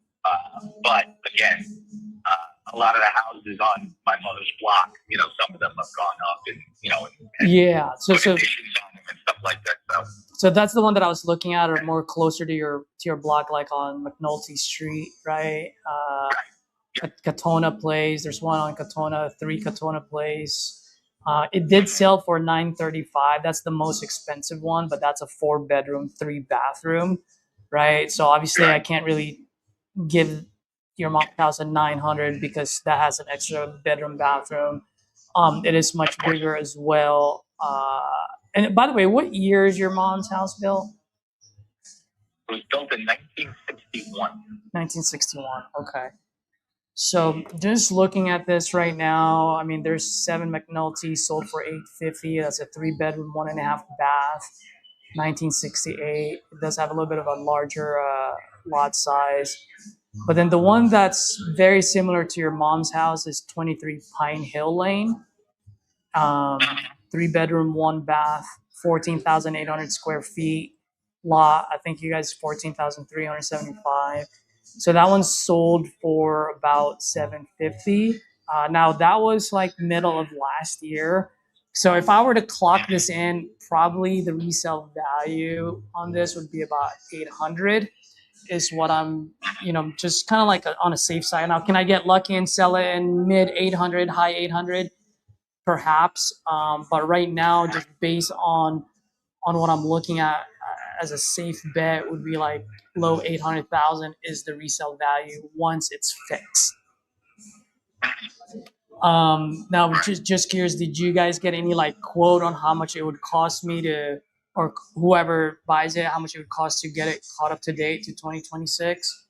But again, a lot of the houses on my mother's block, some of them have gone up and so conditions on them and stuff like that. So that's the one that I was looking at, or more closer to your block, like on McNulty Street, right? Katona Place. There's one on Katona, 3 Katona Place. It did sell for $935. That's the most expensive one, but that's a 4-bedroom, 3-bathroom, right? So obviously, I can't really give your mom's house a $900 because that has an extra bedroom, bathroom. It is much bigger as well. And by the way, what year is your mom's house built? It was built in 1961. 1961. Okay. So just looking at this right now, I mean, there's 7 McNulty sold for $850. That's a 3-bedroom, 1.5 bath, 1968. It does have a little bit of a larger lot size. But then the one that's very similar to your mom's house is 23 Pine Hill Lane. 3-bedroom, 1 bath, 14,800 square feet lot. I think you guys 14,375. So that one sold for about $750. Now that was like middle of last year. So if I were to clock this in, probably the resale value on this would be about $800. Is what I'm, just kind of like on a safe side. Now, can I get lucky and sell it in mid 800, high 800? Perhaps. But right now, just based on what I'm looking at as a safe bet, would be like low 800,000 is the resale value once it's fixed. Now, just curious, did you guys get any like quote on how much it would cost me to, or whoever buys it, how much it would cost to get it caught up to date to 2026?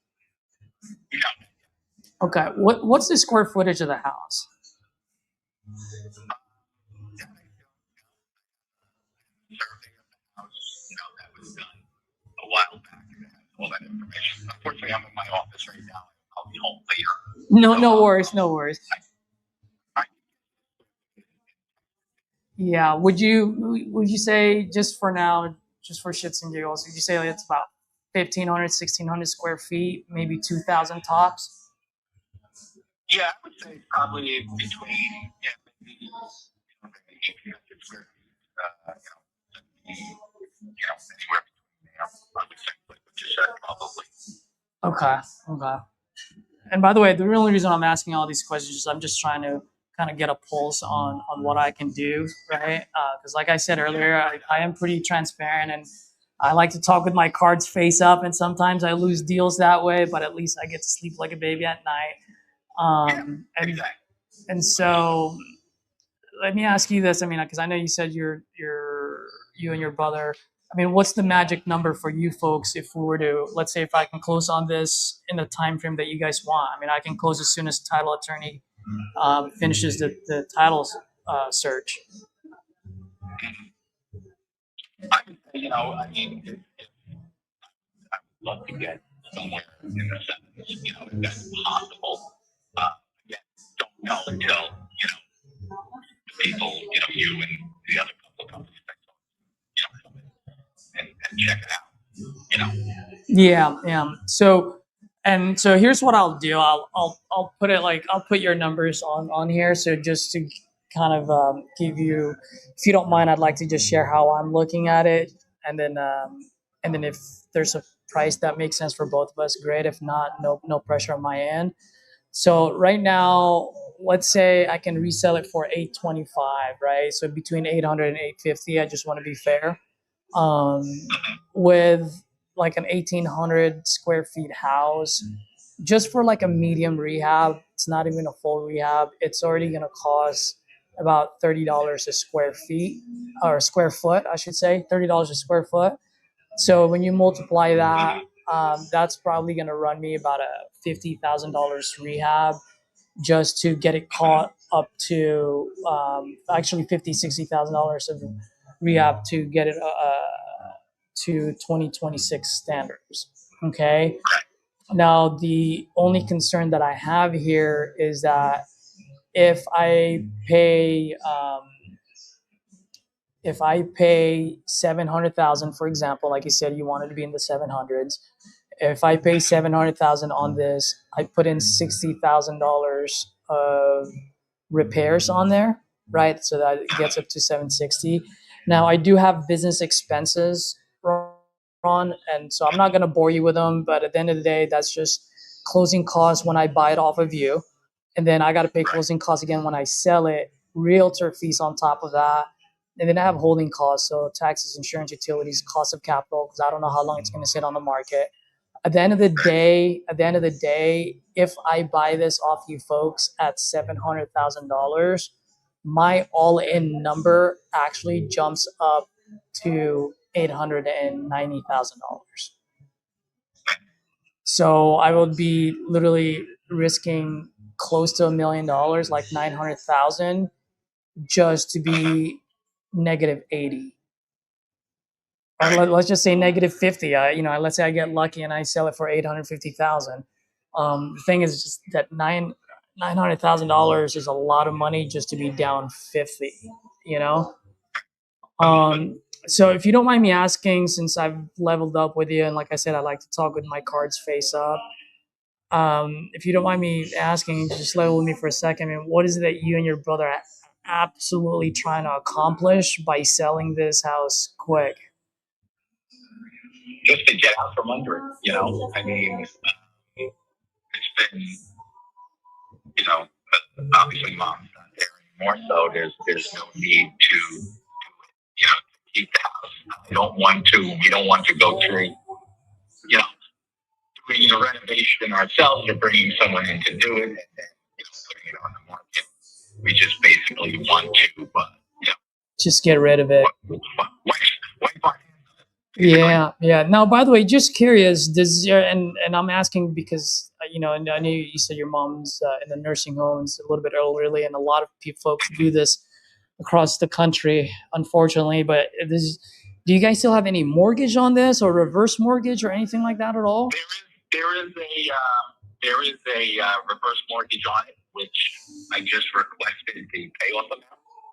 Okay. What's the square footage of the house? That was done a while back. All that information. Unfortunately, I'm in my office right now. I'll be home later. No worries. Yeah. Would you say, just for now, just for shits and giggles, would you say it's about 1,500, 1,600 square feet, maybe 2,000 tops? Yeah, I would say probably between maybe 1,800 square feet. Anywhere between there. I would say what you said, probably. Okay. And by the way, the only reason I'm asking all these questions is I'm just trying to kind of get a pulse on what I can do, right? Because like I said earlier, I am pretty transparent, and I like to talk with my cards face up, and sometimes I lose deals that way, but at least I get to sleep like a baby at night. And so let me ask you this. I mean, because I know you said you and your brother. I mean, what's the magic number for you folks if we were to, let's say, if I can close on this in the time frame that you guys want? I mean, I can close as soon as title attorney finishes the title search. I mean, I would love to get somewhere in the 7s, if that's possible. Again, don't know until, you and the other couple of companies that come in and check it out. Yeah. So here's what I'll do. I'll put it like I'll put your numbers on here. So just to kind of give you, if you don't mind, I'd like to just share how I'm looking at it, and then if there's a price that makes sense for both of us, great. If not, no pressure on my end. So right now, let's say I can resell it for 825, right? So between 800 and 850. I just want to be fair. With like an 1800 square feet house, just for like a medium rehab, it's not even a full rehab, it's already going to cost about $30 a square feet, or square foot, I should say, $30 a square foot. So when you multiply that, that's probably going to run me about a $50,000 rehab just to get it caught up to actually $60,000 of rehab to get it to 2026 standards. Okay. Now, the only concern that I have here is that if I pay 700,000, for example, like you said, you wanted to be in the 700s. If I pay 700,000 on this, I put in $60,000 of repairs on there, right? So that it gets up to 760. Now I do have business expenses, Ron, and so I'm not going to bore you with them, but at the end of the day, that's just closing costs when I buy it off of you. And then I got to pay closing costs again when I sell it, realtor fees on top of that. And then I have holding costs, so taxes, insurance, utilities, cost of capital, because I don't know how long it's going to sit on the market. At the end of the day, if I buy this off you folks at $700,000, my all-in number actually jumps up to $890,000. So I would be literally risking close to $1 million, like 900,000, just to be negative 80. Or let's just say negative 50. Let's say I get lucky and I sell it for 850,000. The thing is just that $900,000 is a lot of money just to be down 50. You know. So if you don't mind me asking, since I've leveled up with you, and like I said, I like to talk with my cards face up. If you don't mind me asking, just level with me for a second. I mean, what is it that you and your brother are absolutely trying to accomplish by selling this house quick? Just to get out from under it, I mean, it's been, obviously mom's not there anymore, so there's no need to, keep the house. We don't want to go through, doing a renovation ourselves or bringing someone in to do it and then, putting it on the market. We just basically want to, just get rid of it. Yeah. Now, by the way, just curious, and I'm asking because and I know you said your mom's in the nursing homes a little bit elderly, and a lot of folks do this across the country, unfortunately. But do you guys still have any mortgage on this, or reverse mortgage, or anything like that at all? There is a reverse mortgage on it, which I just requested the payoff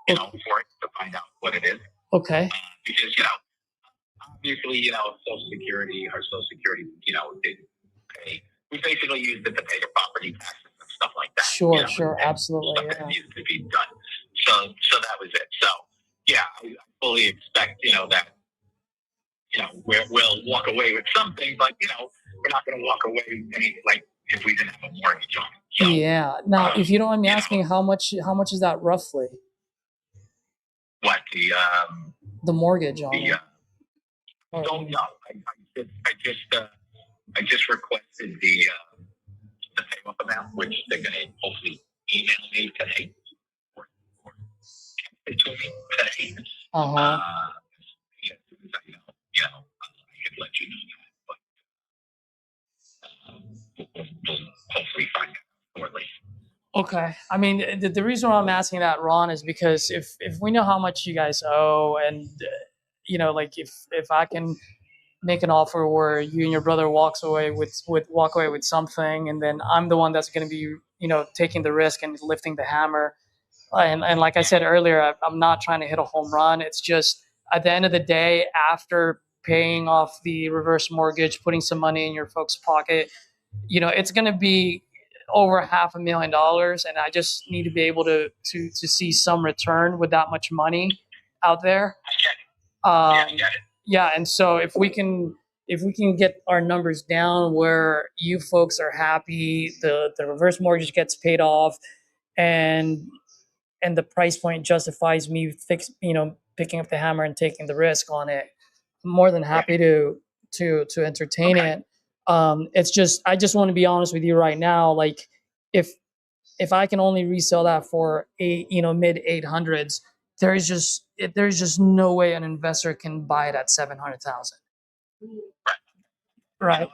amount, for it to find out what it is. Okay. Because obviously, Social Security, didn't pay. We basically used it to pay the property taxes and stuff like that. Sure, absolutely. Stuff that needed to be done. So that was it. So yeah, I fully expect, that, we'll walk away with something, but we're not going to walk away with anything like if we didn't have a mortgage on it. So, yeah. Now, if you don't mind me asking, how much is that roughly? What the mortgage on it? I don't know. I just requested the payoff amount, which they're going to hopefully email me today or to me today. As soon as I know, I can let you know that. But we'll hopefully find out shortly. Okay. I mean, the reason why I'm asking that, Ron, is because if we know how much you guys owe, and like if I can make an offer where you and your brother walk away with something, and then I'm the one that's going to be taking the risk and lifting the hammer, And like I said earlier, I'm not trying to hit a home run. It's just at the end of the day, after paying off the reverse mortgage, putting some money in your folks' pocket, it's going to be over $500,000, and I just need to be able to see some return with that much money out there. Yeah, and so if we can get our numbers down where you folks are happy, the reverse mortgage gets paid off, and the price point justifies me picking up the hammer and taking the risk on it, I'm more than happy to entertain it. It's just I just want to be honest with you right now. Like if I can only resell that for mid 800s, there's just no way an investor can buy it at 700,000. Right.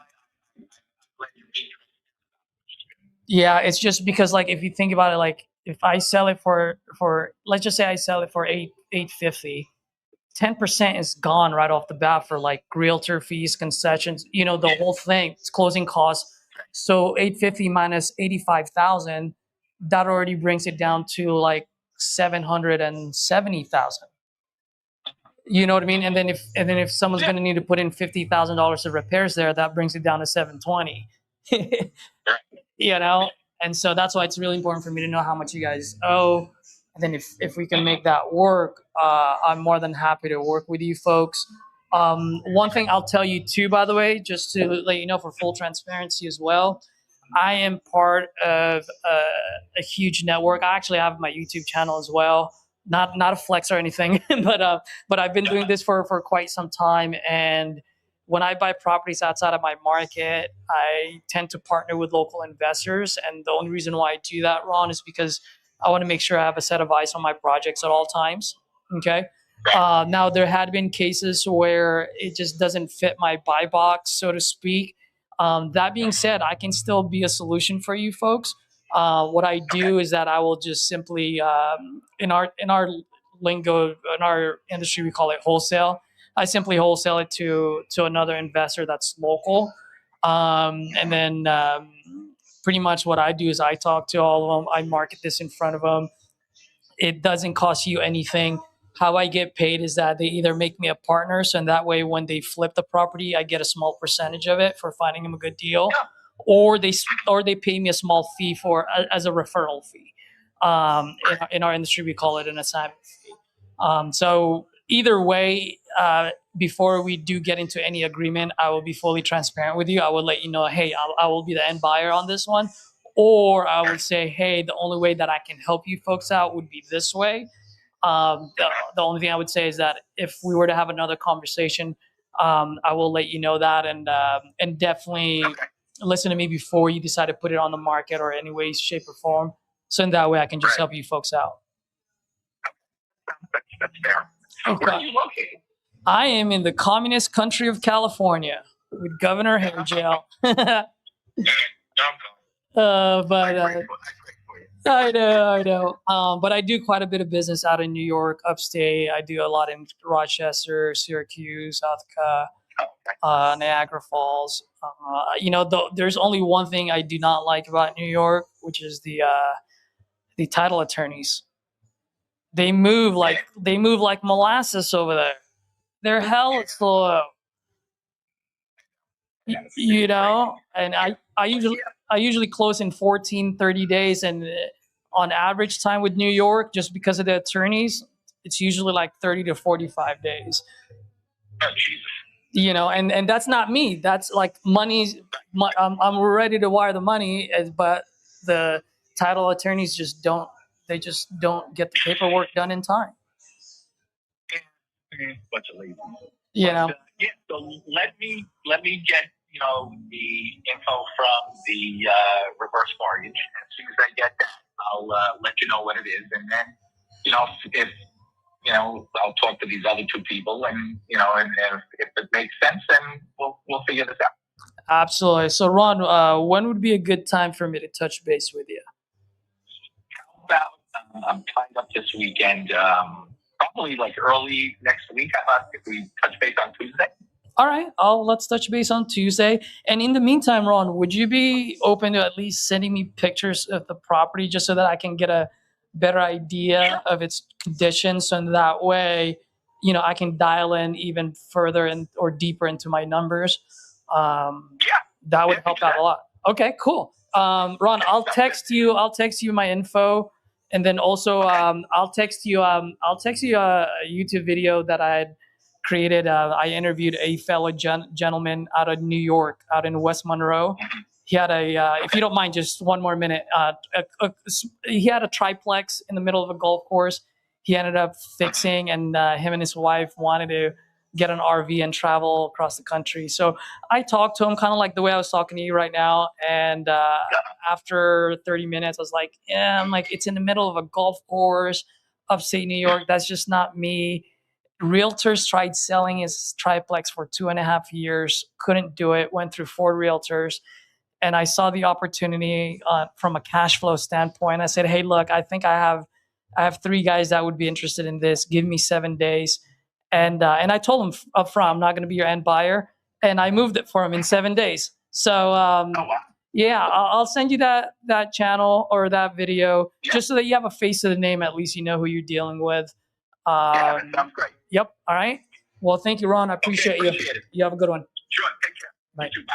Yeah, it's just because like if you think about it, like if I sell it for let's just say I sell it for 850, 10% is gone right off the bat for like realtor fees, concessions, the whole thing, it's closing costs. So 850 minus 85,000, that already brings it down to like 770,000. You know what I mean? And then if someone's going to need to put in $50,000 of repairs there, that brings it down to 720. And so that's why it's really important for me to know how much you guys owe. And then if we can make that work, I'm more than happy to work with you folks. One thing I'll tell you too, by the way, just to let you know for full transparency as well, I am part of a huge network. I actually have my YouTube channel as well. Not a flex or anything, but I've been doing this for quite some time. And when I buy properties outside of my market, I tend to partner with local investors. And the only reason why I do that, Ron, is because I want to make sure I have a set of eyes on my projects at all times. Okay. Now, there had been cases where it just doesn't fit my buy box, so to speak. That being said, I can still be a solution for you folks. What I do is that I will just simply, in our lingo, in our industry, we call it wholesale. I simply wholesale it to another investor that's local. And then pretty much what I do is I talk to all of them. I market this in front of them. It doesn't cost you anything. How I get paid is that they either make me a partner, so in that way, when they flip the property, I get a small percentage of it for finding them a good deal, or they pay me a small fee as a referral fee. In our industry, we call it an assignment fee. So either way, before we do get into any agreement, I will be fully transparent with you. I will let you know, hey, I will be the end buyer on this one. Or I would say, hey, the only way that I can help you folks out would be this way. The only thing I would say is that if we were to have another conversation, I will let you know that, and definitely listen to me before you decide to put it on the market or any way, shape, or form. So in that way, I can just help you folks out. That's fair. So Okay. where are you located? I am in the communist country of California with Governor Hairgel. But I know. But I do quite a bit of business out in New York, upstate. I do a lot in Rochester, Syracuse, South Niagara Falls. There's only one thing I do not like about New York, which is the title attorneys. They move like molasses over there. They're hella slow. And I usually close in 14, 30 days, and on average time with New York, just because of the attorneys, it's usually like 30 to 45 days. Oh, Jesus. And that's not me. That's like money. I'm ready to wire the money, but the title attorneys just don't get the paperwork done in time. Bunch of lazy. Yeah. So let me get the info from the reverse mortgage. As soon as I get that, I'll let you know what it is, and then if I'll talk to these other two people, and and if it makes sense, then we'll figure this out. Absolutely. So Ron, when would be a good time for me to touch base with you? How about I'm tied up this weekend. Probably like early next week. How about if we touch base on Tuesday? All right. Let's touch base on Tuesday. And in the meantime, Ron, would you be open to at least sending me pictures of the property just so that I can get a better idea of its conditions. So in that way, you know, I can dial in even further and or deeper into my numbers. That would help out a lot. Okay, cool. Ron, I'll text you. I'll text you my info, and then also I'll text you. I'll text you a YouTube video that I had created. I interviewed a fellow gentleman out of New York, out in West Monroe. He had a, if you don't mind, just one more minute. He had a triplex in the middle of a golf course. He ended up fixing, and him and his wife wanted to get an RV and travel across the country. So I talked to him kind of like the way I was talking to you right now. And after 30 minutes, I was like, yeah, I'm like, it's in the middle of a golf course, upstate New York. That's just not me. Realtors tried selling his triplex for 2.5 years, couldn't do it, went through 4 realtors. And I saw the opportunity from a cash flow standpoint. I said, hey, look, I think I have 3 guys that would be interested in this. Give me 7 days. And I told him up front, I'm not going to be your end buyer. And I moved it for him in 7 days. So yeah, I'll send you that channel or that video just so that you have a face of the name. At least you know who you're dealing with. That sounds great. Yep. All right. Well, thank you, Ron. I appreciate you. Appreciate it. You have a good one. Sure. Take care. Bye. You too. Bye.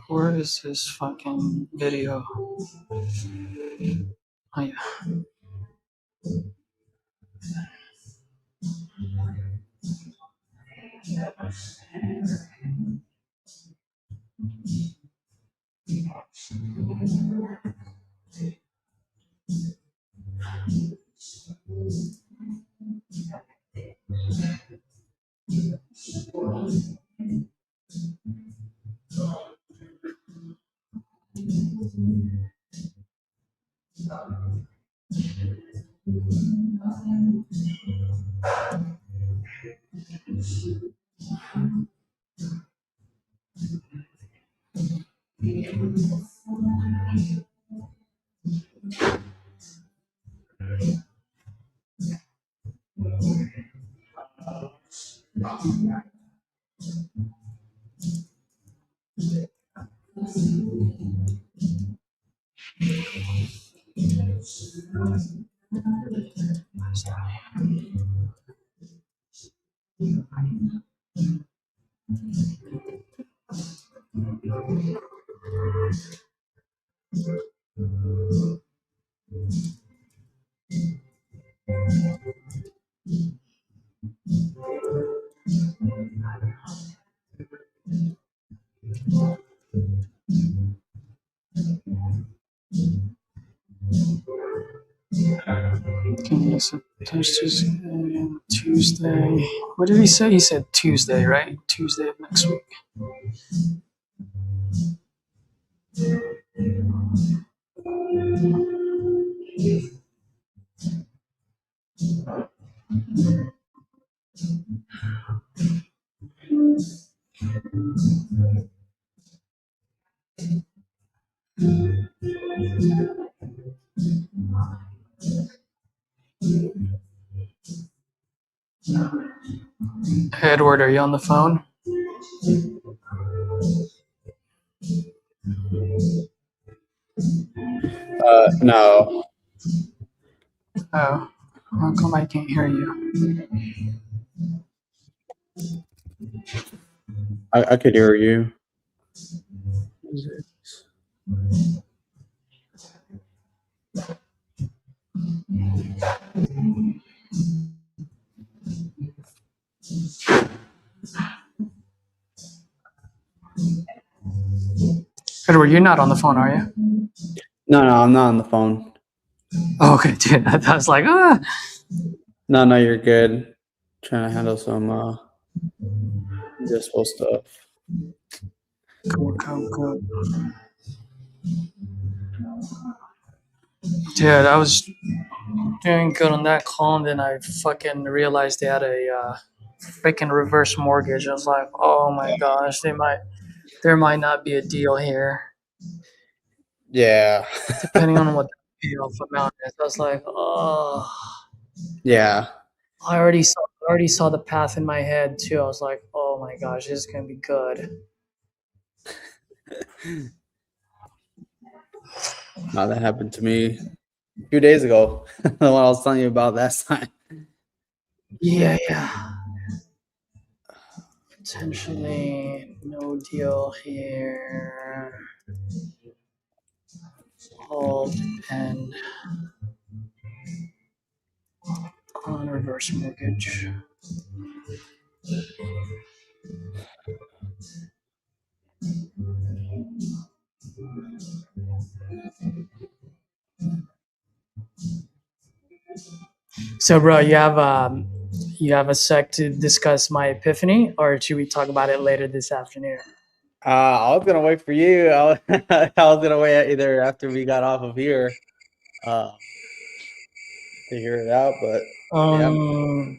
Where is this fucking video? Oh, yeah. Okay, so Tuesday and Tuesday. What did he say? He said Tuesday, right? Tuesday of next week. Edward, are you on the phone? No. Oh, how come I can't hear you? I could hear you. Edward, you're not on the phone, are you? No, I'm not on the phone. Oh, okay, dude. I was like, ah. No, you're good. Trying to handle some dispo stuff. Cool. Dude, I was doing good on that call, and then I fucking realized they had a freaking reverse mortgage. I was like, oh my gosh, there might not be a deal here, Yeah. depending on what the payoff amount is. I was like, oh, Yeah. I already saw the path in my head too. I was like, oh my gosh, this is gonna be good. No, that happened to me a few days ago. The one I was telling you about last time. Yeah. Potentially no deal here. All depend on reverse mortgage. So, bro, you have a sec to discuss my epiphany, or should we talk about it later this afternoon? I was gonna wait for you. I was gonna wait either after we got off of here to hear it out, but yeah.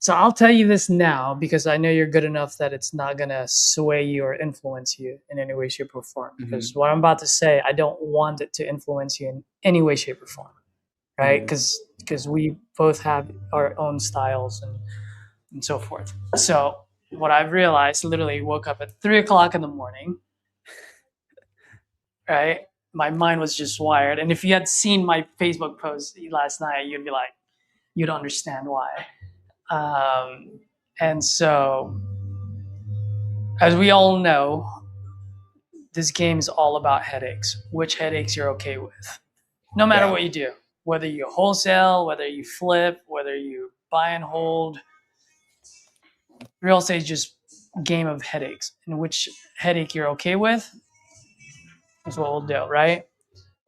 So I'll tell you this now because I know you're good enough that it's not gonna sway you or influence you in any way, shape, or form. Because what I'm about to say, I don't want it to influence you in any way, shape, or form, right? Because we both have our own styles and so forth. So what I've realized, literally woke up at 3 o'clock in the morning, right? My mind was just wired. And if you had seen my Facebook post last night, you'd be like, you'd understand why. And so, as we all know, this game is all about headaches, which headaches you're okay with. No matter what you do, whether you wholesale, whether you flip, whether you buy and hold, real estate is just a game of headaches. And which headache you're okay with is what we'll do, right?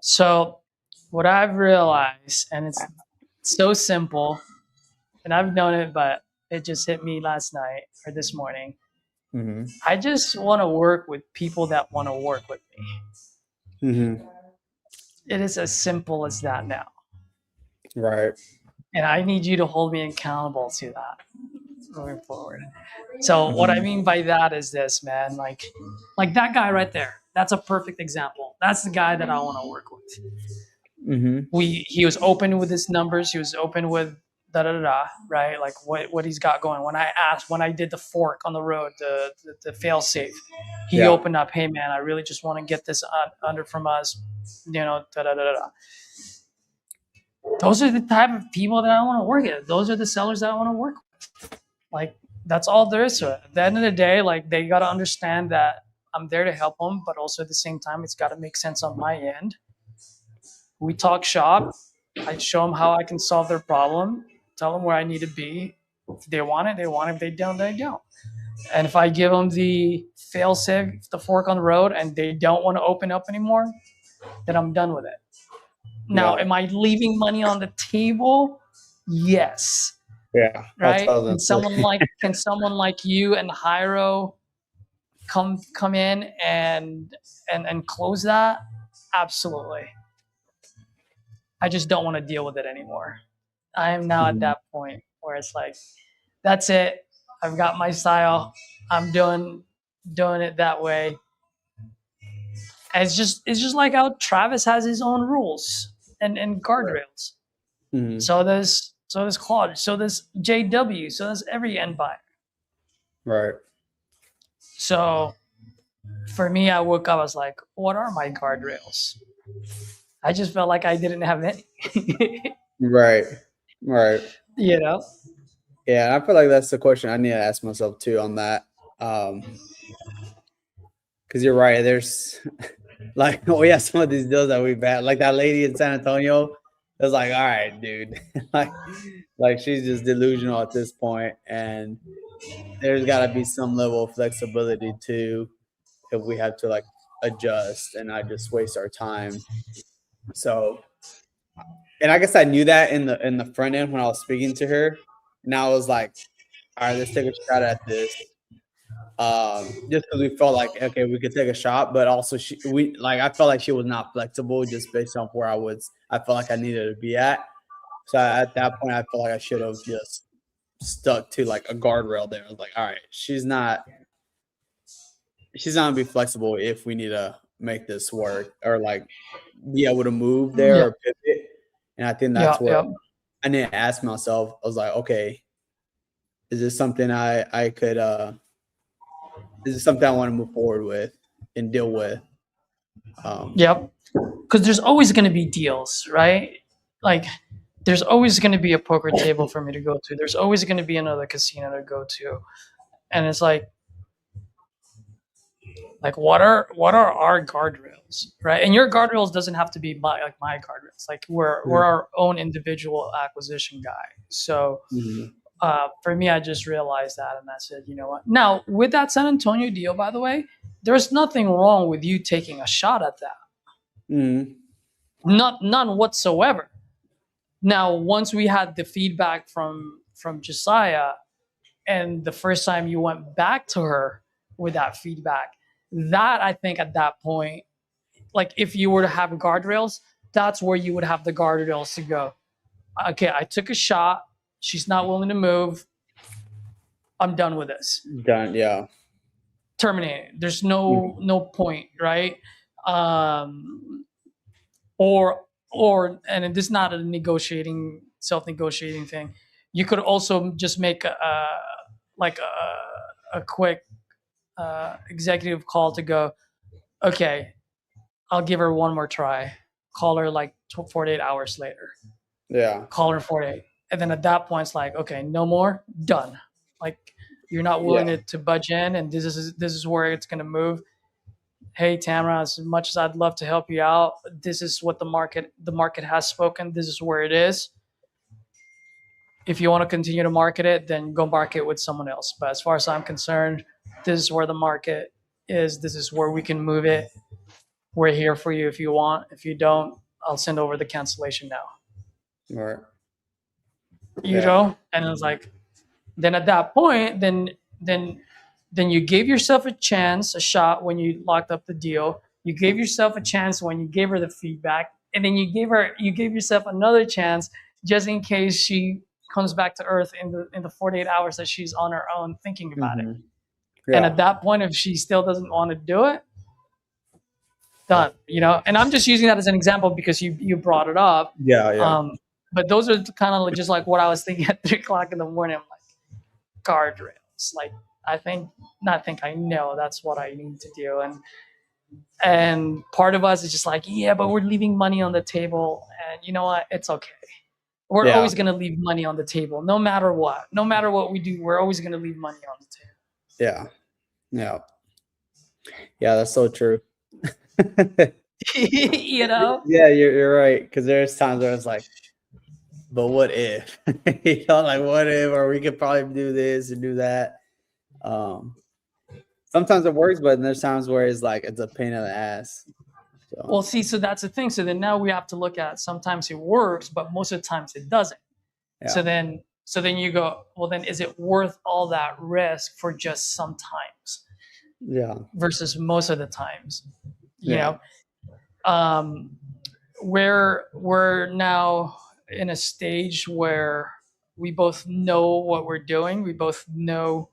So, what I've realized, and it's so simple, and I've known it, but it just hit me last night or this morning. I just want to work with people that want to work with me. It is as simple as that now. Right. And I need you to hold me accountable to that moving forward. So what I mean by that is this, man, like that guy right there. That's a perfect example. That's the guy that I want to work with. He was open with his numbers. He was open with right? Like what he's got going. When I did the fork on the road, the fail safe, he opened up, hey man, I really just want to get this under from us, Those are the type of people that I want to work with. Those are the sellers that I want to work with. Like that's all there is to it. At the end of the day, like they got to understand that I'm there to help them, but also at the same time, it's got to make sense on my end. We talk shop. I show them how I can solve their problem. Tell them where I need to be. If they want it, they want it. If they don't, they don't. And if I give them the fail safe, the fork on the road, and they don't want to open up anymore, then I'm done with it. Now, am I leaving money on the table? Yes. Yeah. Right. Can someone like you and Hyro come in and close that? Absolutely. I just don't want to deal with it anymore. I am now at that point where it's like, that's it. I've got my style. I'm doing doing it that way. And it's just like how Travis has his own rules and guardrails. Mhm. So does Claude. So does JW. So does every end buyer. Right. So for me, I woke up. I was like, "What are my guardrails?" I just felt like I didn't have any. Right. Right. You know? Yeah, and I feel like that's the question I need to ask myself too on that. Because you're right. There's like we have some of these deals that we bet, like that lady in San Antonio. It was like, all right, dude, like she's just delusional at this point, and there's got to be some level of flexibility too if we have to like adjust and not just waste our time. So, and I guess I knew that in the front end when I was speaking to her. Now I was like, all right, let's take a shot at this. Just because we felt like okay, we could take a shot, but also I felt like she was not flexible just based on where I felt like I needed to be at. So at that point, I felt like I should have just stuck to like a guardrail there. I was like, all right, she's not gonna be flexible if we need to make this work or like be able to move there Yeah, or pivot. And I think yeah, that's where yeah, I need to ask myself. I was like, okay, is this something I could is this something I want to move forward with and deal with? yep. Because there's always going to be deals, right? Like, there's always going to be a poker table for me to go to. There's always going to be another casino to go to, and it's like what are our guardrails, right? And your guardrails doesn't have to be my guardrails. Like we're our own individual acquisition guy. So Mhm. for me, I just realized that, and I said, you know what? Now with that San Antonio deal, by the way, there's nothing wrong with you taking a shot at that. Mhm. None whatsoever. Now, once we had the feedback from Josiah, and the first time you went back to her with that feedback, that I think at that point, like if you were to have guardrails, that's where you would have the guardrails to go. Okay, I took a shot. She's not willing to move. I'm done with this. Done. Yeah. Terminate it. There's Mhm. no point, right? Um, or and this is not a self-negotiating thing. You could also just make like a quick executive call to go, okay, I'll give her one more try. Call her like 48 hours later. Yeah. Call her 48. And then at that point, it's like, okay, no more, done. Like you're not willing Yeah. to budge in, and this is where it's gonna move. Hey Tamara, as much as I'd love to help you out, this is what the market has spoken. This is where it is. If you want to continue to market it, then go market with someone else. But as far as I'm concerned, this is where the market is. This is where we can move it. We're here for you if you want. If you don't, I'll send over the cancellation now. Right. You Yeah. know? And it's like, then at that point, then you gave yourself a chance, a shot when you locked up the deal. You gave yourself a chance when you gave her the feedback, and then you gave yourself another chance just in case she comes back to earth in the 48 hours that she's on her own thinking about it. Mhm. And Yeah. at that point, if she still doesn't want to do it, done. You know. And I'm just using that as an example because you brought it up. Yeah. Yeah. But those are kind of just like what I was thinking at 3 o'clock in the morning. I'm like, guardrails. Like I know that's what I need to do. And part of us is just like, yeah, but we're leaving money on the table. And you know what? It's okay. We're Yeah. always gonna leave money on the table, no matter what. No matter what we do, we're always gonna leave money on the table. Yeah. Yeah. Yeah. That's so true. You know? Yeah, you're right. Because there's times where it's like, but what if? You know, like what if, or we could probably do this and do that. Sometimes it works, but there's times where it's like it's a pain in the ass. So Well, see, so that's the thing. So then now we have to look at sometimes it works, but most of the times it doesn't. So yeah, then you go, well, then is it worth all that risk for just sometimes yeah, versus most of the times? You yeah, know, we're now in a stage where we both know what we're doing. We both know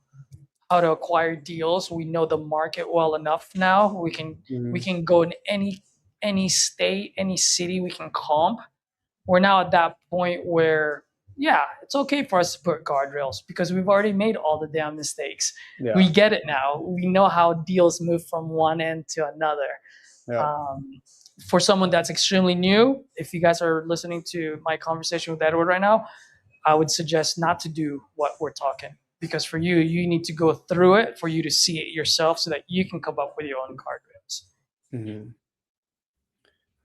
how to acquire deals. We know the market well enough now. We can go in any state, any city we can comp. We're now at that point where, yeah, it's okay for us to put guardrails because we've already made all the damn mistakes. Yeah. We get it now. We know how deals move from one end to another. Yeah. For someone that's extremely new, if you guys are listening to my conversation with Edward right now, I would suggest not to do what we're talking, because for you, you need to go through it for you to see it yourself so that you can come up with your own guardrails. Mm-hmm.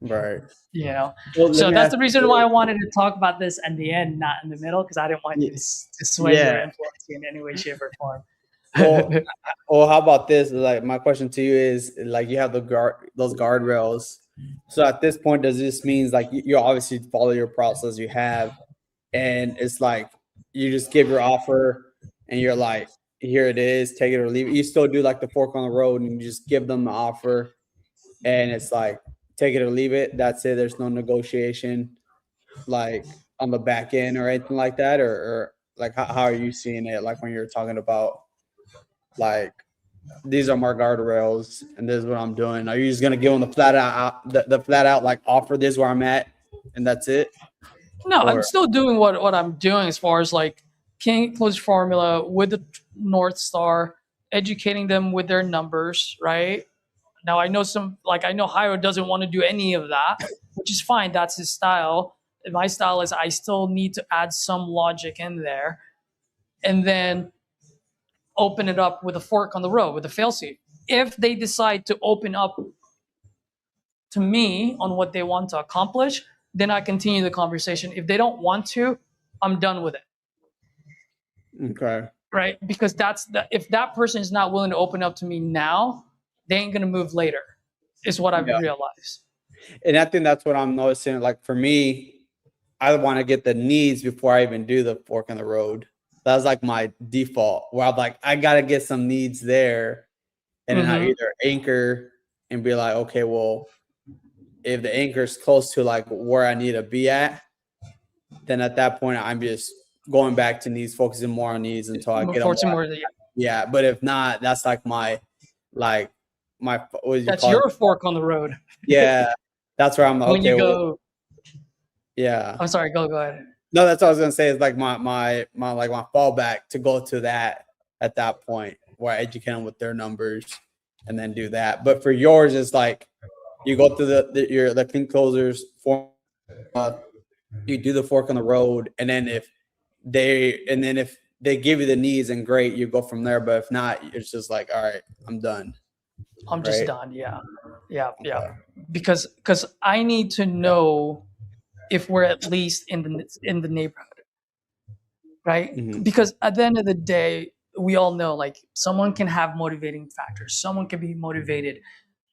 Right. You know, Well, so that's the reason why I wanted to talk about this at the end, not in the middle, because I didn't want you to sway or influence you in any way, shape, or form. Well, how about this? Like, my question to you is, like, you have those guardrails. So at this point, does this means like you obviously follow your process you have, and it's like you just give your offer, and you're like, here it is, take it or leave it. You still do like the fork on the road, and you just give them the offer, and it's like take it or leave it. That's it. There's no negotiation, like on the back end or anything like that, or like how are you seeing it? Like when you're talking about like these are my guardrails and this is what I'm doing. Are you just gonna give them the flat out like offer this where I'm at and that's it? No, I'm still doing what I'm doing as far as like king close formula with the North Star, educating them with their numbers, right? Now I know Jairo doesn't want to do any of that, which is fine. That's his style. And my style is I still need to add some logic in there, and then open it up with a fork on the road with a failsafe. If they decide to open up to me on what they want to accomplish, then I continue the conversation. If they don't want to, I'm done with it. Okay. Right? Because if that person is not willing to open up to me now, they ain't gonna move later, is what I've realized. And I think that's what I'm noticing. Like for me, I want to get the needs before I even do the fork in the road. That's like my default, where I'm like, I gotta get some needs there, and then I either anchor and be like, okay, well, if the anchor is close to like where I need to be at, then at that point I'm just going back to needs, focusing more on needs until I get them more. Yeah, but if not, that's like my what do you that's call your it? Fork on the road. Yeah, that's where I'm like, when okay, you go. Yeah. I'm sorry. Go ahead. No, that's what I was gonna say. Is like my fallback to go to that at that point where I educate them with their numbers and then do that. But for yours, it's like you go through the clean closers form, you do the fork on the road, and then if they give you the needs, and great, you go from there. But if not, it's just like, all right, I'm done. I'm just done. Yeah. Because I need to know if we're at least in the neighborhood, right? Mm-hmm. Because at the end of the day, we all know like someone can have motivating factors, someone can be motivated,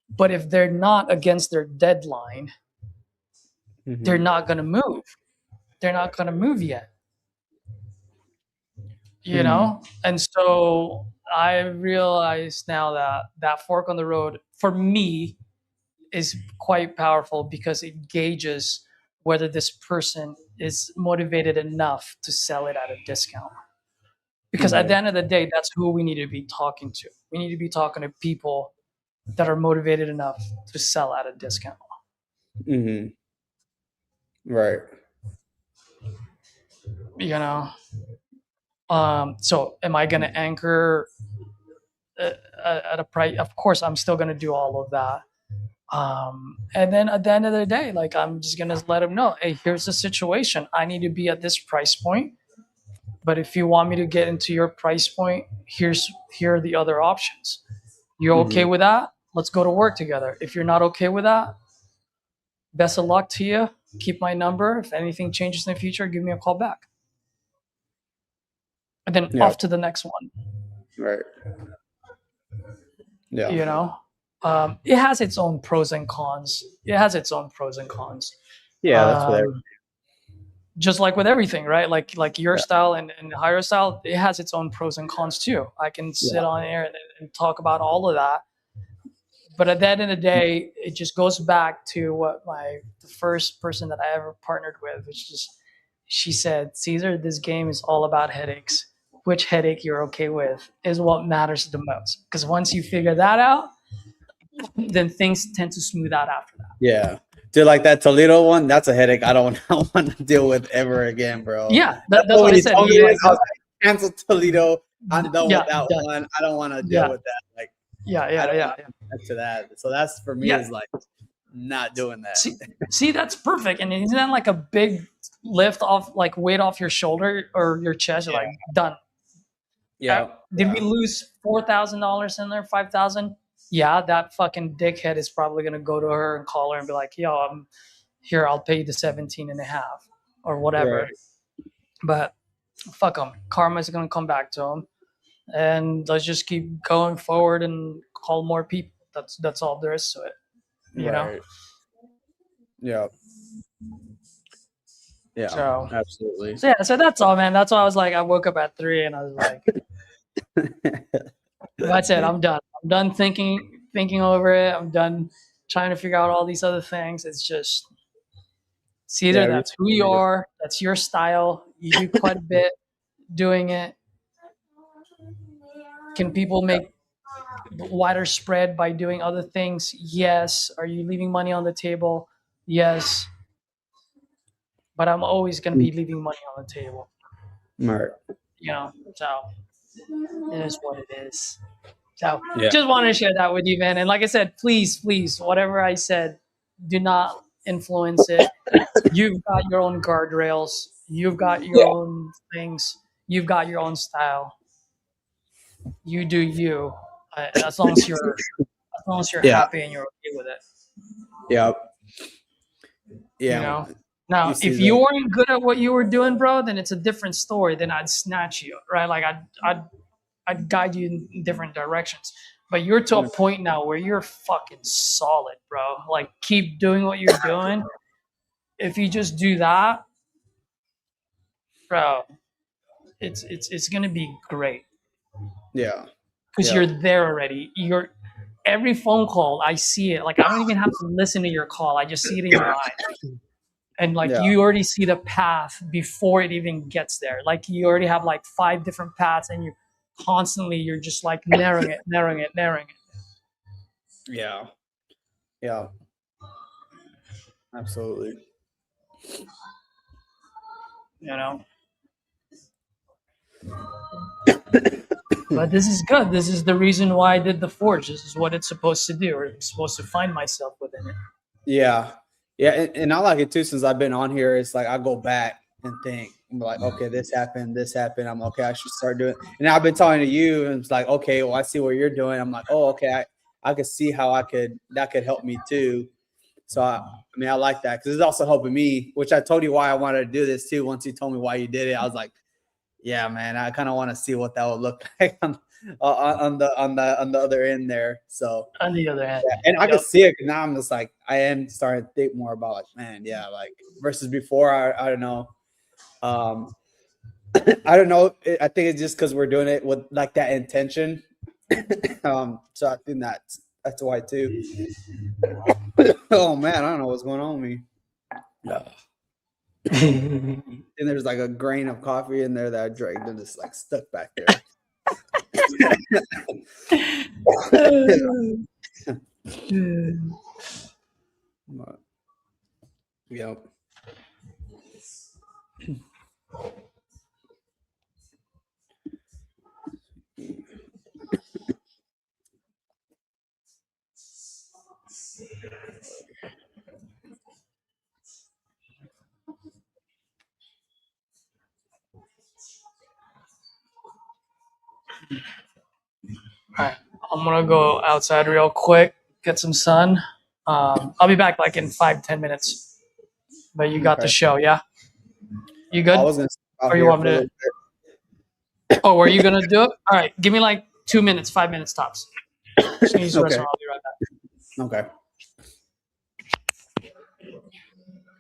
but if they're not against their deadline, they're not going to move. They're not going to move yet, you know? And so I realize now that fork on the road for me is quite powerful because it gauges whether this person is motivated enough to sell it at a discount. Because at the end of the day, that's who we need to be talking to. We need to be talking to people that are motivated enough to sell at a discount. Mm-hmm. Right. You know? So am I going to anchor at a price? Of course, I'm still going to do all of that. And then at the end of the day, like I'm just going to let them know, hey, here's the situation. I need to be at this price point. But if you want me to get into your price point, here are the other options. You're okay with that? Let's go to work together. If you're not okay with that, best of luck to you. Keep my number. If anything changes in the future, give me a call back. And then off to the next one. Right. Yeah. You know, it has its own pros and cons. Yeah, that's what just like with everything, right? Like your style and Jairo style, it has its own pros and cons too. I can sit on air and talk about all of that. But at the end of the day, it just goes back to what the first person that I ever partnered with, which is she said, Caesar, this game is all about headaches. which headache you're okay with is what matters the most. Because once you figure that out, then things tend to smooth out after that. Yeah. Dude, like that Toledo one, that's a headache I don't want to deal with ever again, bro. Yeah, That's that's what when I you said. told me You this, like, I was like, cancel Toledo. I'm done yeah, with that done. one. I don't want to Yeah. deal with that. Like, Yeah, I yeah, don't yeah, want yeah. back to that. So that's for me Yeah. is like not doing that. See, that's perfect. And isn't that like a big lift off, like weight off your shoulder or your chest? You're like, done. Yeah. Did we lose $4,000 in there? 5,000? Yeah, that fucking dickhead is probably gonna go to her and call her and be like, "Yo, I'm here. I'll pay you the 17 and a half or whatever." Right. But fuck them. Karma's gonna come back to them, and let's just keep going forward and call more people. That's all there is to it. You know. Right. Yeah. Yeah. So Absolutely. So yeah, so that's all, man. That's why I was like, I woke up at 3 and I was like, that's it. I'm done. I'm done thinking over it. I'm done trying to figure out all these other things. It's either Yeah, that's who you are, that's your style. You do quite a bit doing it. Can people make wider spread by doing other things? Yes. Are you leaving money on the table? Yes. But I'm always going to be leaving money on the table. Right. You know, so it is what it is. So Yeah. just wanted to share that with you, man. And like I said, please, whatever I said, do not influence it. You've got your own guardrails. You've got your own things. You've got your own style. You do you. As long as you're happy and you're okay with it. Yeah. Yeah. You know. Now, see if that. you weren't good at what you were doing, bro, then it's a different story. Then I'd snatch you, right? Like I'd guide you in different directions. But you're to a point now where you're fucking solid, bro. Like keep doing what you're doing. If you just do that, bro, it's gonna be great. Yeah. Because you're there already. You're every phone call, I see it. Like I don't even have to listen to your call. I just see it in your eyes. And like you already see the path before it even gets there. Like you already have like 5 different paths and you're just like narrowing it. Yeah. Yeah. Absolutely. You know? But this is good. This is the reason why I did the Forge. This is what it's supposed to do. Or I'm supposed to find myself within it. Yeah. Yeah. And I like it too, since I've been on here. It's like I go back and think, I'm like, okay, this happened. I'm okay, I should start doing it. And I've been talking to you, and it's like, okay, well, I see what you're doing. I'm like, oh, okay, I could see how that could help me too. So I like that, because it's also helping me, which I told you why I wanted to do this too. Once you told me why you did it, I was like, yeah, man, I kind of want to see what that would look like on the other end there. So on the other end, and I can see it, because now I'm just like, I am starting to think more about like, man, yeah, like versus before. I don't know. I don't know. I think it's just because we're doing it with like that intention. So I think that's why too. Oh man, I don't know what's going on with me. And there's like a grain of coffee in there that I drank and it's like stuck back there. Yep. All right, I'm gonna go outside real quick, get some sun. I'll be back like in 5-10 minutes. But you got the show, yeah? You good? I was gonna or you want me to? Oh, are you gonna do it? All right, give me like 2 minutes, 5 minutes tops. Just use the restroom. I'll be right back. Okay.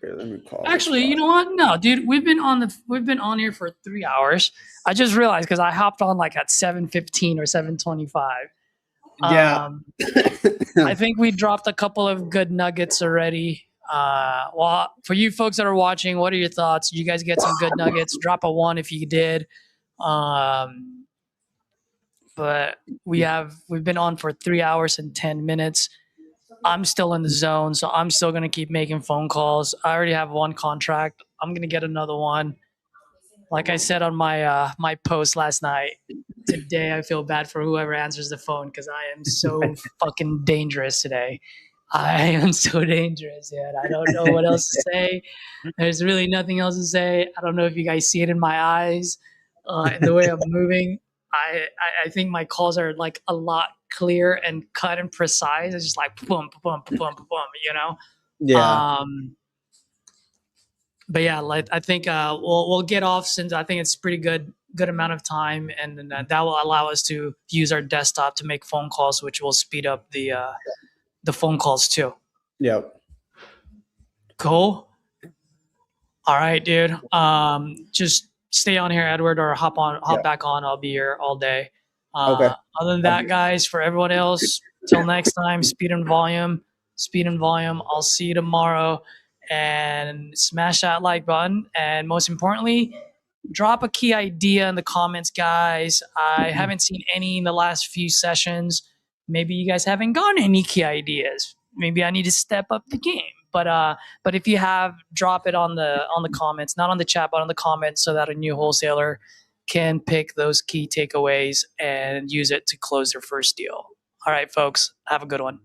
Here, let me call. Actually, you know what? No, dude, we've been on here for 3 hours. I just realized because I hopped on like at 7:15 or 7:25. Yeah. I think we dropped a couple of good nuggets already. Well, for you folks that are watching, what are your thoughts? Did you guys get some good nuggets? Drop a 1 if you did. But we've been on for 3 hours and 10 minutes. I'm still in the zone, so I'm still going to keep making phone calls. I already have one contract. I'm going to get another one. Like I said on my post last night, today I feel bad for whoever answers the phone because I am so fucking dangerous today. I am so dangerous, man. I don't know what else to say. There's really nothing else to say. I don't know if you guys see it in my eyes, and the way I'm moving. I think my calls are like a lot clear and cut and precise. It's just like boom, boom, boom, boom, boom, you know. Yeah. But yeah, like I think we'll get off since I think it's pretty good amount of time, and then that will allow us to use our desktop to make phone calls, which will speed up the phone calls too. Yep. Cool. All right, dude. Just stay on here, Edward, or hop back on. I'll be here all day. Okay. Other than that, guys, for everyone else, till next time, speed and volume. Speed and volume. I'll see you tomorrow. And smash that like button. And most importantly, drop a key idea in the comments, guys. I haven't seen any in the last few sessions. Maybe you guys haven't gotten any key ideas. Maybe I need to step up the game. But if you have, drop it on the comments, not on the chat, but on the comments, so that a new wholesaler can pick those key takeaways and use it to close their first deal. All right, folks, have a good one.